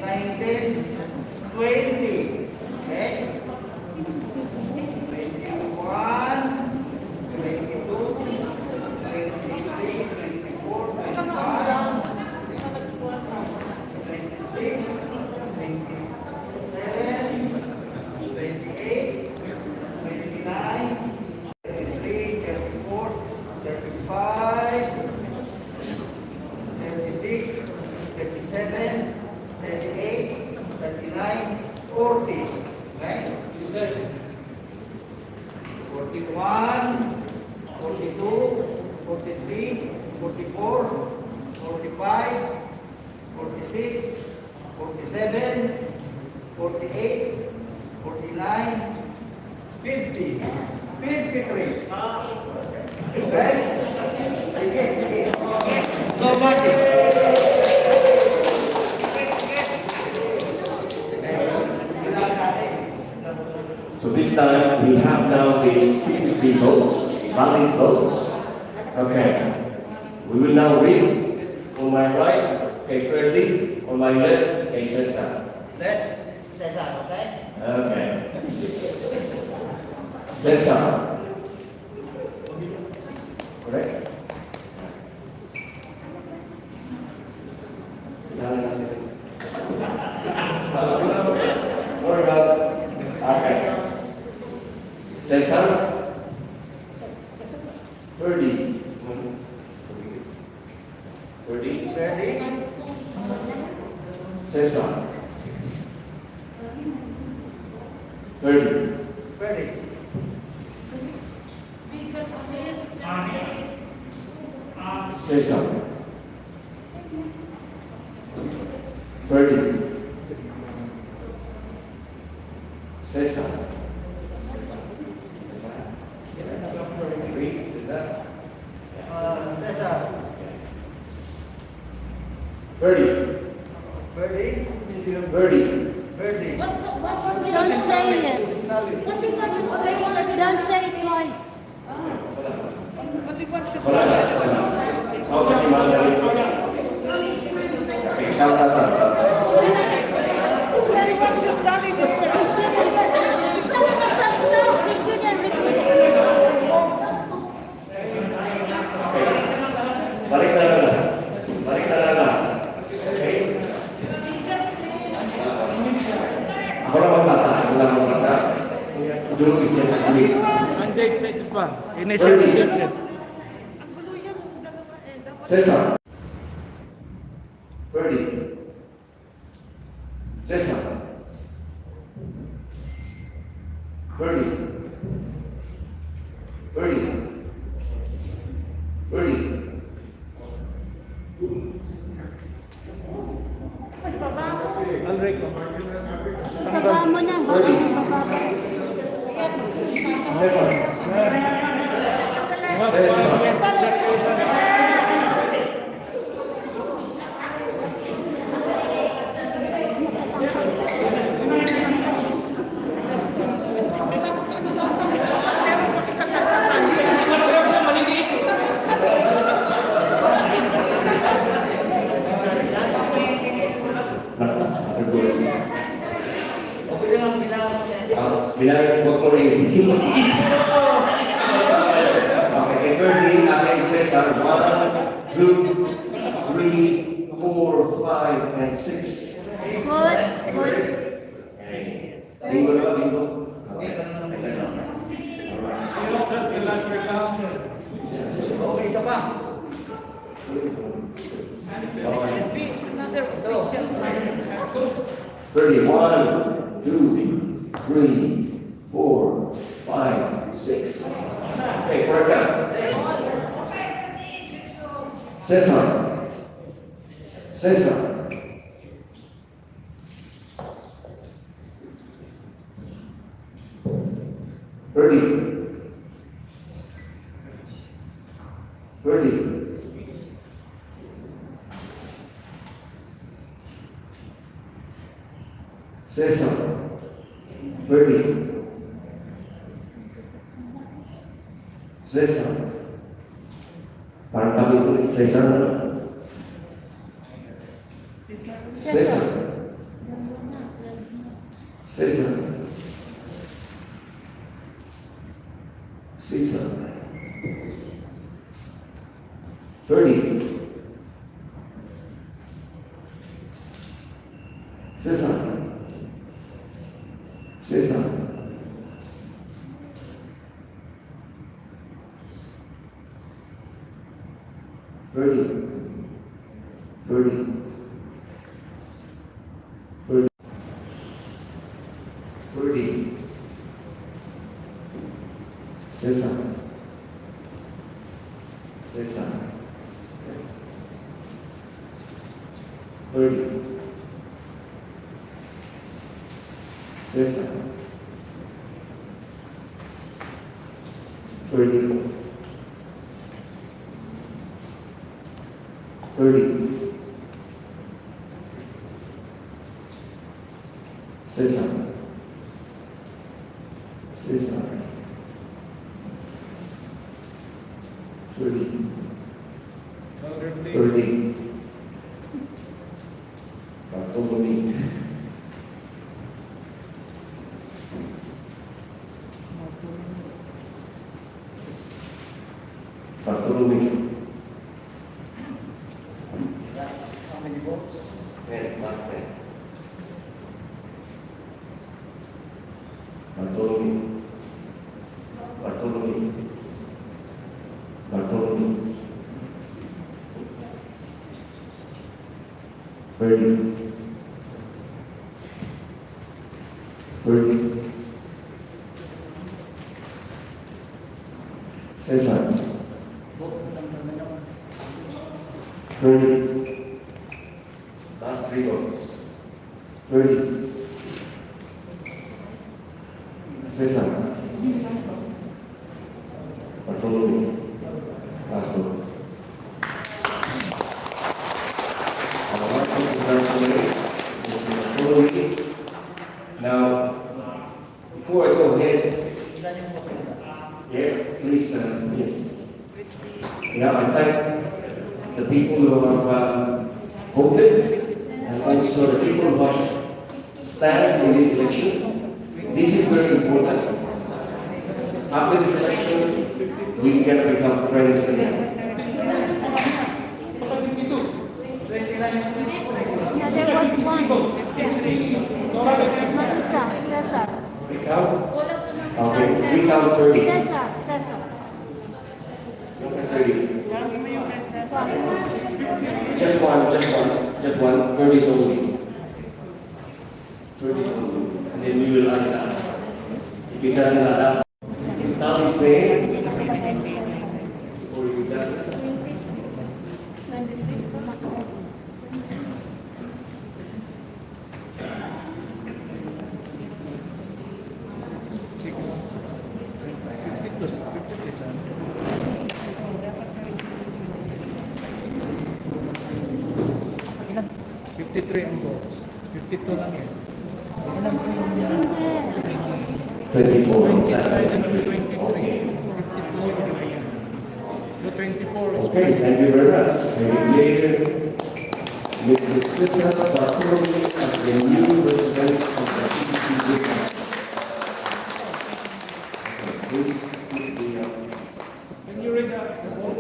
9, 10. 53. Okay? Sige. So much. So this time we have now the 53 votes, valid votes. Okay. We will now read on my right, a Ferdy, on my left, a Cesar. Let Cesar, okay? Okay. Cesar. Correct? Sorry, guys. Okay. Cesar. Ferdy. Ferdy. Ready? Cesar. Ferdy. Ready? Cesar. 30. Cesar. Cesar. 30. 30. 30. Don't say it. Don't say it twice. We shouldn't repeat it. Balik na lang. Balik na lang. Okay? Ako lang magbasa. Ako lang magbasa. Dulu isip ko. Undated pa. Initially dated. Cesar. 30. Cesar. 30. 30. 30. Alright. Baba mo na. Baba mo. Baba mo. Cesar. Bilang huwag ko rin. Okay, kay Ferdy, kay Cesar, 1, 2, 3, 4, 5, and 6. Good. Good. Okay. Bingo na ba, bingo? Okay. That's the last recount. Okay, isa pa. Another 31, 2, 3, 4, 5, 6. Okay, for account. Cesar. Cesar. Ferdy. Ferdy. Cesar. Ferdy. Cesar. Parang kami ulit Cesar. Cesar. Cesar. Cesar. 30. Cesar. Cesar. 30. 30. 30. 30. Cesar. Cesar. 30. Cesar. 30. 30. Cesar. Cesar. 30. 30. Bartolome. Bartolome. How many votes? 10 plus 10. Bartolome. Bartolome. Bartolome. 30. 30. Cesar. 30. Last 3 votes. 30. Cesar. Bartolome. Pastor. I want to congratulate Mr. Bartolome. Now, before I go ahead, yes, please, yes. Yeah, I thank the people who have voted and also the people who have stand in this election. This is very important. After this election, we can become friends again. There was one. Mag-isa, Cesar. Recount? Wala po ng Okay, recount 30. Cesar, Cesar. Look at 30. Just one. 30 is only. 30 is only. And then we will add it up. If it doesn't add up, now it's there. Or if it doesn't. Three ang votes. 52 lang yan. 24 and 23. Okay. 24. Okay, thank you very much. Very clear. Mr. Cesar Bartolome as the new president of the PCC district. Please keep the Can you read the vote?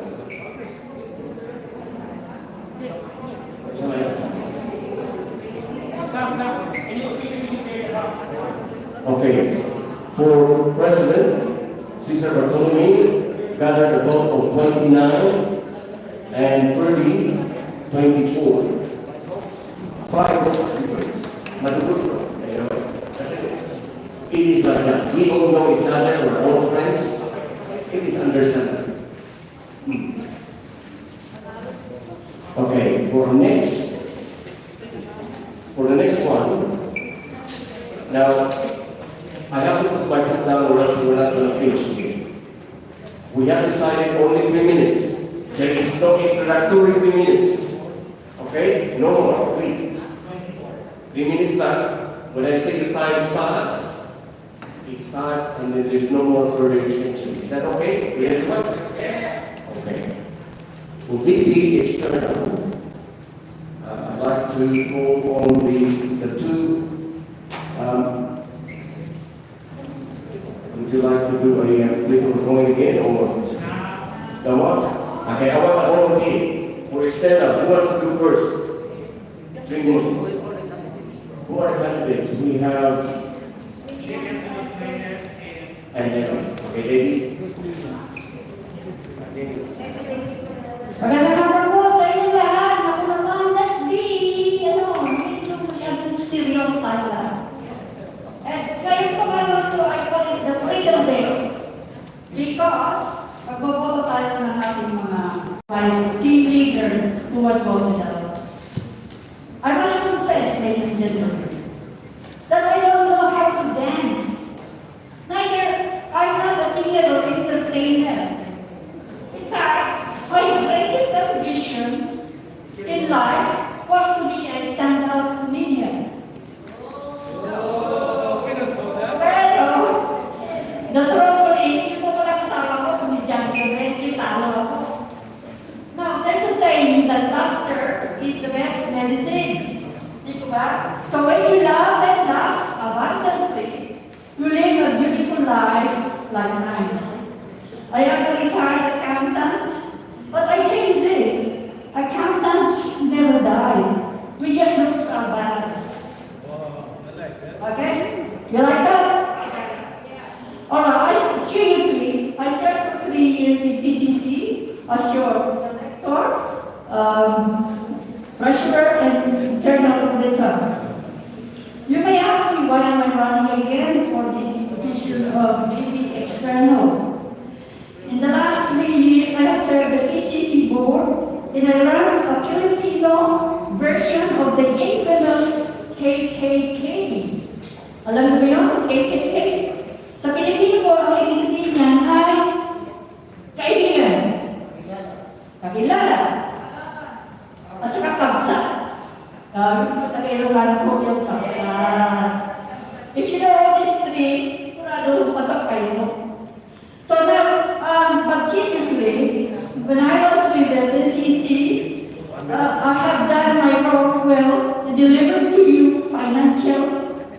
shall I ask? Now, can you officially declare the House? Okay, for President, Cesar Bartolome gathered a vote of 29 and 30, 24. 5 votes difference. Not a good one, you know. That's it. It is like that. We all know each other, we're all friends. It is understandable. Okay, for the next one, now, I have to put my foot down or else we're not going to finish today. We have decided only 3 minutes. There is no introductory 3 minutes. Okay? No more, please. 3 minutes left. When I say the time starts, it starts and then there's no more further extension. Is that okay? Yes, yes. Okay. Completely external. I'd like to call on the two. Would you like to do a flip of coin again or what? The what? Okay, I want a volunteer for external. Who wants to do first? 3 minutes. Who are the candidates? We have and okay, David. Magandang hapon po sa inyo lahat. Ako naman, let's be, medyo masyadong serious tayo. As kayo po naman po, I call it the Freedom Day. Because, magboboto tayo ng ating mga team leader who was voted out. I must confess, ladies and gentlemen, that I don't know how to dance. Neither I'm not a singer or entertainer. In fact, my greatest ambition in life was to be a stand-up comedian. Pero, the trouble is, hindi ko pala kasama ko, comedian ko rin, italo ako. Now, there's a saying that laughter is the best medicine. Di ba? So when you laugh and laugh abundantly, you live a beautiful life like mine. I am a retired accountant, but I tell you this, accountants never die. We just lose our balance. Okay? You like that? Alright, seriously, I served for 3 years in PCC as your director, treasurer, and internal auditor. You may ask me why am I running again for this position of maybe external. In the last 3 years, I have served the PCC board and I ran a Filipino version of the infamous KKK. Alam mo ba yun? KKK. Sa Pilipino po, ang ibig sabihin niyan ay kaibigan, kakilala, at saka tagsa. Yung Tagalog po yung tagsa. If you know all these three, sigurado patok kayo. So now, but seriously, when I was with the PCC, I have done my work well and delivered to you financial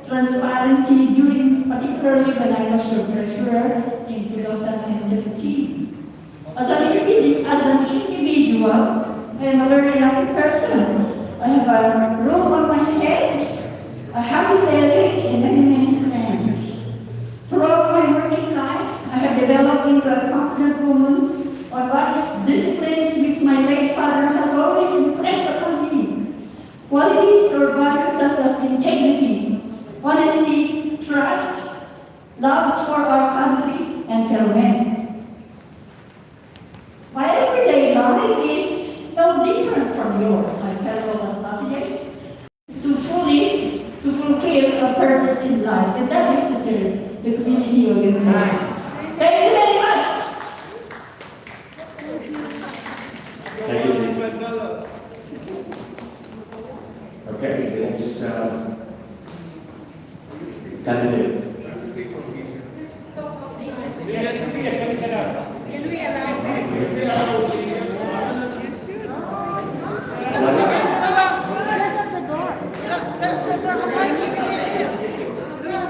transparency during, particularly when I was your treasurer in 2017. As an individual, I am a very lucky person. I have a roof on my head, a happy marriage, and many friends. Throughout my working life, I have developed into a confident woman on various disciplines which my late father has always impressed upon me. Qualities or values such as integrity, honesty, trust, love for our country, and fulfillment. My everyday life is no different from yours. I tell all the candidates to fulfill a purpose in life, and that is to serve the community organization. Thank you very much. Thank you. Okay, the next candidate.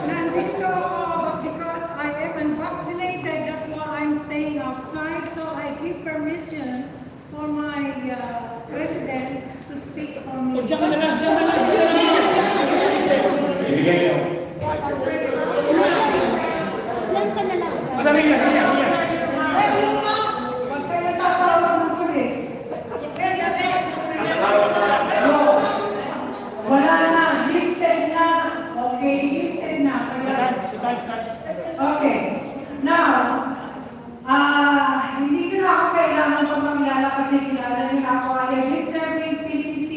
Nandito ako because I am unvaccinated. That's why I'm staying outside. So I give permission for my president to speak for me. Diyan ka na lang, diyan ka na lang, diyan ka na lang. Ibigay niyo. Diyan ka na lang. Madami yan, yan, yan. Huwag kayo tatawag ng pulis. Wala na, lifted na. Okay, lifted na. Okay. Now, hindi ko na ako kailangan pagpakilala kasi kilala niyo ako. I have been serving PCC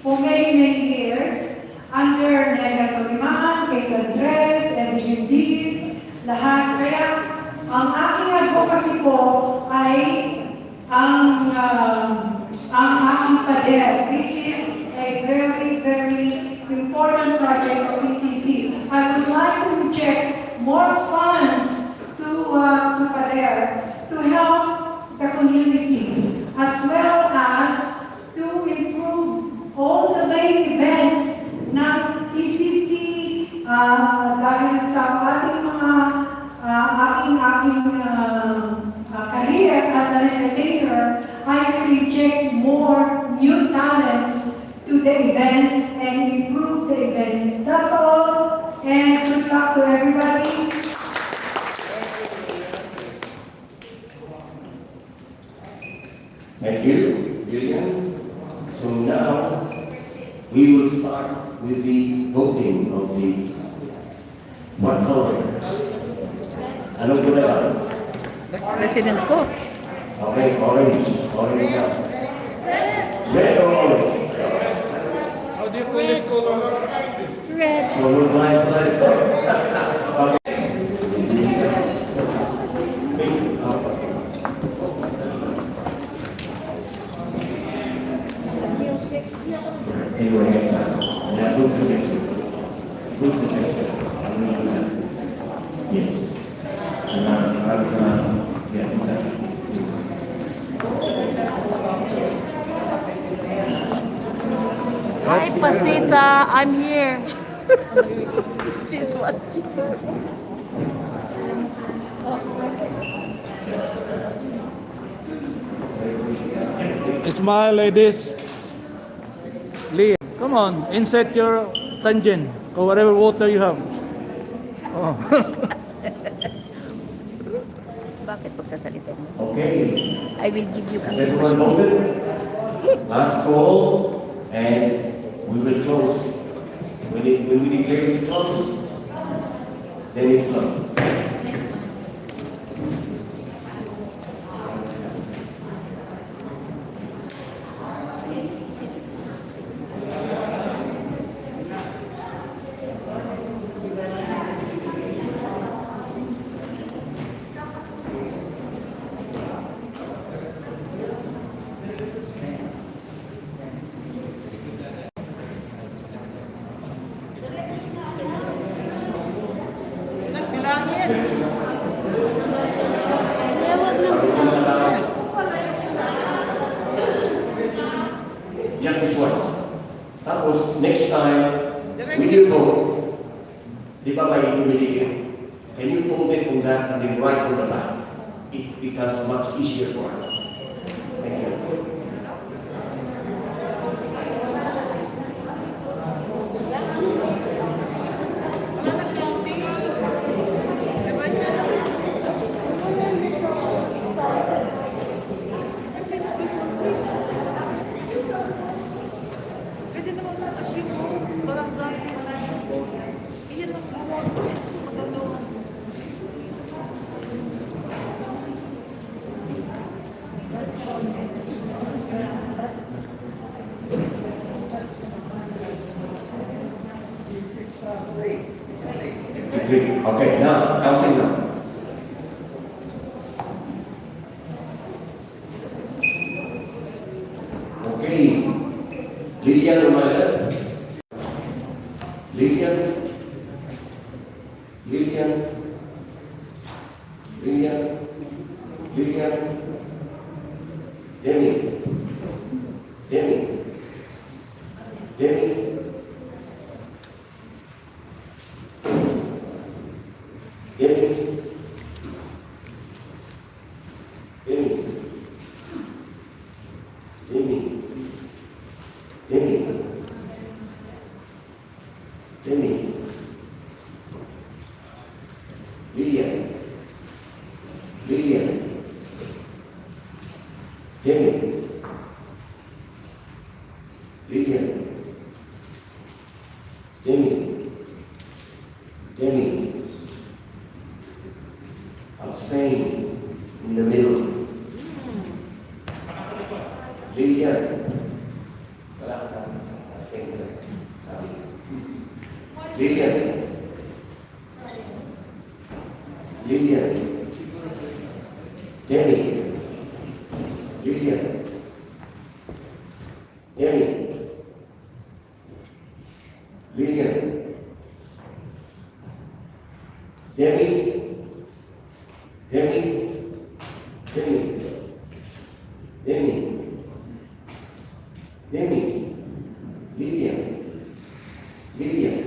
for many years under Nega Soliman, Kate Andres, and Judith, lahat. Kaya, ang aking advocacy po ay ang aking pader, which is a very, very important project of PCC. I would like to inject more funds to pader to help the community, as well as to improve all the main events ng PCC dahil sa ating mga career as an entertainer. I will inject more new talents to the events and improve the events. That's all, and good luck to everybody. Thank you, Lillian. So now, we will start with the voting of the what color? Anong kulay? President ko. Okay, orange. Orange na. Red or orange? How do you call this color? Red. So we're blind. Okay. Anyway, next time. Yeah, good suggestion. Good suggestion. Yes. Yeah, exactly. Hi, Pasita. I'm here. This is what you Smile, ladies. Lee, come on, insert your tangent or whatever water you have. Oh. Bakit pagsasalita mo? Okay. I will give you Has everyone voted? Last call, and we will close. When we declare it's closed, then it's closed. With your vote, di ba may humility? Can you comment on that and then write on the back? It becomes much easier for us. Thank you. Pwede naman ma-assume mo, parang dati na iyan ang magagawa. Okay, now, counting now. Okay, Lillian on my left. Lillian. Lillian. Lillian. Lillian. Demi. Demi. Demi. Demi. Demi. Demi. Demi. Demi. Lillian. Lillian. Demi. Lillian. Demi. Demi. Abstain in the middle. Lillian. Abstain. Sorry. Lillian. Lillian. Demi. Lillian. Demi. Lillian. Demi. Demi. Demi. Demi. Demi. Lillian. Lillian.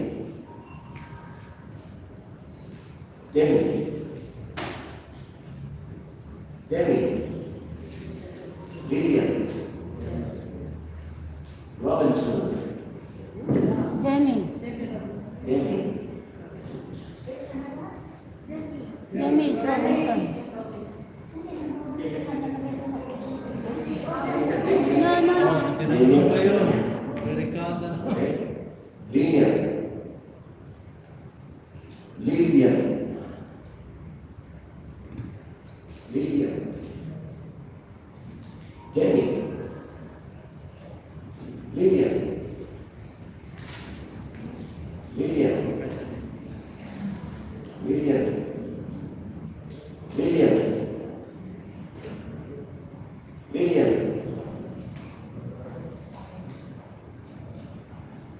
Demi. Demi. Lillian. Robinson. Demi. Demi. Demi is Robinson. No, no. Okay. Lillian. Lillian. Lillian. Demi. Lillian. Lillian. Lillian. Lillian. Lillian.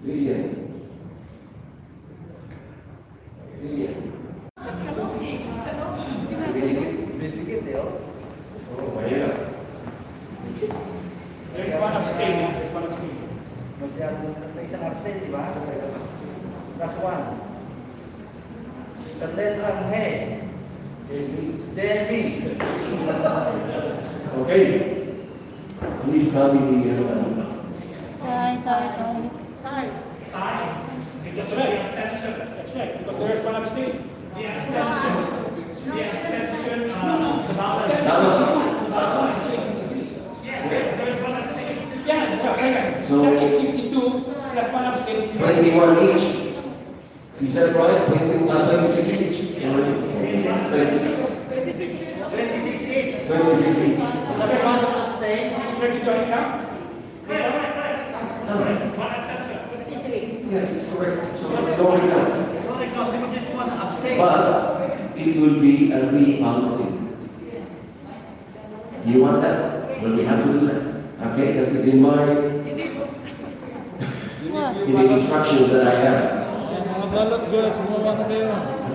Lillian. Lillian. Oh, mahirap. There's one abstaining. There's one abstaining. May isang abstain, di ba? Last one. Sa letrang He. Demi. Okay. Please tell me Ito. That's right. That's right. Because there's one abstaining. The abstention, there's one abstention. Yeah, that's right. So- That is 52 plus one abstention. 21 each. Is that right? 26 each? 26. 26 each. 26 each. Okay, one abstain. 32 I count. One abstention. Yeah, it's correct. So no recount. Just one abstain. But it will be a recounting. Do you want that? Well, we have to do that. Okay, that is in my in the instructions that I have.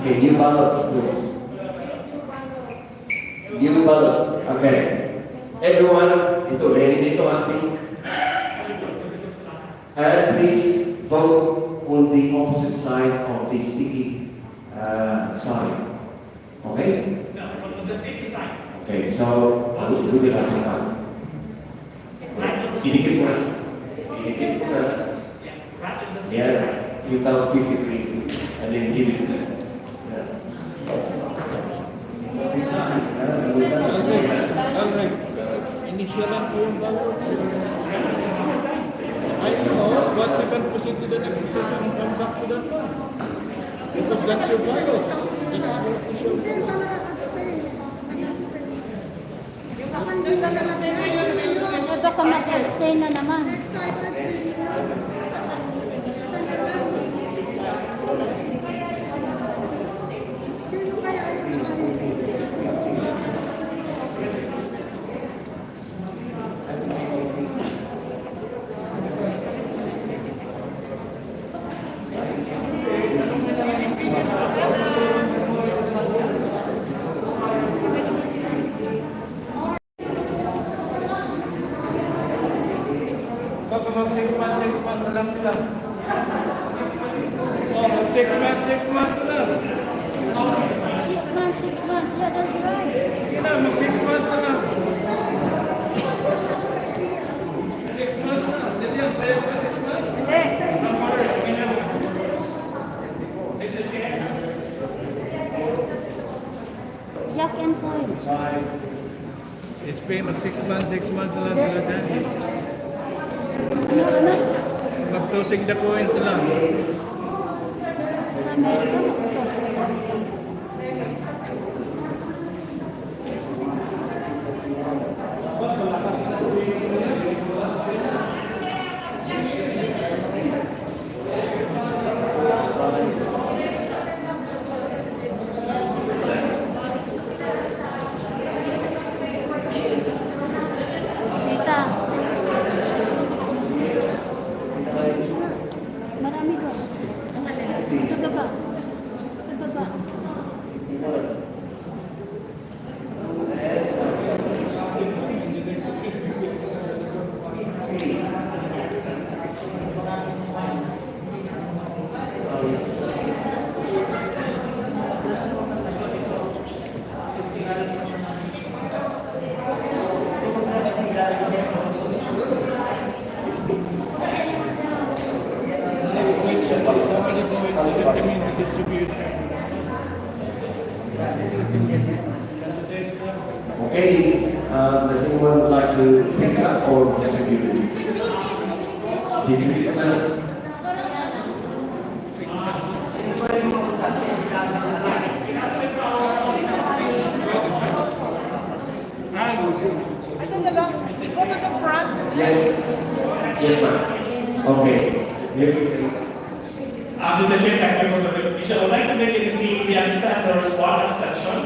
Okay, new ballots, please. New ballots. Okay. Everyone, ito, ready dito, I think. And please vote on the opposite side of the sticky side. Okay? No, on the sticky side. Okay, so we will have to count. Idikit mo na. Idikit mo na. Yeah, you count 53 and then give it to them. Initial lang po yung bago. I know, but we can proceed to the next session and come back to that one. Because that's your bio. Baka mag-abstain na naman. Baka mag 6 months na lang sila. Oh, mag 6 months na lang. 6 months, yeah, that's right. Sige na, mag 6 months na lang. 6 months na. Hindi yan, tayo ka 6 months. Jack and Paul. SP, mag 6 months na lang sila dyan. Mag-tossing the coins na lang. Sa Amerika, mag-tossing. Tita. Marami ko. Sa baba. Sa baba. Okay, does anyone would like to pick up or distribute it? Distribute it. Ito na lang. Go to the front. Yes. Yes, ma'am. Okay. Here we see. Mr. Chair, thank you for the recognition. I would like to make it clear we understand there was one abstention.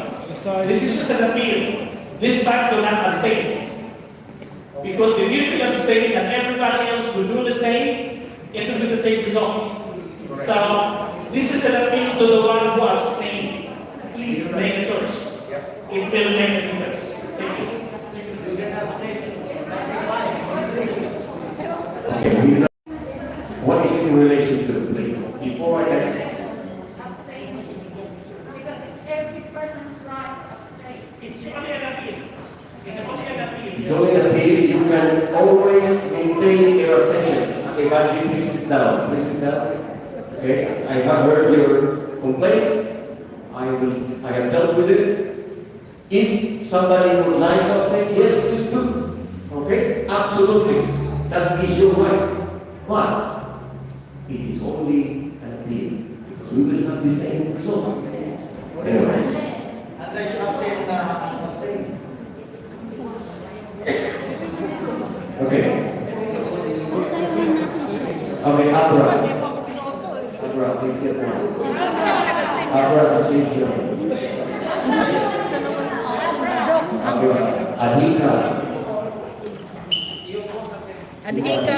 This is just an appeal. This time do not abstain. Because if you still abstain and everybody else will do the same, it will be the same result. So this is an appeal to the one who abstained. Please make a choice. It will make a difference. Thank you. Okay. What is in relation to the place? Before I can. Because every person's right to abstain. It's only an appeal. It's only an appeal. It's only an appeal. You can always maintain your abstention. Okay, Baji, please sit down. Please sit down. Okay, I have heard your complaint. I have dealt with it. If somebody would like to abstain, yes, please do. Okay, absolutely. That is your right. But it is only an appeal because we will have the same result. Anyway. Unless you abstain, abstain. Okay. Okay, Abra. Abra, please get one. Abra Association. Abra. Anika. Anika.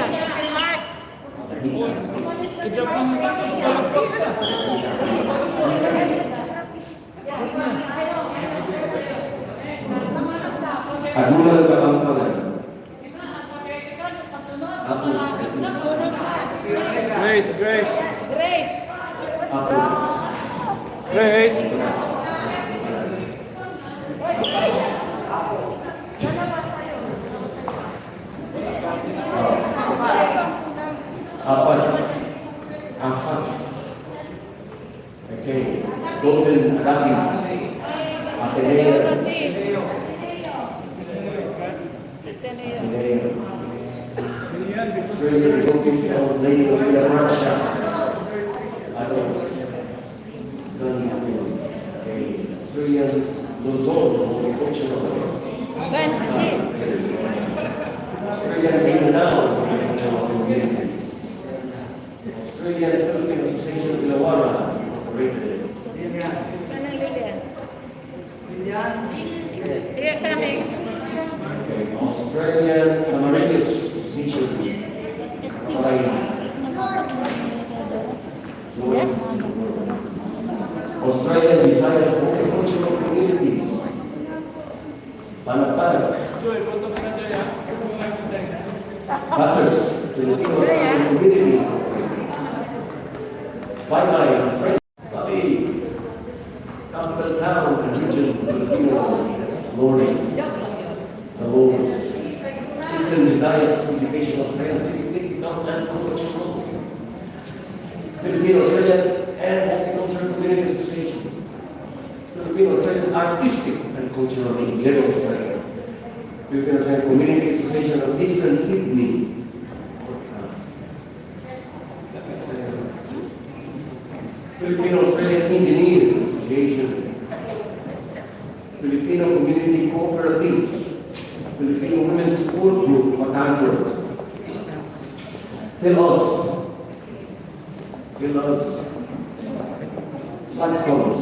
Agulan ka bang pangalan? Grace. Grace. Ahas. Okay. Golden Gabi. Ateneo. Australia Republic of Lady of Russia. Australian Luzon, agricultural. Australian Mindanao, agricultural communities. Australian Philippine Association of Illawarra, operated. Here coming. Australian Samarinos Association, Australian Visayas Agricultural Communities, Panapag, Butters, Filipino Community, Bye-bye, Bobby, Capital Town and Region, Filipino, Lawrence, the Lawrence, Eastern Visayas Educational Scientific League, and Cultural, Filipino Australian and Agricultural Community Association, Filipino Australian Artistic and Cultural League, Little Australia, Filipino Australian Community Association of Eastern Sydney, Filipino Australian Engineers Association, Filipino Community Cooperative, Filipino Women's School Group, Matanzaro, Pinaus, Platforms,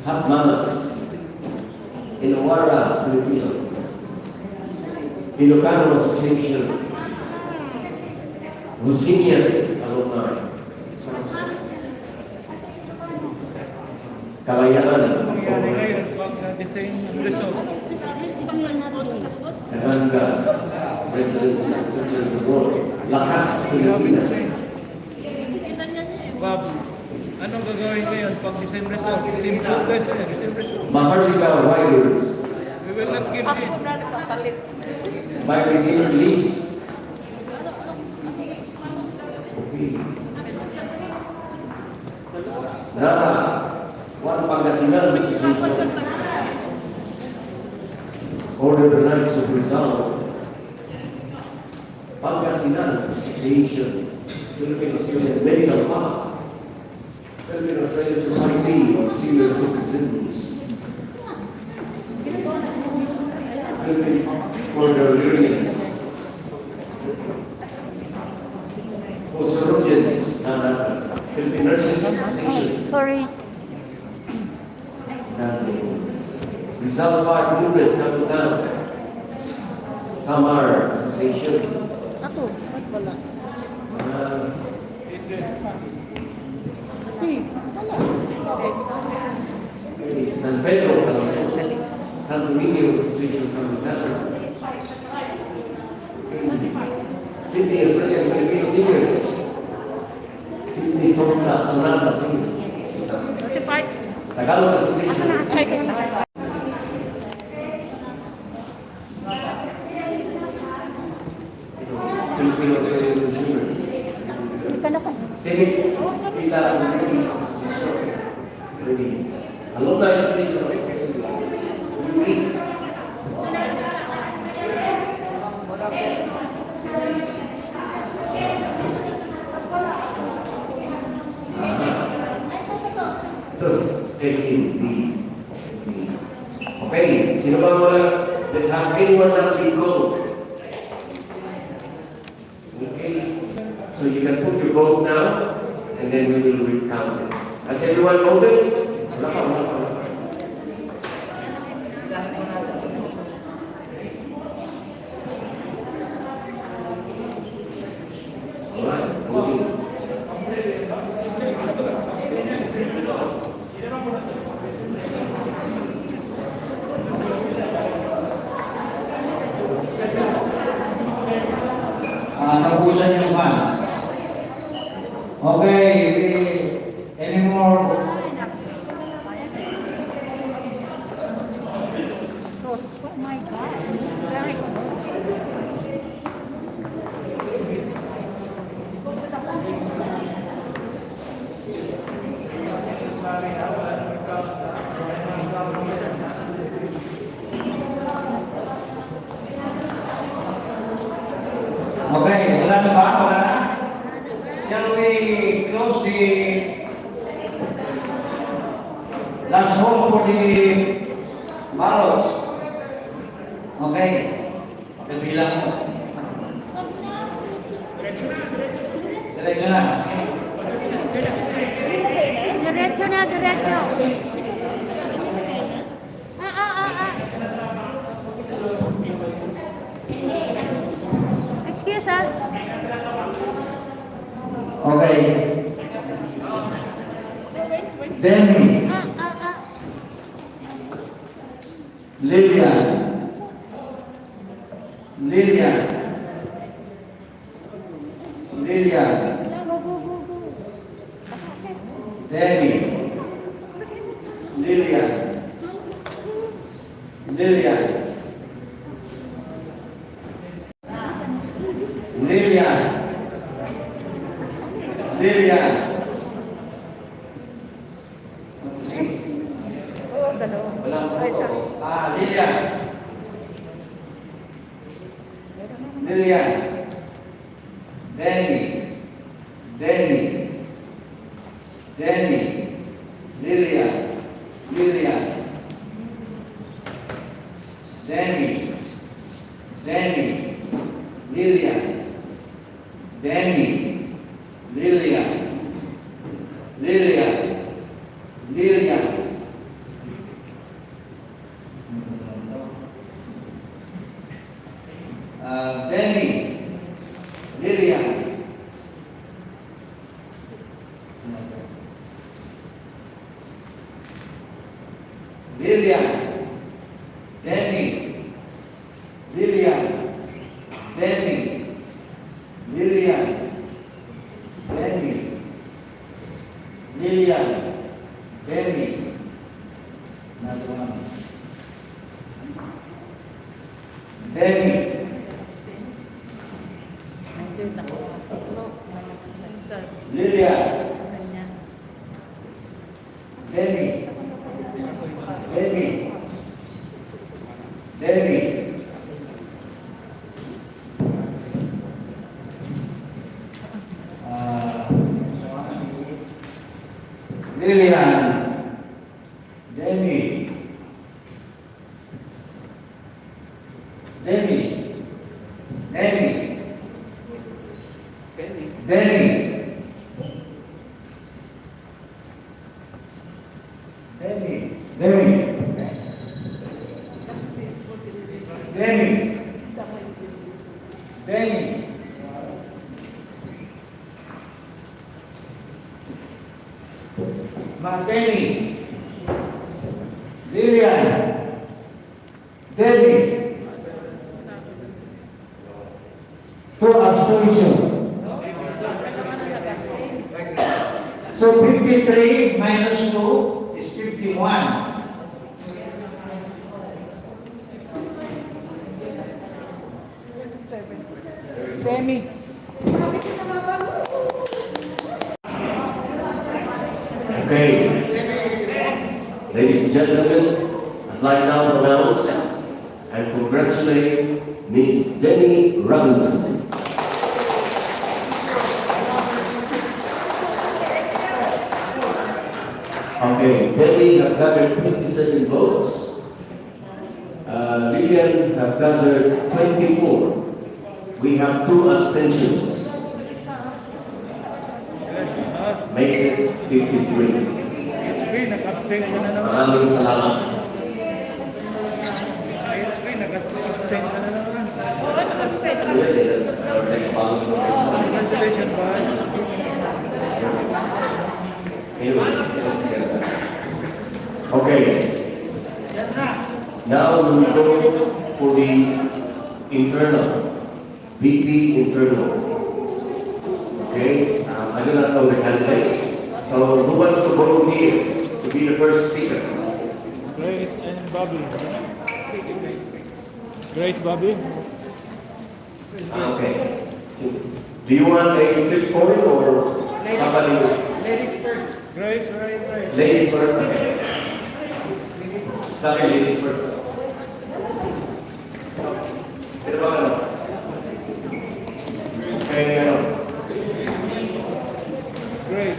Hatmanas, Illawarra, Filipino, Ilocano Association, Lucinia Alumni, Kalayaan, Kananga, Residents and Settlers Abroad, Lakas, Pilipinas. Bob, anong gagawin ngayon pag December so? Simple question, December so. Maharlika Riders, We will not give in. by regular leaves. Okay. Nara, One Pangasinan Association, Order the Knights of Rizal, Pangasinan Association, Philippine Australian Medical Park, Philippine Australian Society of Senior Citizens, Philippine Cordillerians, Osarodians, Philippine Nurses Association, Sorry. Rizal 500 Kapitan, Samar Association, Ako, ba't wala? San Pedro, San Domingo Association Kapitan, Sydney Australian Filipino Seniors, Sydney Sonata Seniors, Tagalog Association, Filipino Australian Consumers, Alumni Association of Okay, sino ba wala that have anyone not been called? Okay, so you can put your vote now, and then we will recount it. Has everyone voted? Wala pa. Alright, voting. Nabusan yung ban. Okay. Okay, any more? Oh my God. Very Okay, wala na ba? Wala na? Shall we close the last hole for the ballots? Okay. Bilang mo. Diretso na. Diretso na, diretso. Excuse us. Okay. Demi. Lilian. Lilian. Lilian. Demi. Lilian. Lilian. Lilian. Lilian. Lilian. Lilian. Demi. Demi. Demi. Lilian. Lilian. Demi. Demi. Lilian. Demi. Lilian. Lilian. Lilian. Demi. Lilian. Lilian. Demi. Lilian. Demi. Lilian. Demi. Lilian. Demi. Another one. Demi. Lilian. Demi. Demi. Demi. Lilian. Demi. Demi. Demi. Demi. Demi. Demi. Demi. Demi. Demi. Lilian. Demi. Two abstention. So 53 minus 2 is 51. Demi. Okay. Ladies and gentlemen, I'd like now to announce and congratulate Miss Demi Robinson. Okay, Demi have gathered 27 votes. Lillian have gathered 24. We have 2 abstentions. Makes it 53. Maraming salamat. Really, that's our next ballot. Congratulations, boy. Anyways, okay. Now we will go for the internal, VP internal. Okay, I do not know the candidates. So who wants to volunteer to be the first speaker? Great and Bobby. Great, Bobby. Okay. So, do you want a flip coin or somebody? Ladies first. Great. Ladies first. Okay. Sabi ladies first. Sino ba ano? Okay, ano? Great.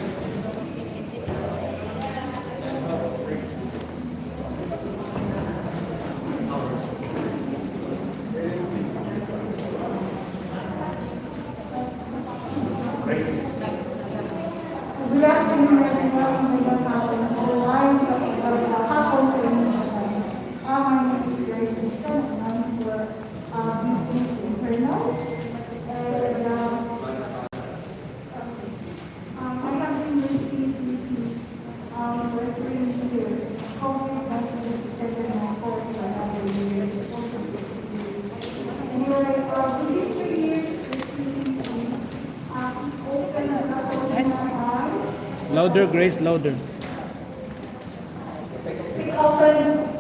Good afternoon, everyone. My name is Grace Winston. I'm for Pinaus. And I have been with PCC for 3 years. COVID-19 extended my course for another year. Anyway, in these 3 years with PCC, opened a couple of my eyes. Louder, Grace, louder. It opened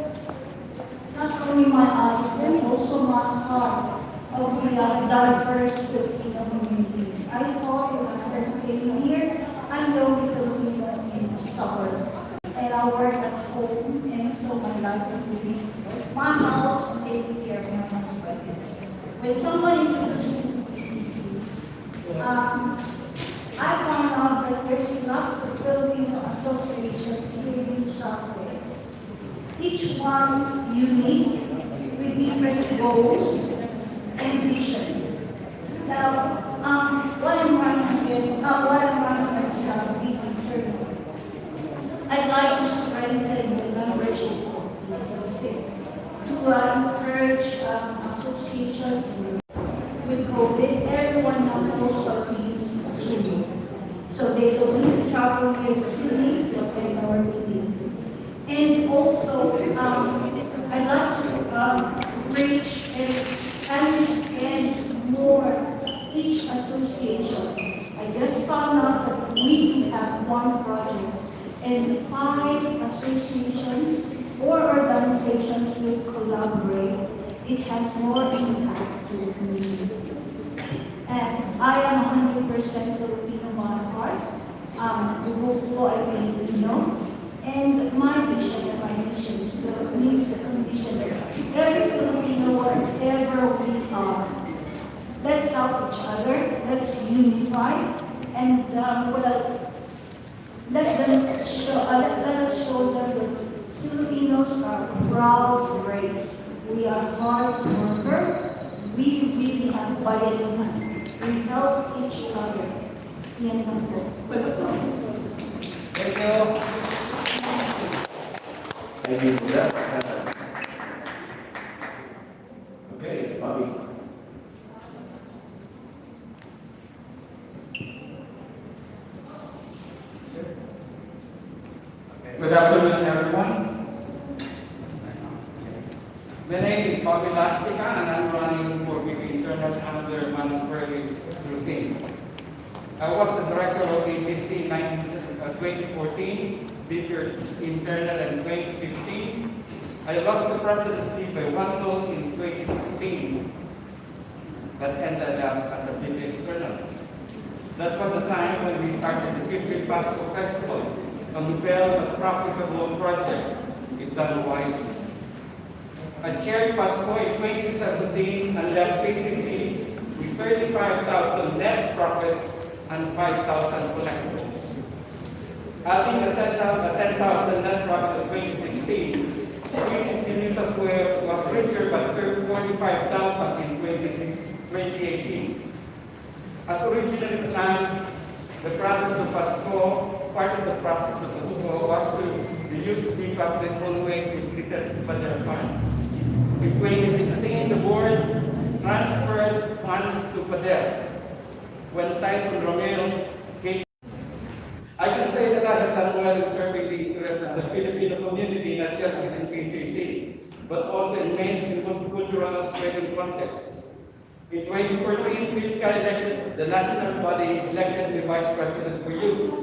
not only my eyes, and also my heart of the diverse Filipino communities. I thought when I first came here, I'm the only Filipino in the suburb. And I work at home, and so my life is living my house and taking care of my husband. When somebody introduced me to PCC, I found out that there's lots of Filipino associations here in New South Wales. Each one unique with different goals and visions. Now, what I'm running as a big internal, I'd like to strengthen the membership of PCC to encourage associations with COVID. Everyone knows how to use Zoom, so they don't need to travel here silly, but they know meetings. And also, I'd like to reach and understand more each association. I just found out that we have one project and 5 associations or organizations will collaborate. It has more impact to the community. And I am 100% Filipino by heart. I Filipino. And my vision and my mission is to meet the condition that every Filipino, wherever we are, let's help each other, let's unify, and let us show them that Filipinos are a proud race. We are hard worker. We really have budget money. We help each other. Yan lang po. Thank you. Thank you for that. Okay, Bobby. Good afternoon, everyone. My name is Bobby Lastica, and I'm running for VP Internal under Manong Curly's routine. I was the director of ACC in 2014, VP Internal in 2015. I lost the presidency by 1 vote in 2016, but ended up as a VP External. That was the time when we started the 50 Pasco Festival, a novel but profitable project, if done wisely. I chaired Pasco in 2017 and left PCC with 35,000 net profits and 5,000 collectibles. Adding the 10,000 net profit in 2016, PCC New South Wales was richer by 45,000 in 2018. As originally planned, the process of Pasco, part of the process of Pasco was to reduce the public always depleted by their funds. In 2016, the board transferred funds to PADEL. When Typhoon Romeo came, I can say that I have done well in serving the rest of the Filipino community, not just within PCC, but also in mainstream cultural Australian context. In 2014, PhilPine elected the national body, elected the Vice President for Youth.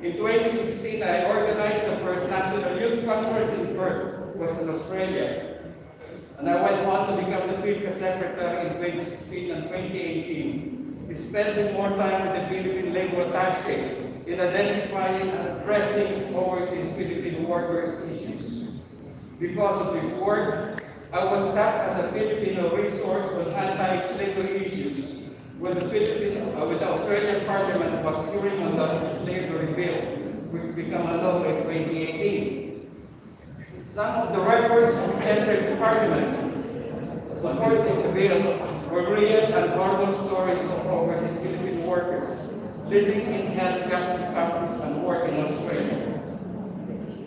In 2016, I organized the first National Youth Conference in Perth, Western Australia. And I went on to become the PhilPine Secretary in 2016 and 2018, spending more time with the Philippine Labor Attaché in identifying and addressing overseas Philippine workers' issues. Because of this work, I was tapped as a Filipino resource on anti-slavery issues when the Australian Parliament was hearing on the slavery bill, which became a law in 2018. Some of the records entered Parliament supporting the bill were real and horrible stories of overseas Philippine workers living in hell-just and work in Australia.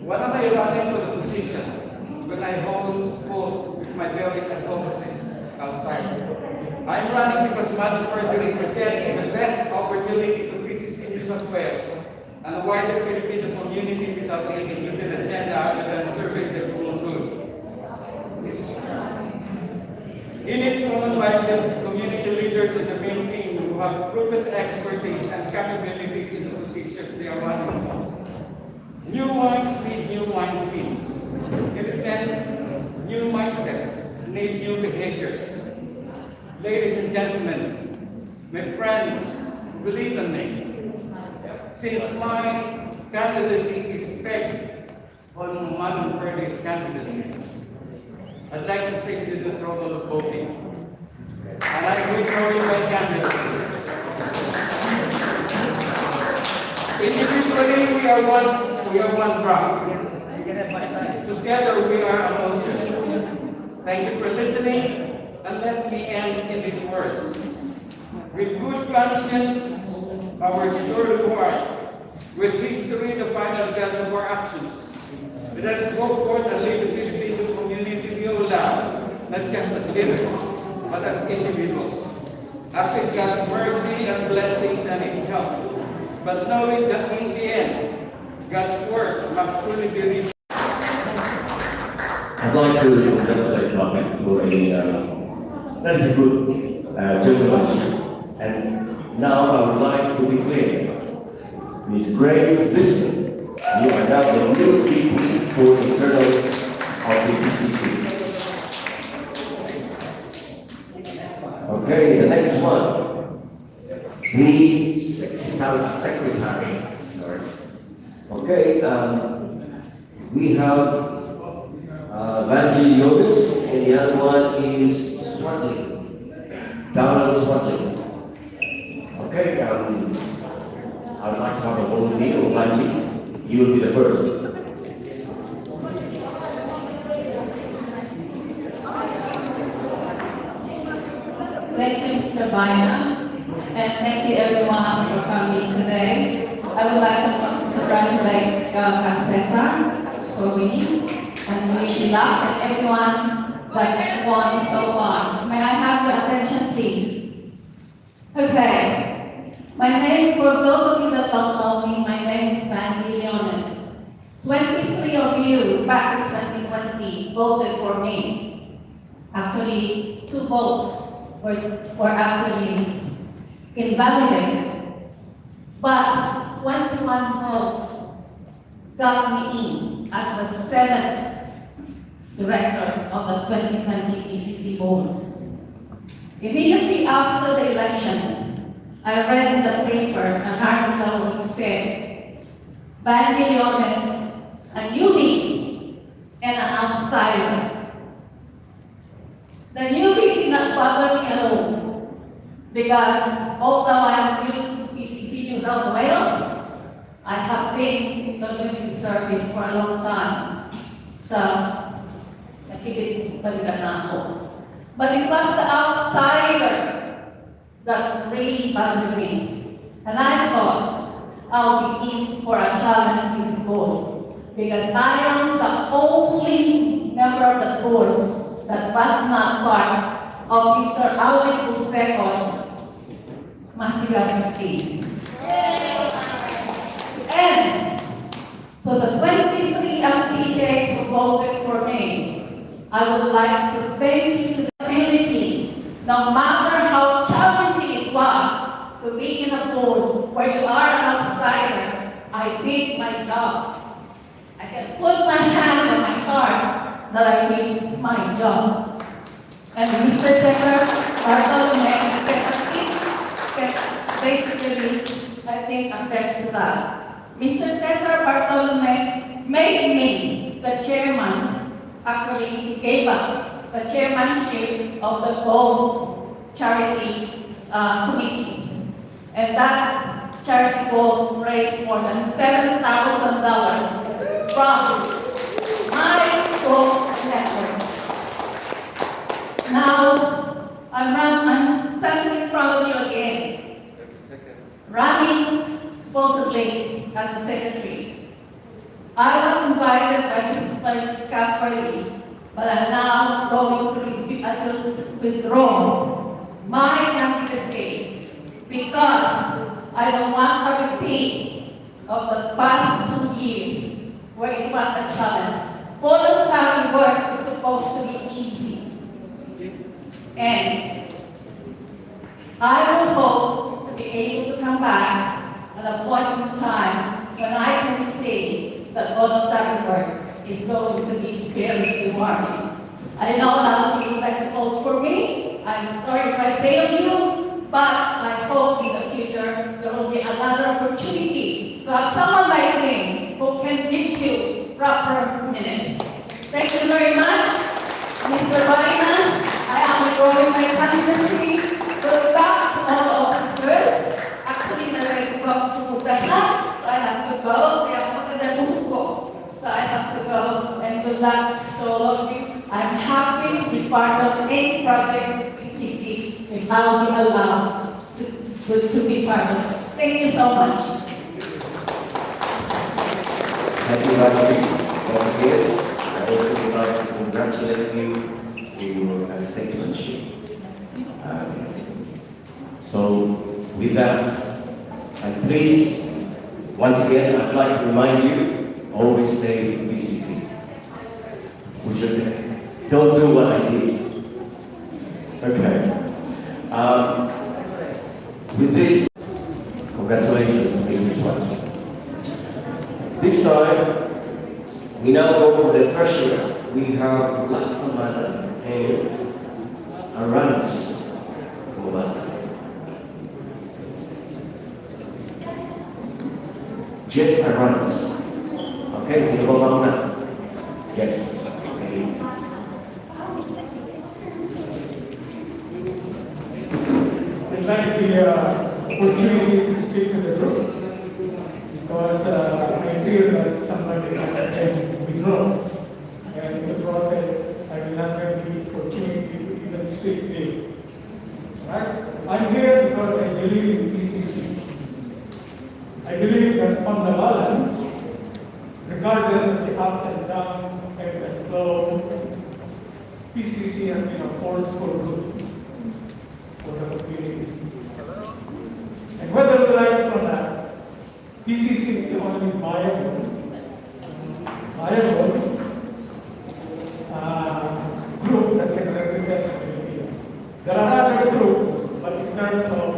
When am I running for the position? When I hold both with my bellies and overseas outside. I'm running because Madam Further represents the best opportunity to PCC New South Wales and a wider Filipino community without any hidden agenda other than serving the common good. In its common-minded community leaders in the main team who have proven expertise and capabilities in the positions they are running for. New minds need new mindskins. In a sense, new mindsets need new behaviors. Ladies and gentlemen, my friends, believe in me. Since my candidacy is pegged on Madam Furley's candidacy, I'd like to say to the throne of voting. And I withdraw my candidacy. Individually, we are one drop. Together, we are a motion. Thank you for listening. And let me end in these words. With good conscience, our sure reward. With history, the final judge of our actions. Let us go forth and live the Filipino community we all love, not just as leaders, but as individuals. Asking God's mercy and blessings and His help. But knowing that in the end, God's work must fully be reached. I'd like to congratulate Mark for that is a good gentlemanship. And now I would like to declare His Grace Listener, you are now the new VP for internal of the PCC. Okay, the next one, the Secretary. Sorry. Okay, we have Vanji Yotis, and the other one is Swartling, Donald Swartling. Okay, I would like to have a volunteer for Vanji. You will be the first. Thank you, Mr. Baina, and thank you everyone for coming today. I would like to congratulate Cesar for winning and wish you luck and everyone that won so far. May I have your attention, please? Okay. My name, for those of you that don't know me, my name is Vanji Leones. 23 of you back in 2020 voted for me. Actually, 2 votes were actually invalidated. But 21 votes got me in as the 7th director of the 2020 PCC board. Immediately after the election, I read in the paper an article which said, Vanji Leones, a newbie and an outsider. The newbie did not bother me at all, because although I have new PCC New South Wales, I have been in community service for a long time. So, nakikipagpalitan na ako. But it was the outsider that really bothered me. And I thought I'll be in for a challenge in this board, because I am the only member of the board that was not part of Mr. Alvin Ulsteco's Masigas team. And for the 23 affiliates who voted for me, I would like to thank you to the community, no matter how I did my job. I can put my hand on my heart that I did my job. And Mr. Cesar Bartolome can basically, I think, attest to that. Mr. Cesar Bartolome made me the chairman. Actually, he gave up the chairmanship of the Golf Charity Committee. And that charity golf raised more than $7,000 from my golf network. Now, I'm standing in front of you again, running supposedly as a secretary. I was invited by Catholic, but I'm now going to withdraw my candidacy because I don't want a repeat of the past 2 years where it was a challenge. Voluntary work is supposed to be easy. And I will hope to be able to come back at a point in time when I can see that voluntary work is going to be very rewarding. I know a lot of people like to vote for me. I'm sorry if I failed you, but I hope in the future there will be another opportunity to have someone like me who can give you proper minutes. Thank you very much, Mr. Baina. I am withdrawing my candidacy. Good luck to all officers. Actually, I'm ready to go to the hat, so I have to go. So I have to go, and good luck to all of you. I'm happy to be part of any project PCC if I'll be allowed to be part of it. Thank you so much. Thank you, Rajvi. Once again, I also would like to congratulate you in your statesmanship. So, with that, and please, once again, I'd like to remind you, always stay with PCC. Don't do what I did. Okay. With this, congratulations, Mr. Swati. This time, we now go for the treasurer. We have Laksamana and Aranas Mubasa. Jess Aranas. Okay, sino ba mauna? Jess. Okay. I'd like the opportunity to speak to the group because I feel that somebody can withdraw, and in the process I will not have the opportunity to even speak to you. Right? I'm here because I believe in PCC. I believe that on the balance, regardless of the ups and downs and flow, PCC has been a force for good for the community. And whether we like it or not, PCC is the only viable group that can represent the community. There are other groups, but in terms of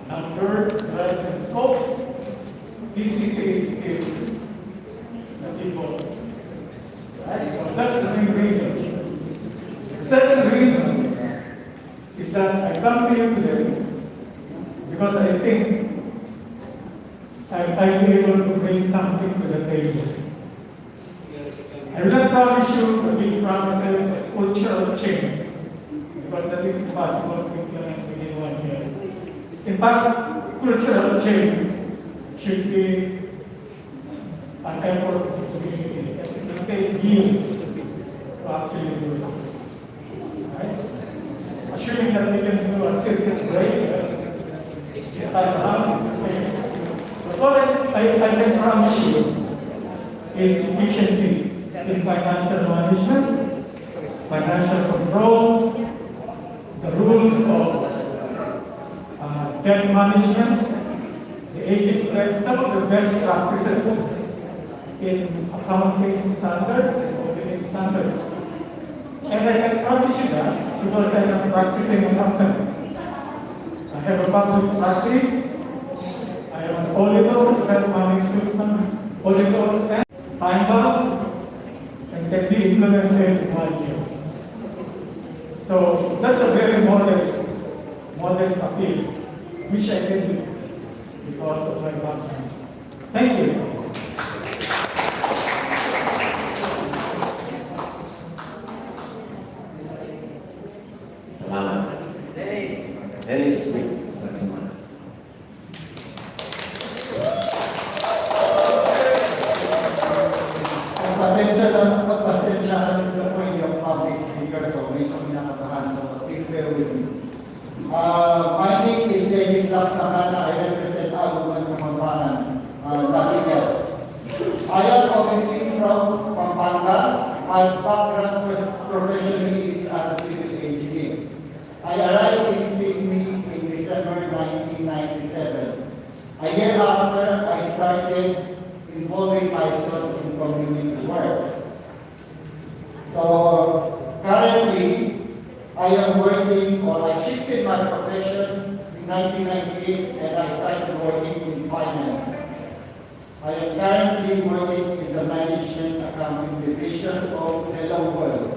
numbers, breadth, and scope, PCC is still the people. Right? So that's the main reason. The second reason is that I come to you today because I think I'll be able to bring something to the table. I will not promise you the big promises of cultural change because that is impossible to implement within 1 year. In fact, cultural change should be an effort of the community. It will take years to actually do it. Right? Assuming that we can do a circuit break, but what I can promise you is efficiency in financial management, financial control, the rules of debt management, the aging, some of the best practices in accounting standards and auditing standards. And I can promise you that because I am practicing accounting. I have a public practice. I am an auditor, self-managed system, political and time-bound and can be implemented in 1 year. So that's a very modest appeal, which I can do because of my background. Thank you. Salamat. Dennis Smith, Saxophone. Pagpasensyahan ko po hindi ako public speaker, so medyo kinakabahan, so please bear with me. My name is Dennis Laksakana. I represent Aguman Kapampangan, nothing else. I am obviously from Pampanga. My background professionally is as a civil engineer. I arrived in Sydney in December 1997. A year after, I started involving myself in community work. So currently, I am working, or I shifted my profession in 1998 and I started working in finance. I am currently working in the Management Accounting Division of Hello World.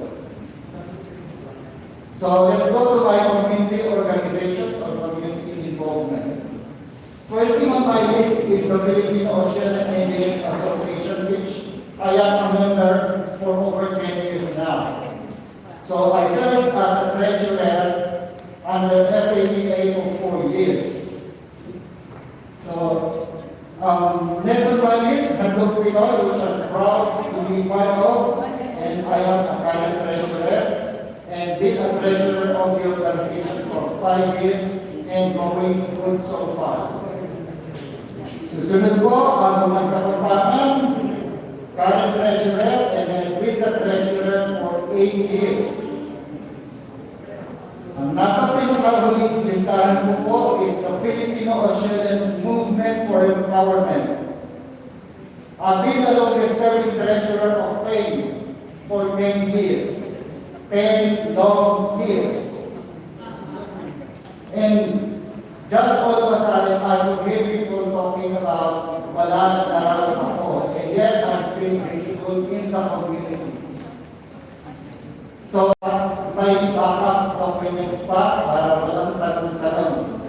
So let's go to my community organizations or community involvement. First thing on my list is the PhilippinesinAustralia and AGM Association, which I am a member for over 10 years now. So I served as a treasurer under FAPA for 4 years. So next on my list, Handog Pinaus, which I'm proud to be part of, and I am a current treasurer and been a treasurer of the organization for 5 years and going good so far. Susunod po, ang mga Kapampangan, current treasurer, and then with the treasurer for 8 years. Ang nasa pinakahuling listahan ko po is the Filipino-Australians Movement for Empowerment. I've been the longest serving treasurer of fame for 10 years. 10 long years. And just all of a sudden, I would hear people talking about wala na raw ako, and yet I'm still visible in the community. So, may backup documents pa para walang tanong-tanong.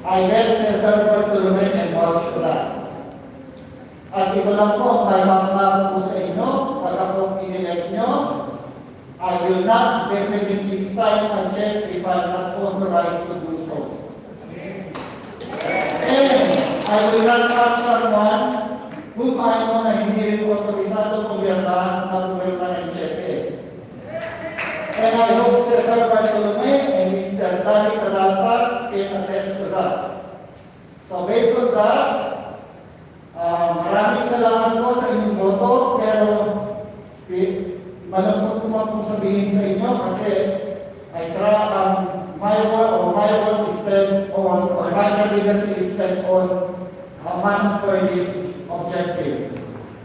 I met Cesar Bartolome and vouch for that. At ito lang po ang may backup po sa inyo, pag ako inelect nyo, I will not definitely sign a check if I'm not authorized to do so. And I will not ask someone whom I know na hindi rin autorisado pumirma na pumirma ng cheque. And I hope Cesar Bartolome and Mr. Tani Carata can attest to that. So based on that, maraming salamat po sa inyong boto, pero malungkot ko man po sabihin sa inyo kasi my work is spent on, or my candidacy is spent on a man for this objective.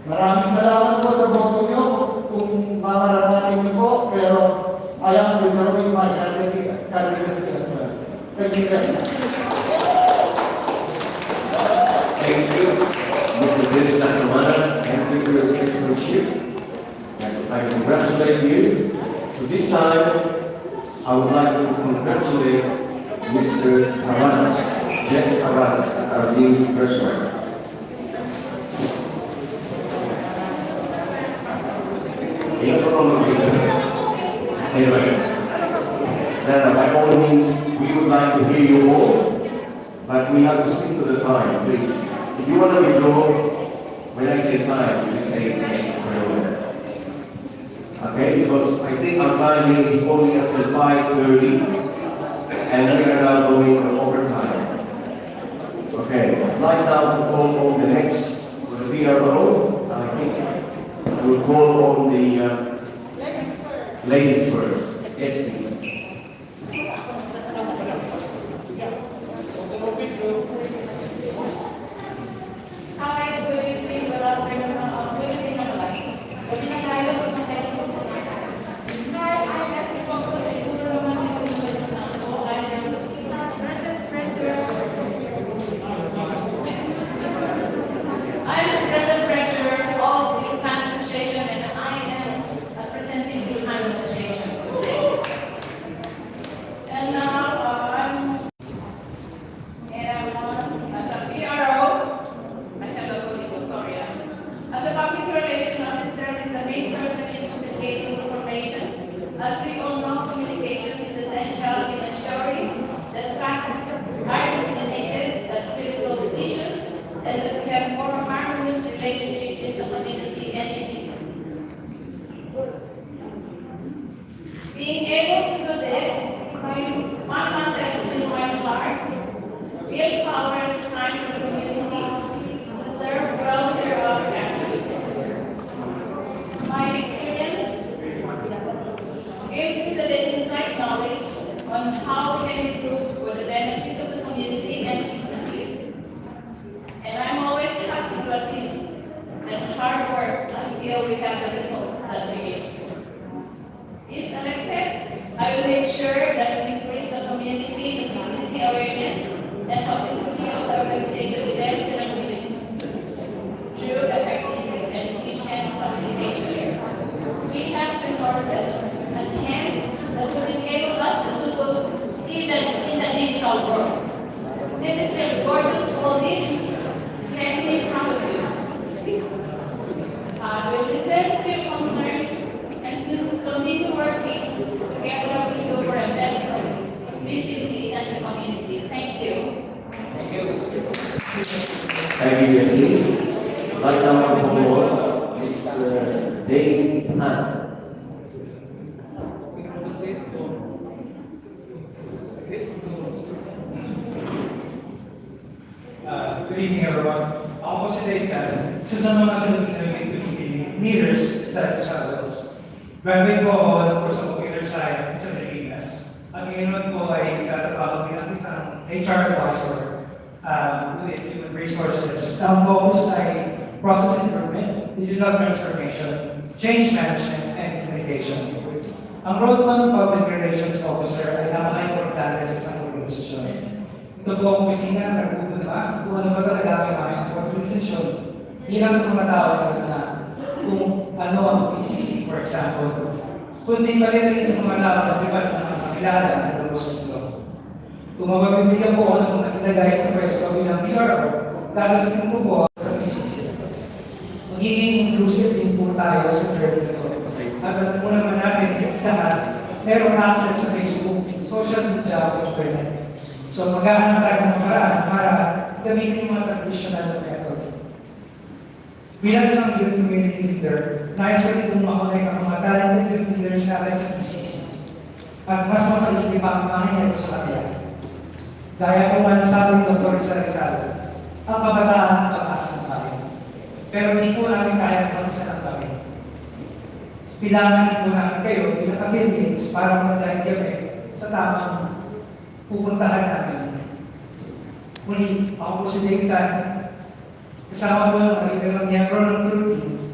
Maraming salamat po sa boto nyo kung mamarapatin niyo po, pero I am withdrawing my candidacy as well. Thank you very much. Thank you, Mr. Dennis Laksakana. Thank you for your statesmanship. I congratulate you. So this time, I would like to congratulate Mr. Pinaus, Jess Pinaus, as our new treasurer. Anyway, by all means, we would like to hear you all, but we have to stick to the time, please. If you want to withdraw, when I say time, you say it's forever. Okay, because I think our timing is only up to 5:30, and we are now going on overtime. Okay, I'd like now to call on the next, for the PRO. I think we'll call on the ladies first. SP. Hi, good evening, good afternoon, good evening, everyone. Pwede na tayo mag-telephone po na. Hi, I'm Leslie Pongo, siguro naman yung ulit na ako. I am present treasurer. I am the relationship with the community and in business. Being able to do this, one must have genuine heart, real power and time for the community, to serve well through our actions. My experience gives me the inside knowledge on how we can improve for the benefit of the community and business here. And I'm always happy to assist and hard work until we have the results that we need. If elected, I will make sure that we increase the community and BCC awareness and publicity of the organization events and activities through effective and efficient communication. We have resources at hand that will enable us to do so even in the digital world. This is the gorgeous all this standing in front of you. I will listen to your concerns and to continue working together with you for a best of BCC and the community. Thank you. Thank you, Yasmin. Right now, on the board is David Tan. Good evening, everyone. Ako po si Dave Tan, isa sa mga Filipino leaders sa Pinaus. Graduate po ako ng course of Computer Science sa Pilipinas. At ngayon naman po ay tatrabaho bilang isang HR advisor with human resources. Ang focus ay process improvement, digital transformation, change management, and communication. Ang role po ng Public Relations Officer ay napaka-importante sa isang organisasyon. Ito po ang opisina na nagpupunta kung ano ba talaga ang mga organisasyon bilang sa mga tao na kung ano ang PCC, for example, kundi pala rin sa mga tao na iba't mga kakilala na lulus nito. Kung mabibigyan po ano kung nakilagay sa pwesto bilang PRO, gagamitin ko po sa PCC. Magiging inclusive din po tayo sa journey nito. At alam po naman natin, lahat, merong access sa Facebook, social media, o internet. So maghahanap tayo ng paraan para gamitin yung mga traditional na method. Bilang isang youth community leader, nais ko rin makonect ang mga talented youth leaders natin sa PCC. At mas makaili pa ang mga ito sa kanila. Gaya po nga sabi ng Dr. Rizal, ang kabataan ang pag-asa ng kami. Pero hindi po namin kaya mag-isa ng kami. Bilangan po namin kayo bilang affiliates para mag-guide kami sa tamang pupuntahan namin. Muli, ako po si Dave Tan, kasama po ng miyembro ng crew team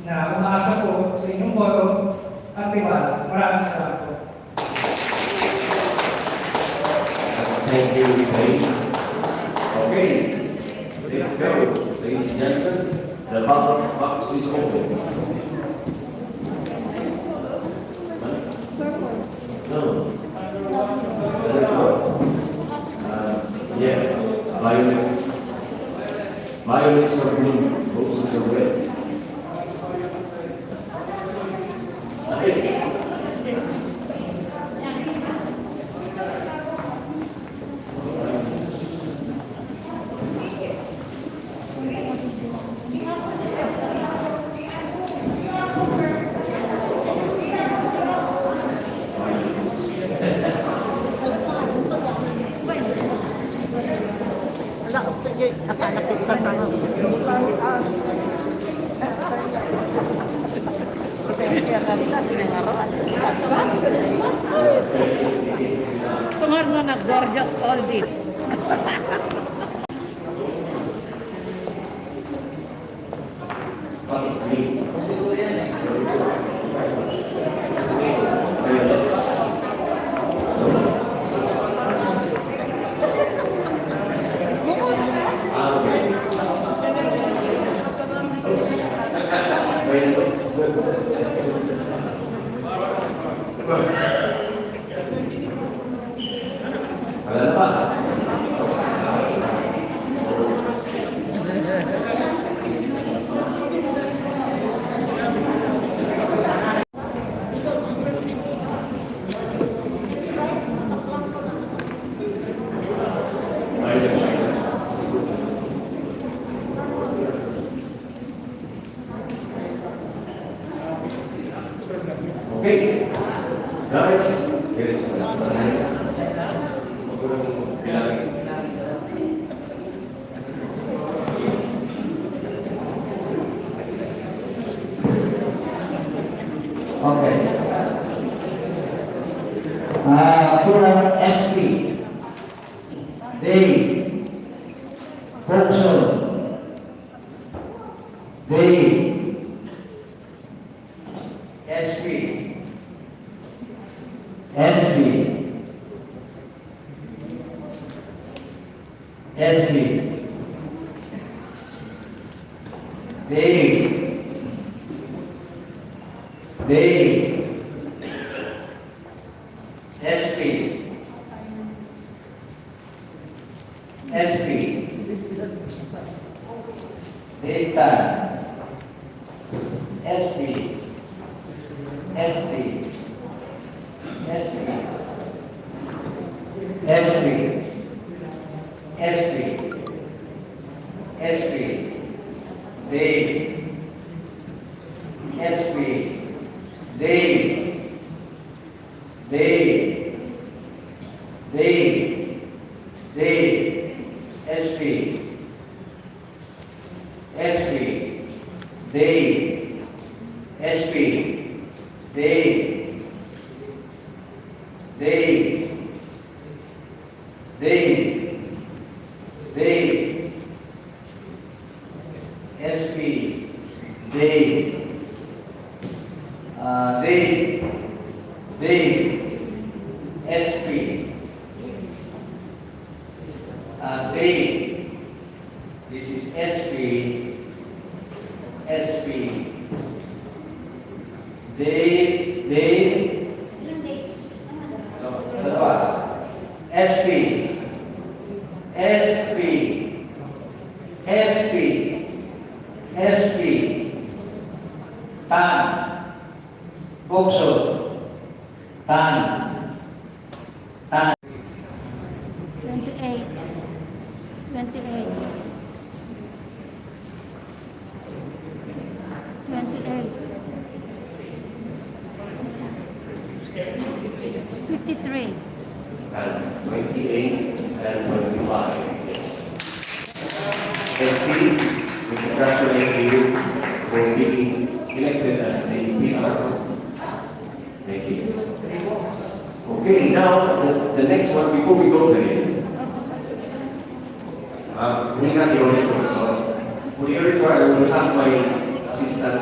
na umaasa po sa inyong boto at tiwala. Maraming salamat po. Thank you, Dave. Okay, let's go. Ladies and gentlemen, the ballot box is open. No. Yeah, violets are blue, roses are red. Sumar mo na gorgeous all this. Okay. Guys, diretso ko lang. Basahin. Huwag ko lang bilangin. Okay. Program SP. They. Boxer. They. SP. SB. SB. They. SP. SP. Data. SP. SP. SP. SP. SP. SP. They. SP. They. SP. SP. They. SP. They. SP. SP. This is SP. SP. Dalawa. SP. SP. SP. SP. Tan. Bokso. Tan. Tan. 28. 28. 28. 53. And 28 and 25. Yes. SP, we congratulate you for being elected as the PR. Thank you. Okay, now the next one, before we go there, we have the auditor. So for the auditor, I will send my assistant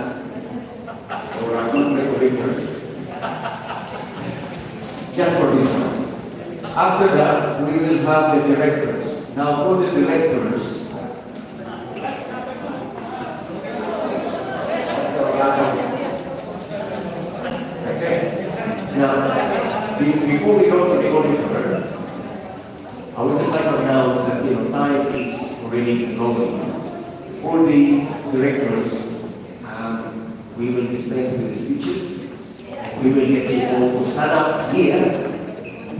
or our group regulators just for this one. After that, we will have the directors. Now for the directors, okay. Now, before we go to the auditor, I would just like to announce that time is already going. For the directors, we will dispense with the speeches. We will get you all to stand up here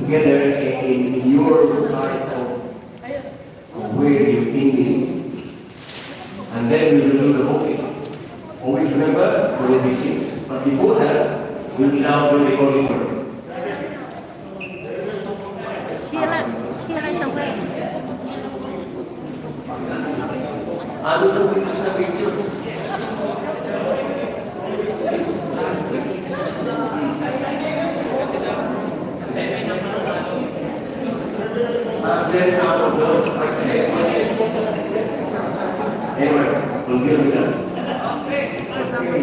together in your side of where your team is. And then we will do the voting. Always remember, there will be seats. But before that, we will now do the auditor. Sheila is away. I will do with the pictures. Anyway, we'll deal with that. Okay,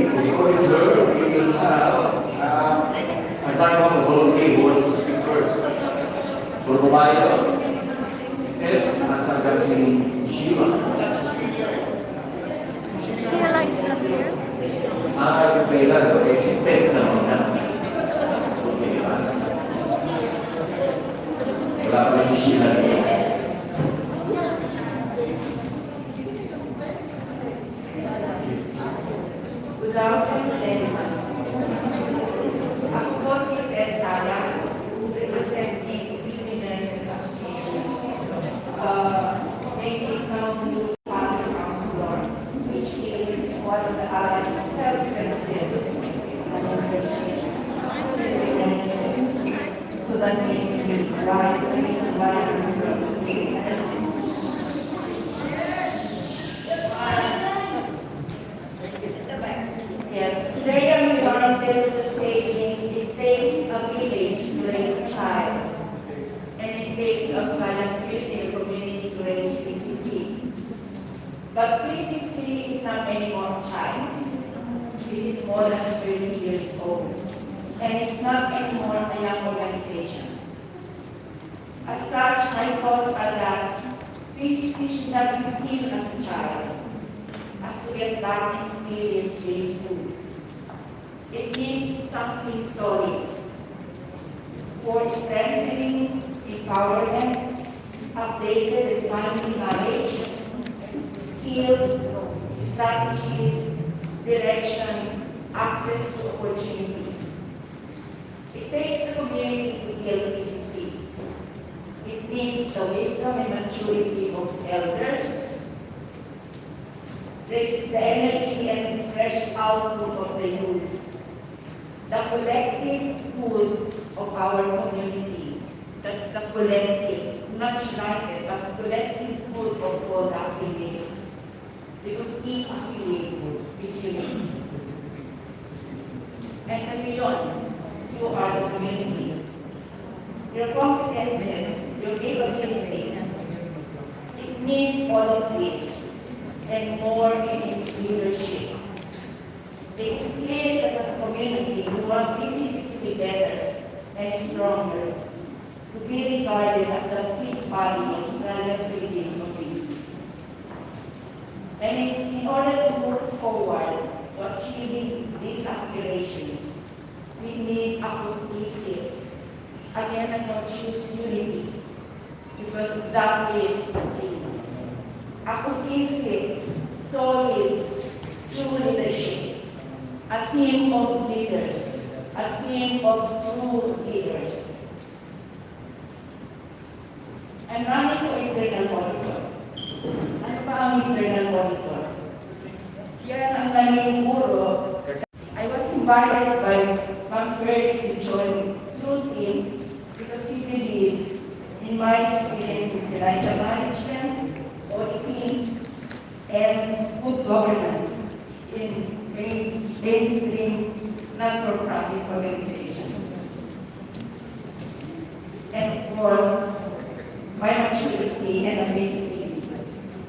for the auditor, we will have, I'd like to have a volunteer who wants to speak first. For the buyer, yes, at saka si Sheila. Sheila is not here. Kailan, okay, si Tess naman na. Okay, ba? Wala pa si Sheila dito. Good afternoon, everyone. Ako po si Tess Salas, representing Philippinesians Association, making some new public counselor, which is one of the health services and education. that makes me why the reason why I'm from the Philippines. Yeah, today I'm reminded of the saying, it takes a village to raise a child, and it takes Australian Filipino community to raise PCC. But PCC is not anymore a child. It is more than 30 years old, and it's not anymore a young organization. As such, my thoughts are that PCC should not be seen as a child, as to get back into feeding baby foods. It needs something solid for strengthening, empowerment, updated and timely knowledge, skills, strategies, direction, access to opportunities. It takes the community to build PCC. It needs the wisdom and maturity of elders. There's the energy and the fresh output of the youth. The collective good of our community. That's the collective, not united, but collective good of all the affiliates. Because each affiliate is unique. And beyond, you are the community. Your competences, your capabilities, it needs all of this and more in its leadership. It is clear that as a community, we want PCC to be better and stronger, to be regarded as the fit body of Australian Filipino community. And in order to move forward to achieving these aspirations, we need a cohesive, again I don't choose unity, because that is the thing. A cohesive, solid, true leadership, a team of leaders, a team of true leaders. I'm running for internal auditor. Ano ba ang internal auditor? Yan ang nanginiguro. I was invited by Ma'am Ferdy to join True Team because he believes in my experience in financial management, auditing, and good governance in mainstream not-for-profit organizations. And of course, my maturity and ability.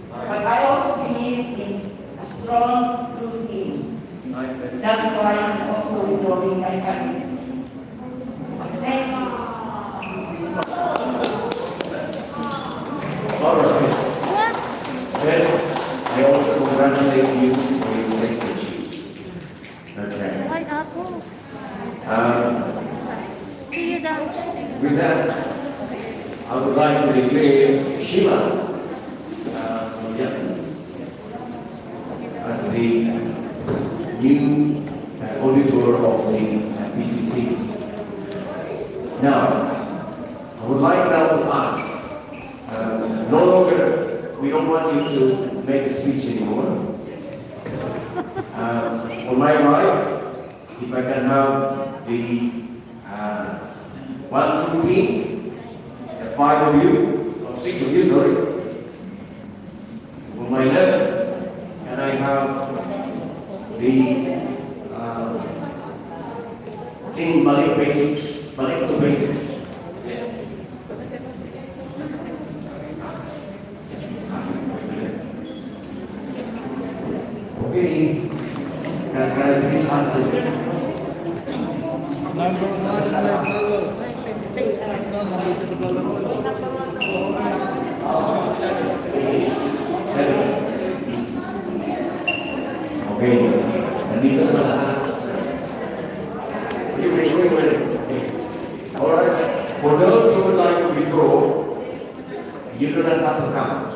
But I also believe in a strong, true team. That's why I'm also withdrawing my families. Thank you. All right. Yes, I also congratulate you for your secretary. Okay. See you down. With that, I would like to declare Sheila as the new auditor of the PCC. Now, I would like now to ask, no longer, we don't want you to make a speech anymore. On my right, if I can have the one true team, 5 of you, or 6 of you, sorry. On my left, can I have the team Malik Basics, Malik to Basics? Yes. Okay. Can I please ask them? Okay, nandito na lahat. Wait. Alright, for those who would like to withdraw, you do not have to come.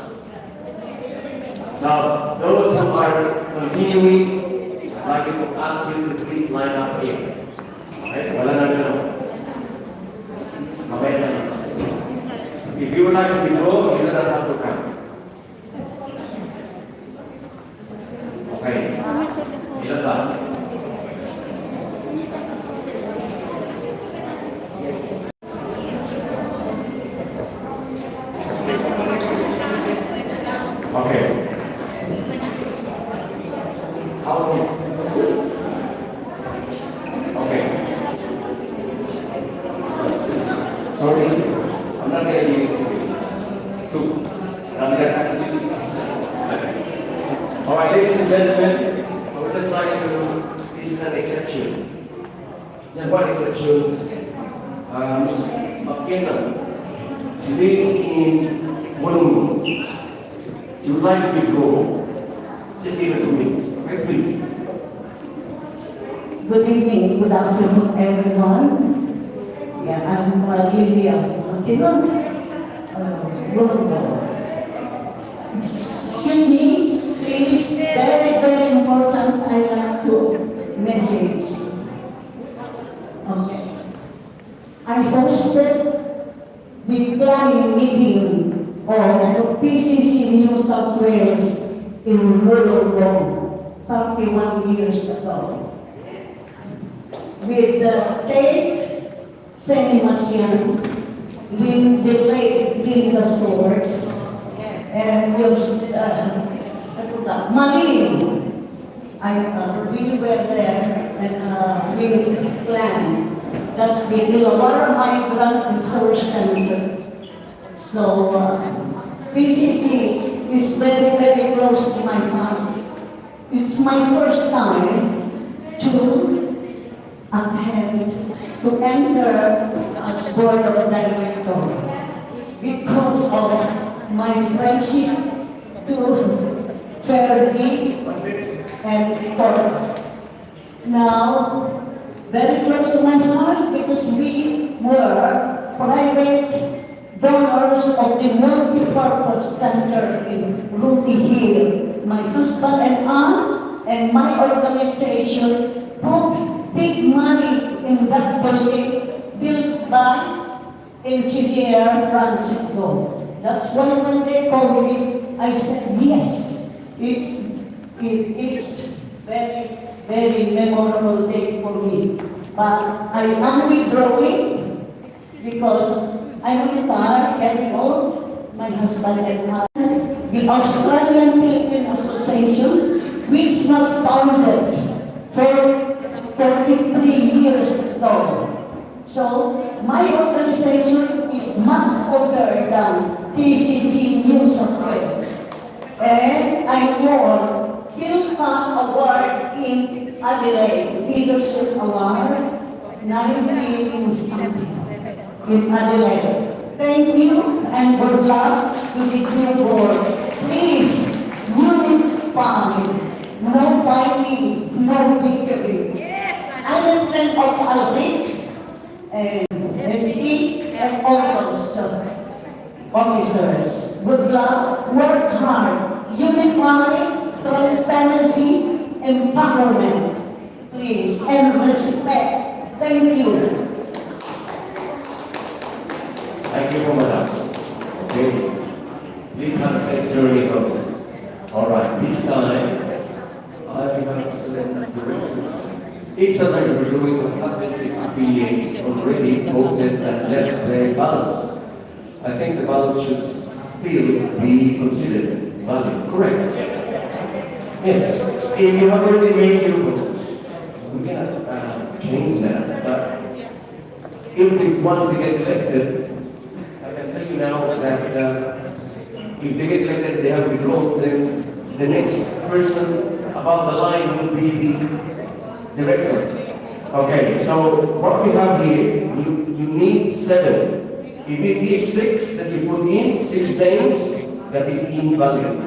So, those who are continuing, I'd like to ask you to please line up here. Okay, wala na gano'n. Okay na. If you would like to withdraw, you do not have to come. Okay. Ilan ba? How many? Okay. Sorry, I'm not going to give it 2. I'm going to All right, ladies and gentlemen, I would just like to, this is an exception. Just one exception. Ms. McKenna, she lives in Wollongong. She would like to withdraw. Just give her 2 minutes. Okay, please. Good evening, good afternoon, everyone. Yeah, I'm Lilia Martinon, Wollongong. Excuse me, please, very, very important, I like to message. Okay. I hosted the planning meeting of PCC New South Wales in Wollongong 31 years ago. With Kate Senimasian, the late Linda Stores, and your sister, I forgot, Malin. We were there and we planned. That's the Illawarra Migrant Resource Center. So, PCC is very, very close to my family. It's my first time to attend, to enter as board of director because of my friendship to Fergie and Cora. Now, very close to my heart because we were private donors of the multi-purpose center in Ruby Hill. My husband and I and my organization put big money in that building built by engineer Francisco. That's why when they called me, I said yes. It is very, very memorable day for me. But I am withdrawing because I'm retired, getting old. My husband and I, the Australian Philippine Association, which was founded 43 years ago. So my organization is much older than PCC New South Wales. And I won Philippa Award in Adelaide, Leadership Award, 19 in Adelaide. Thank you and good luck to the new board. Please, unify, no fighting, no victory. I am a friend of Alric and SG and all those officers. Good luck, work hard, unify, transparency, empowerment, please, and respect. Thank you. Thank you, Madam. Okay. Please have a safe journey home. All right. This time, I have select directors. Each of us reviewing what happens if affiliates already voted and left their ballots. I think the ballot should still be considered valid. Correct? Yes. If you have already made your votes, we cannot change that. But if once they get elected, now that if they get elected, they have withdrawn, then the next person above the line will be the director. Okay, so what we have here, you need 7. If it is 6 that you put in, 6 names, that is invalid.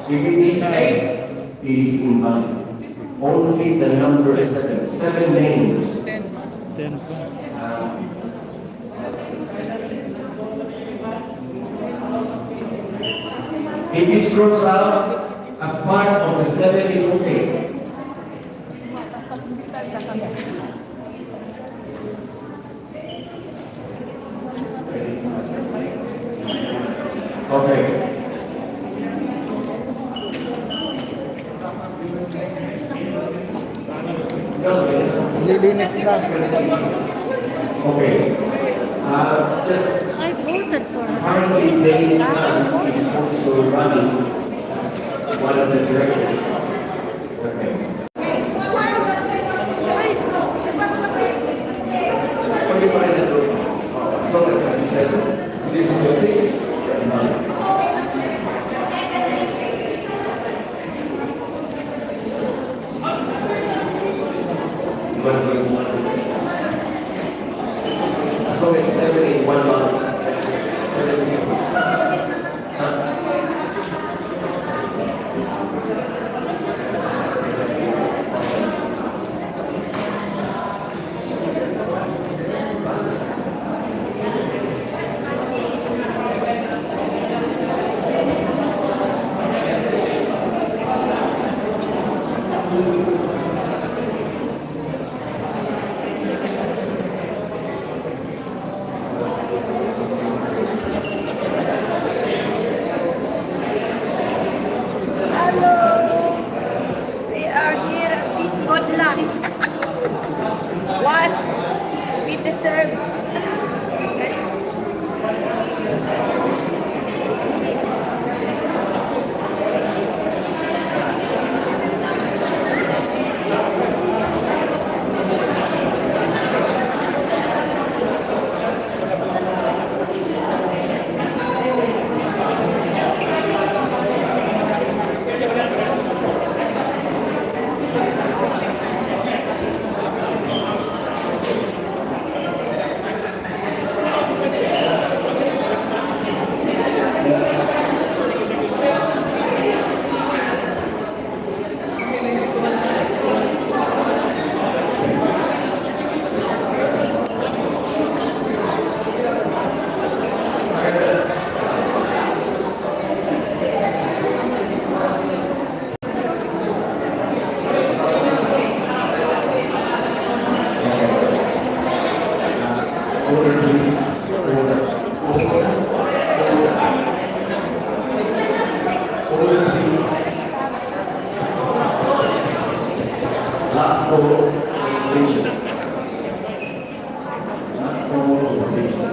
If it is 8, it is invalid. Only the number 7. 7 names. If it scrolls out as part of the 7, it's okay. Okay. Lilinis lang. Okay. Just I voted for her. currently, Dave is also running as one of the directors. Okay. 1.1 division. So it's 7 in 1 month. 7 people. Huh? Last call rotation. Last call rotation.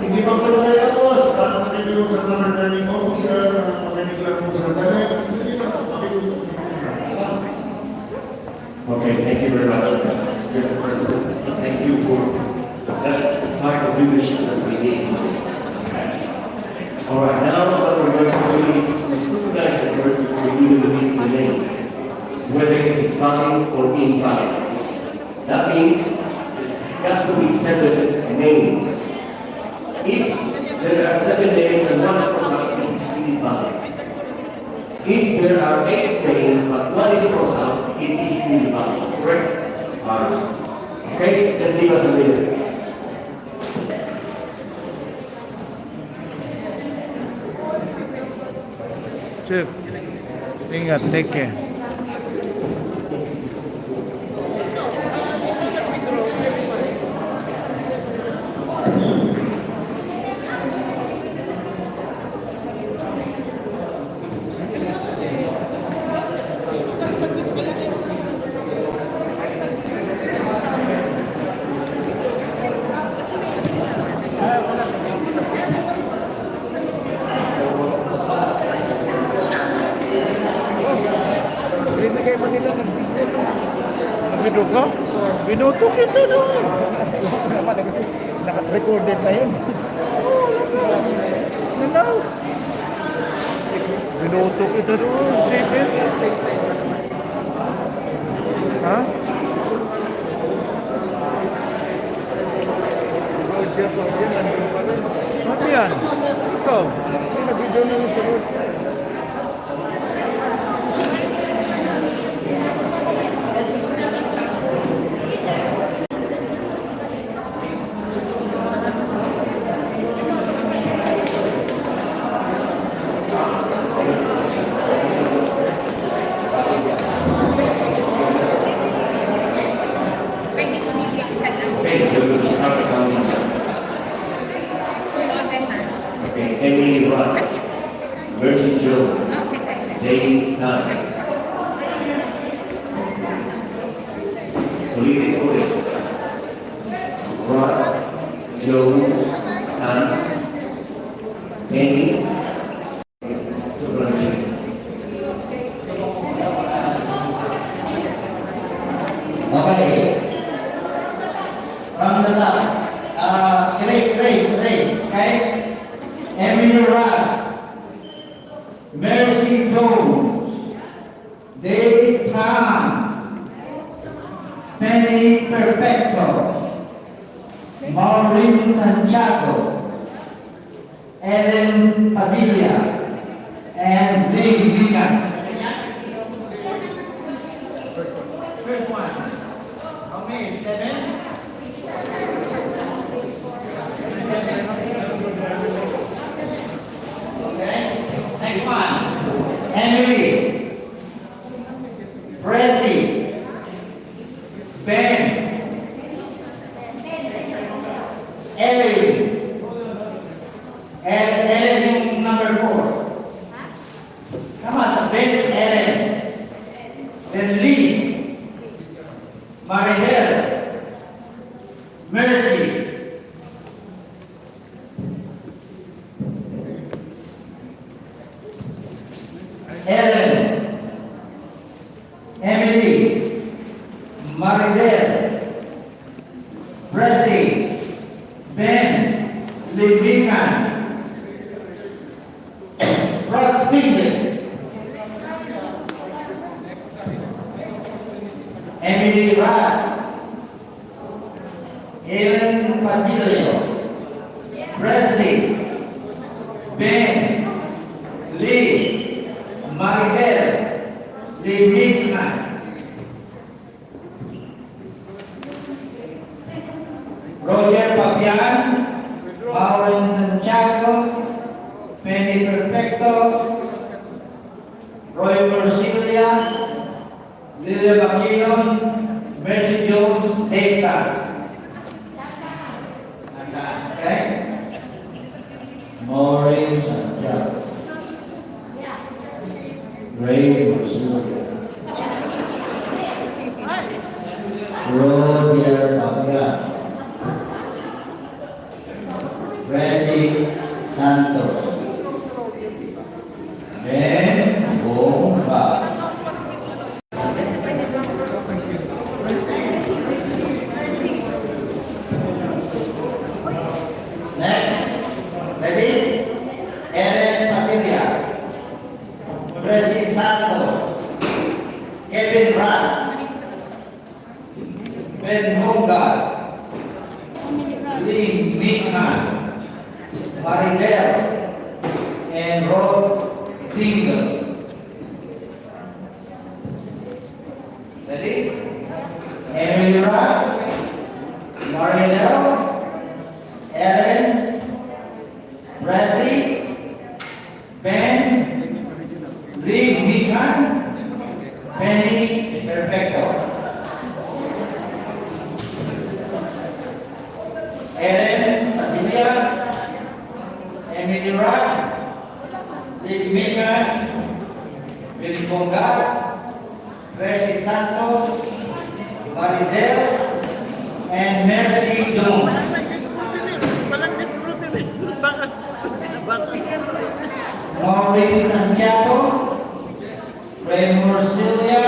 Hindi pa po tayo tapos. Para makinig sa returning officer, makinig lang po sa dalit. Hindi pa makiusap. Okay, thank you very much, Mr. President. Thank you for that's the type of leadership that we need. All right, now what we're going to do is we scrutinize it first before we even read the name, whether it is valid or invalid. That means it's got to be 7 names. If there are 7 names and one is crossed out, it is still valid. If there are 8 names but one is crossed out, it is still valid. Correct? Okay, just leave us a minute. Chief, ingat, take care. Binigay mo nila ng video ko? Binuto kita doon. Naka-recorded na yun. Nanaw. Binuto kita doon. Sipin. Ha? Ano yan? Ikaw? Nag-video na yung sunod. Emily Rock, Mercy Jones, Dave Tan, Political Rock, Jones, Tan, Annie, Sobranis. Okay. Roger Tan, Penny Perfecto, Maureen Santiago, Ellen Padilla, and Lee Vigan. First one. How many? 7? Okay. Next one. Emily, Prezi, Ben, Ellen, and Ellen yung number 4. Come on, Ben, Ellen, then Lee, Maribel, Mercy, Ellen, Emily, Maribel, Prezi, Ben, Livingan, Rod Tingley, Emily Rad, Ellen Padillo, Prezi, Ben, Lee, Maribel, Livingan, Roger Papian, Maureen Santiago, Penny Perfecto, Roy Mercilia, Lilia Baquinon, Mercy Jones, Data. Okay? Maureen Santiago, Ray Mercilia, Roger Papian, Resi Santos, Ben Bomba. Next, ready? Ellen Padilla, Resi Santos, Kevin Pratt, Ben Bomba, Lee Minhan, Maridel, and Rod Dingle. Ready? Emily Rod, Maridel, Ellen, Razzie, Ben, Lee Mikan, Penny Perfecto. Ellen Padilla, Emily Rod, Lee Mikan, Bill Bongar, Resi Santos, Maridel, and Mercy Jones. Maureen Santiago, Ray Morcilia,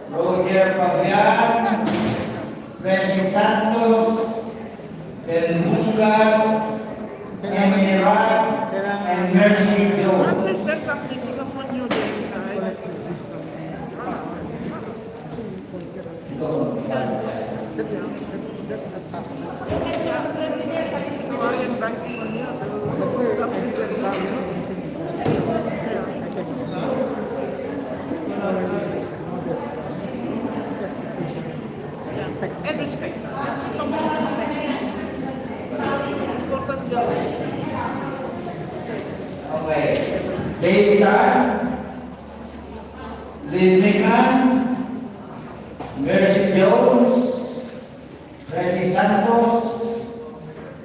Roger Pabian, Resi Santos, Ben Munga, Emily Rod, and Mercy Jones. Okay. David Tan, Lynn Mikan, Mercy Jones, Resi Santos,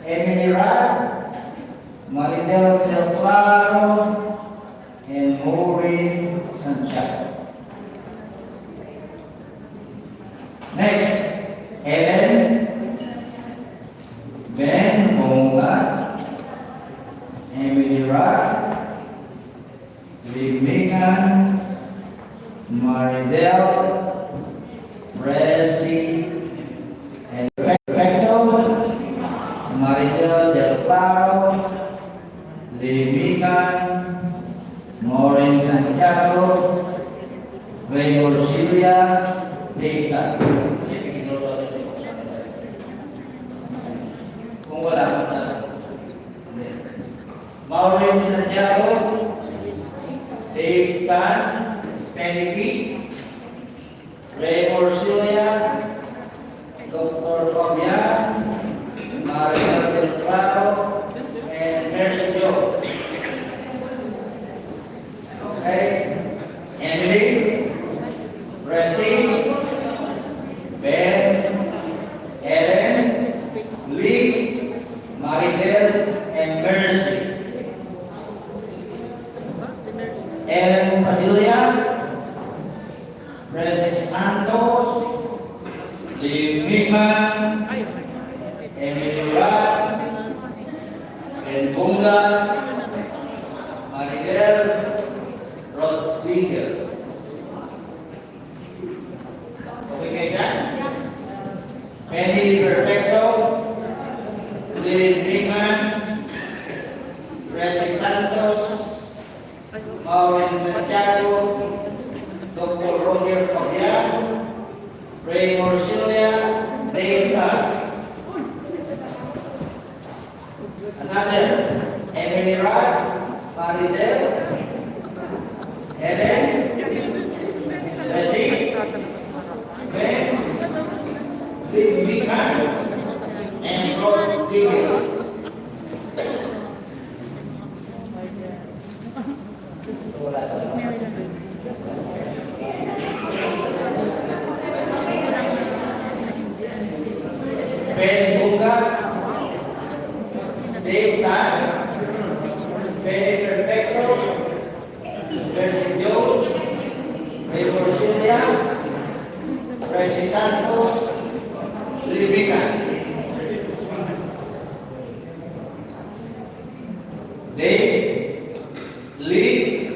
Emily Rad, Maridel Del Claro, and Maureen Santiago. Next, Ellen, Ben Bonga, Emily Rad, Lee Mikan, Maridel, Resi, and Perfecto, Maridel Del Claro, Lee Mikan, Maureen Santiago, Ray Raymond Silvia, Data. Kung wala mo na. Maureen Santiago, Dave Tan, Penny P, Raymond Silvia, Dr. Fabian, Maria del Claro, and Mercy Joe. Okay? Emily, Resi, Ben, Ellen, Lee, Maridel, and Mercy. Ellen Padilla, Francis Santos, Lee Mikan, Emily Rad, Ben Bunga, Maridel, Rod Dinger. Okay kayo dyan? Penny Perfecto, Lynn Mikan, Francis Santos, Maureen Santiago, Dr. Roger Fabian, Ray Morcilia, Dave Tan. Another, Emily Rad, Maridel, Ellen, Leslie, Ben, Big Mikan, and Rod Digger. Ben Bunga, Dave Tan, Penny Perfecto, Mercy Jones, Ray Morcilia, Francis Santos, Livica. Dave, Lee,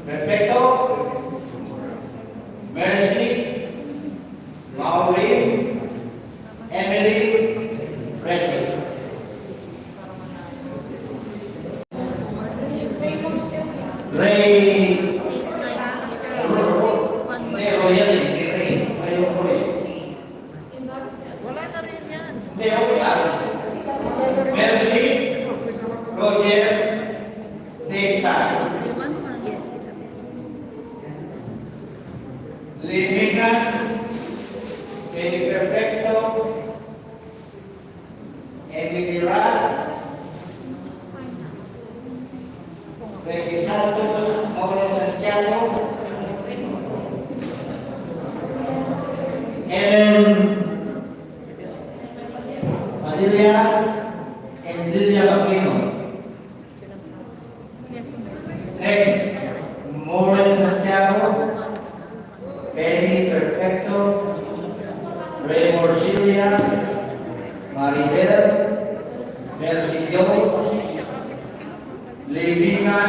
Perfecto, Mercy, Maureen, Emily, Presley. Ray, Royal, Wala na rin yan. Mercy, Roger, Data, Limica, Penny Perfecto, Emily Rad, Francis Santos, Maureen Santiago, Ellen Padilla, and Lilia Aquino. Next, Maureen Santiago, Penny Perfecto, Ray Morcilia, Maridel, Mercy Jones, Livica,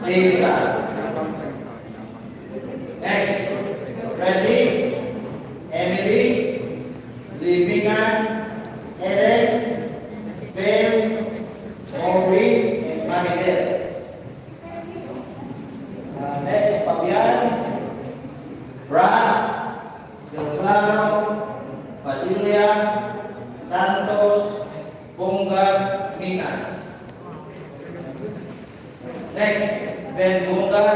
Data. Next, Resi, Emily, Livica, Ellen, Ben, Maureen, and Maridel. Next, Fabian, Brad, Del Claro, Padilla, Santos, Bunga, Mika. Next, Ben Bunga,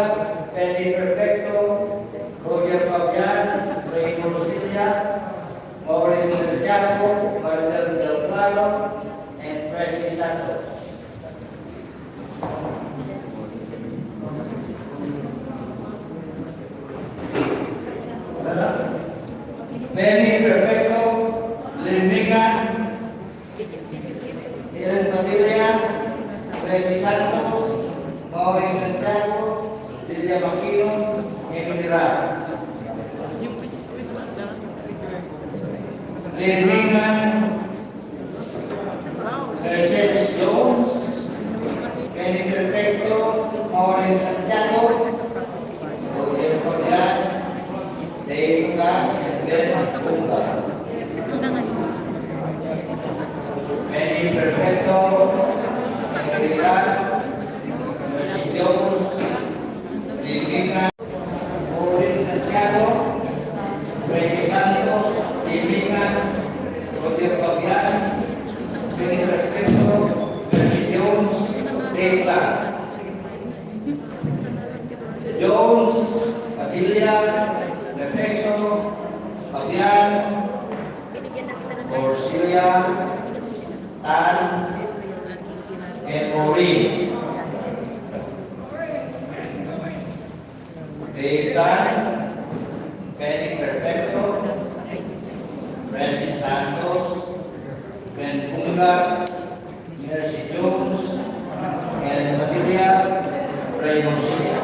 Penny Perfecto, Roger Fabian, Ray Morcilia, Maureen Santiago, Maridel Del Claro, and Presley Santos. Penny Perfecto, Limica, Ellen Padilla, Presley Santos, Maureen Santiago, Lilia Aquino, Emily Rad. Limica, Mercedes Jones, Penny Perfecto, Maureen Santiago, Roger Fabian, Dave Tan, and Ben Bunga. Penny Perfecto, Emily Rad, Mercy Jones, Limica, Maureen Limingan, Roger Fabian, Benny Perfecto, Mercy Jones, Data. Jones, Padilla, Perfecto, Fabian, Orsilia, Tan, and Maureen. Dave Tan, Benny Perfecto, Francis Santos, Ben Punga, Mercy Jones, Helen Basilia, Raymond Silia.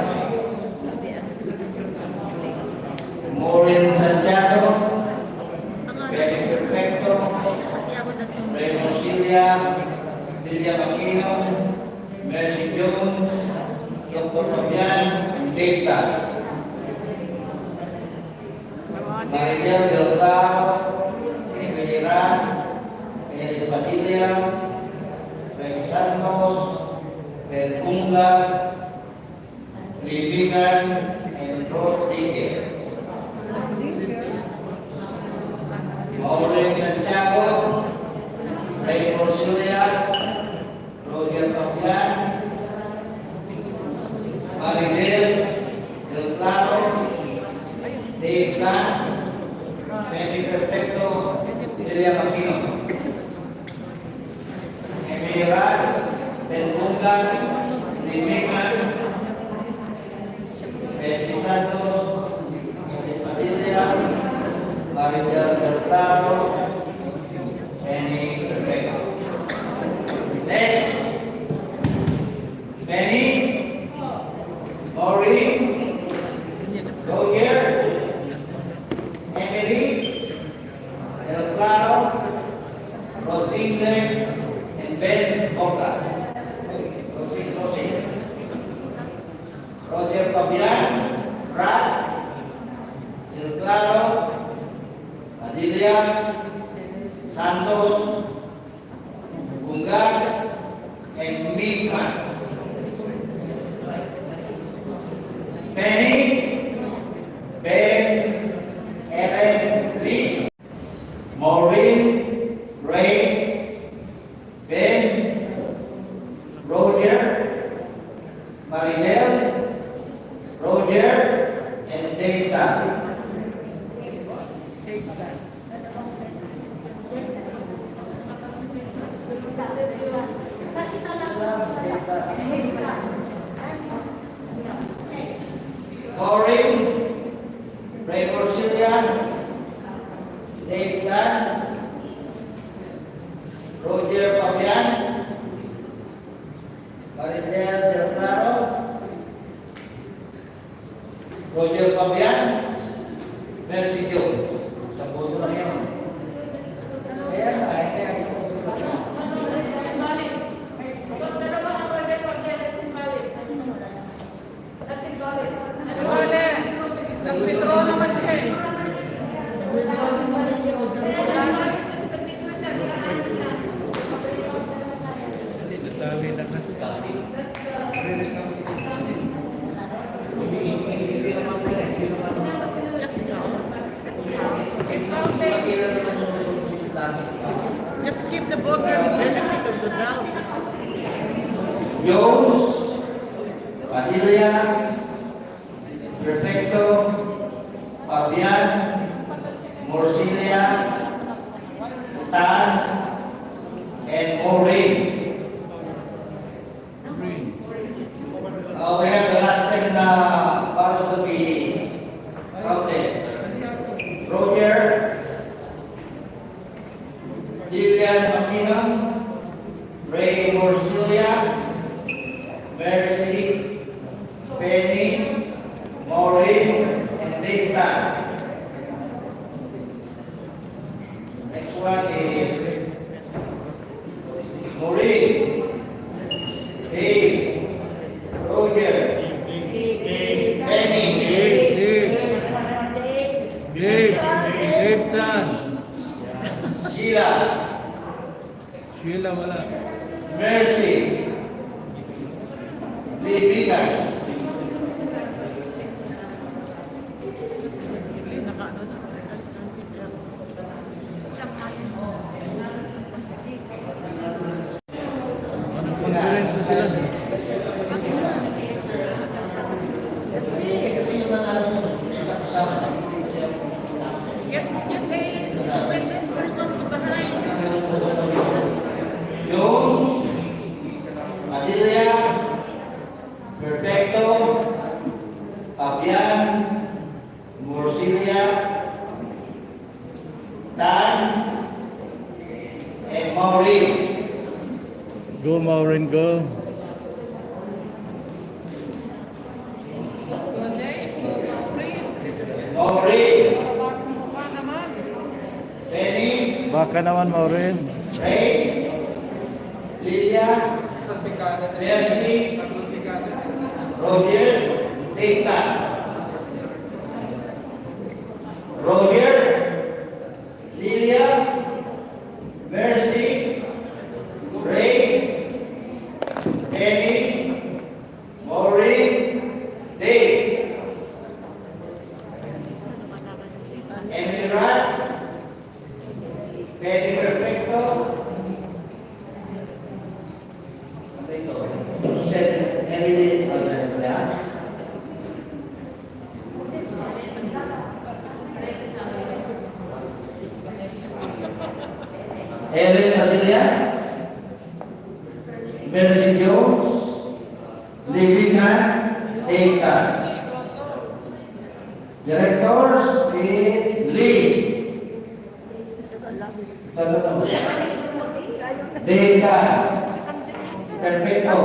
Maureen Santiago, Benny Perfecto, Raymond Silia, Lilia Aquino, Mercy Jones, Dr. Fabian, and Data. Maria del Tao, Emily Ram, Emily Padilla, Rey Santos, Belpunga, Libigan, and Rodriguez. Maureen Santiago, Ray Porcilia, Roger Fabian, Maridel del Claro, Dave Tan, Benny Perfecto, Lilia Aquino. Emily Rad, Ben Bungan, Limingan, Bessie Santos, Padilla, Maridel del Claro, Benny Perfecto. Next, Benny, Maureen, Roger, Emily, Del Claro, Rodriguez, and Ben Boca. Roger Fabian, Brad, Del Claro, Adilia, Santos, Bungar, and Mika. Benny, Ben, Ellen, Lee, Maureen, Ray, Ben, Roger, Maridel, Roger, and Data. Maureen, Ray Porcilia, Dave Tan, Roger Fabian, Maridel del Claro, Roger Fabian, Mercy Jones. Sa boto lang yan. Kaya kaya Nag-withdraw naman siya eh. Just keep the voter the benefit of the doubt. Jones, Padilla, Perfecto, Fabian, Morcilia, Tan, and Maureen. We have the last 10 ballots to be counted. Roger, Lilian Aquino, Ray Morcilia, Mercy, Penny, Maureen, and Data. Next one is Maureen, Dave, Roger, Penny, Dave Tan. Sheila, wala. Mercy, Libigan, independent person behind. Jones, Padilla, Perfecto, Fabian, Morcilia, Dan, and Maureen. Go, Maureen, go. Maureen. Penny, Baka naman, Maureen. Ray, Lilia, Mercy, Roger, Nathan. Roger, Lilia, Mercy, Ray, Penny, Maureen, Dave. Emily Rat, Penny Perfecto, you said Emily Rat? Ellen Padilla, Mercy Jones, Libby Chan, Dave Tan. Directors is Lee. Dave Tan, Perfecto,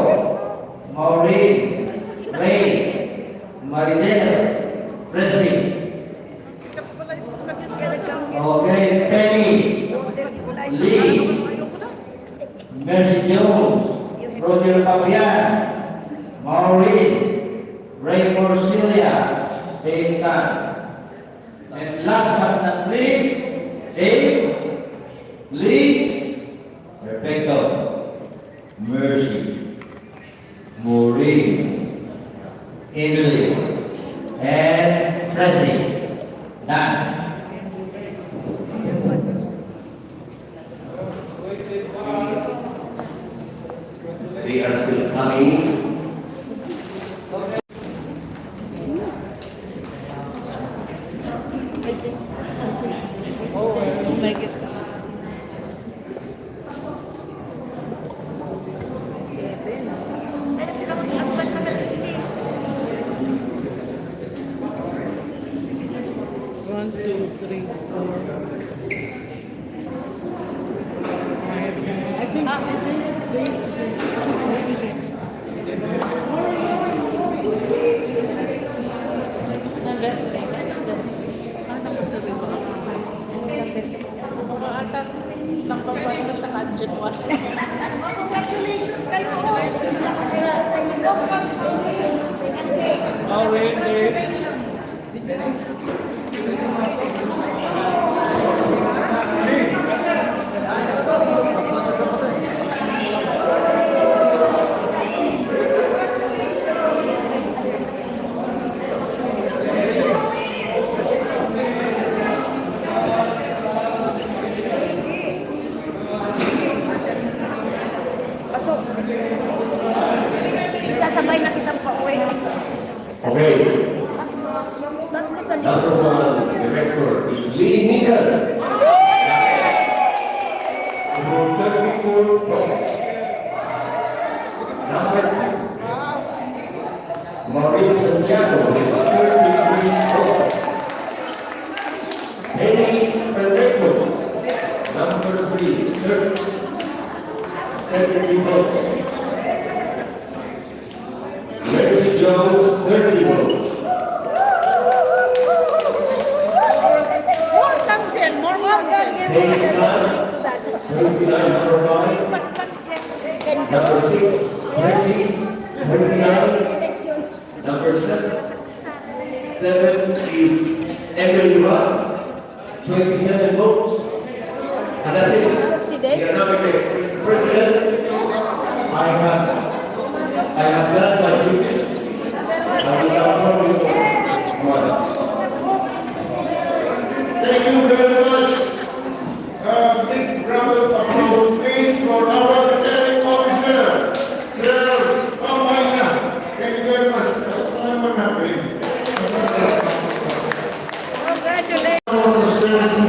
Maureen, Ray, Maridel, Prezi. Okay, Penny, Lee, Mercy Jones, Roger Fabian, Maureen, Ray Morcilia, Dave Tan. And last but not least, Dave, Lee, Perfecto, Mercy, Maureen, Emily, and Prezi. Done. They are still coming. One, two, three, four. I think Congratulations kayo. Pasok. Isasabay na kitang pauwi. Okay. Tatlo sa Number one director is Lee Nickel. With 34 votes. Number two, Maureen Santiago with 33 votes. Penny Perfecto. Number three, 33 votes. Mercy Jones, 30 votes. More content, more content. Number 6, Mercy, 29. Number 7 is Emily Rudd, 27 votes. And that's it. We are nominated. Mr. President, I have done my duties. I will now turn it over to Martha. Thank you very much. Big round of applause, please, for our returning officer, Sir Pamaya. Thank you very much. I'm happy. Congratulations. All the students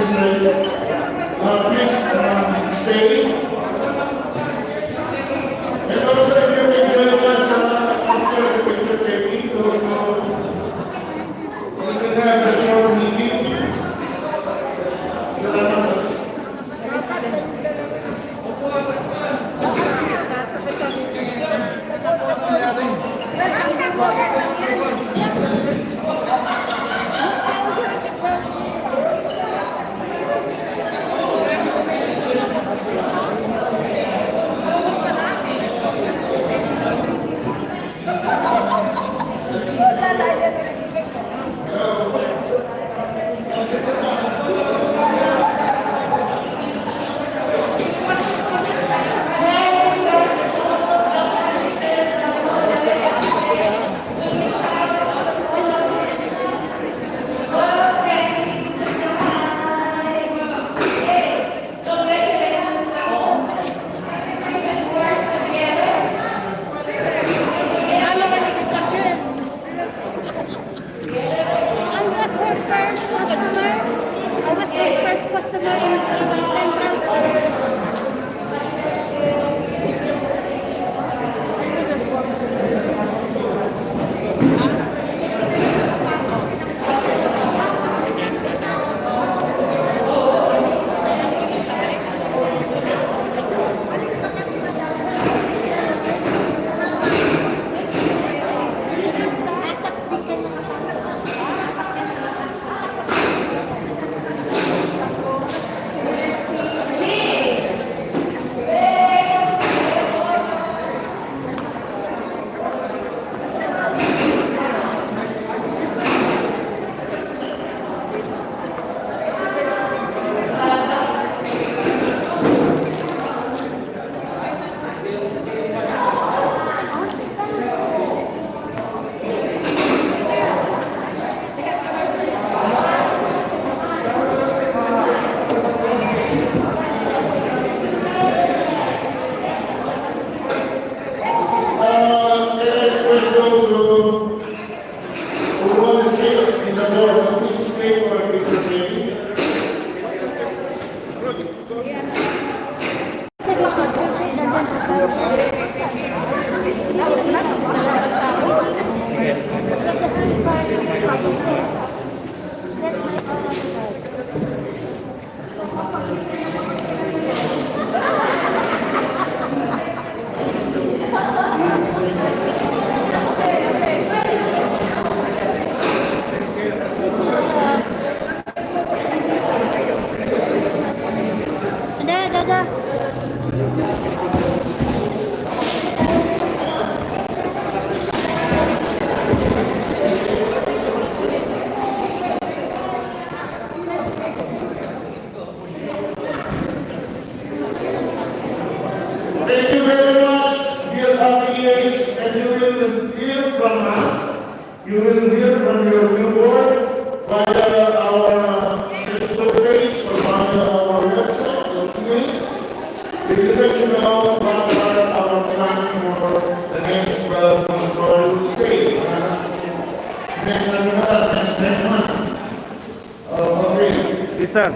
sir.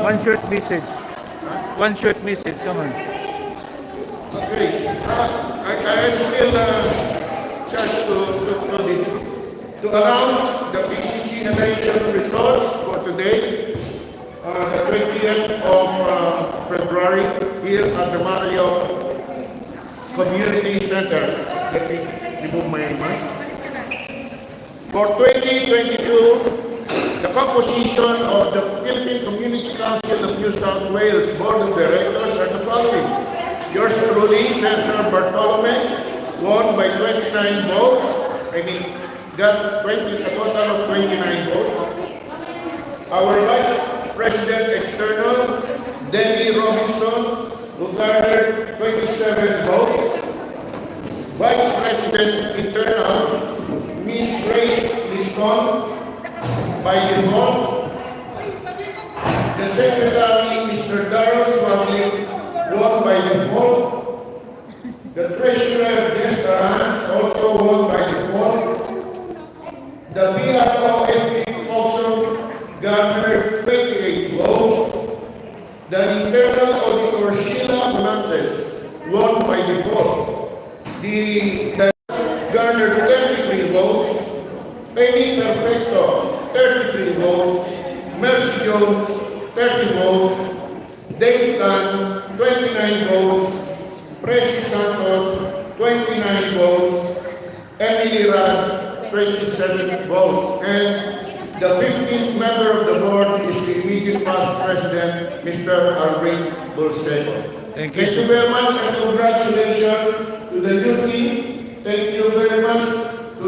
One short message. One short message. Come on. Okay. I am still charged to announce the PCCNSW results for today, the 20th of February, here at the Mario Community Center. Let me remove my mask. For 2022, the composition of the Philippine Community Council of New South Wales Board of Directors are the following. Yours truly, Cesar Bartolome, won by 29 votes. Got a total of 29 votes. Our Vice President External, Denny Robinson, who garnered 27 votes. Vice President Internal, Ms. Grace Liscon, by default. The Secretary, Mr. Darrell Swami, won by default. The Treasurer, Jess Arans, also won by default. The PRO SP also garnered 28 votes. The Internal Auditor, Sheila Montes, won by default. The garnered 33 votes. Penny Perfecto, 33 votes. Mercy Jones, 30 votes. Dave Tan, 29 votes. Presi Santos, 29 votes. Emily Rad, 27 votes. And the 15th member of the board is the immediate past president, Mr. Alvin Bolseco. Thank you. Thank you very much and congratulations to the new team. Thank you very much to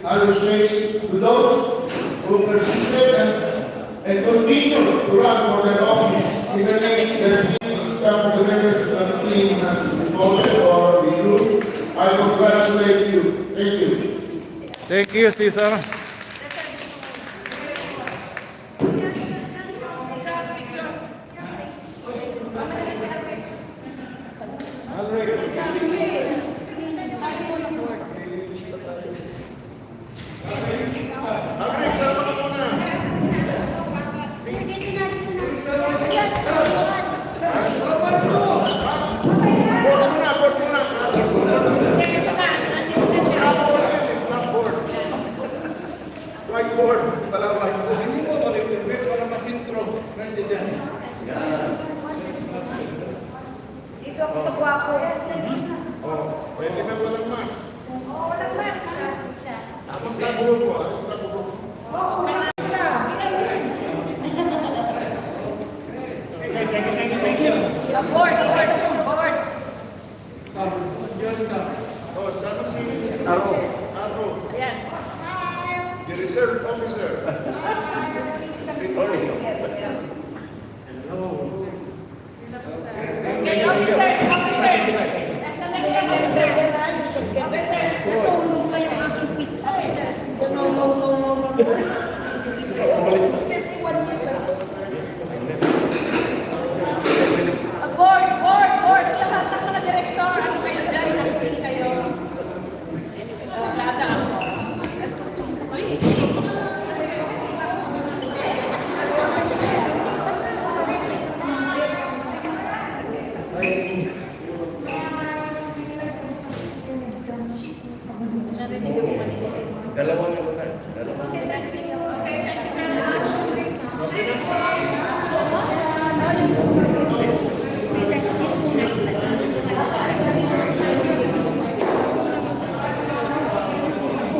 I would say to those who persisted and continue to run for their office, even if some of the members of the team has voted or withdrew. I congratulate you. Thank you. Thank you, Cesar. Ikaw ko sa guwapo. Pwede na walang mas. Walang mas. Tapos na bulo ko. Tapos na bulo ko. Thank you. Board. Oh, sana si Aro. Ayan. the reserve officer. Okay, officers. Nasa nasunog na yung aking pizza. No. 51 years ago. Board. Lahat ng mga director. Ano kayo dyan? Nagsin kayo. Lada ako. Dalawa na ba tayo? Dalawa.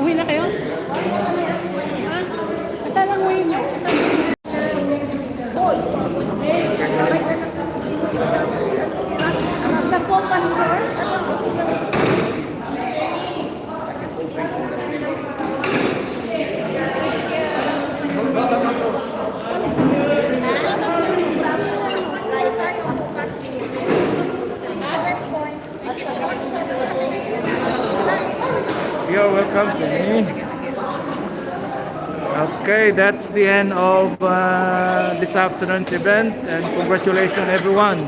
Uwi na kayo? Ha? Saan ang uwi niyo? You're welcome to me. Okay, that's the end of this afternoon's event, and congratulations everyone.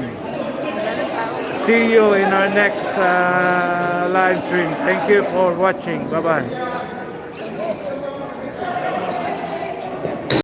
See you in our next live stream. Thank you for watching. Bye-bye.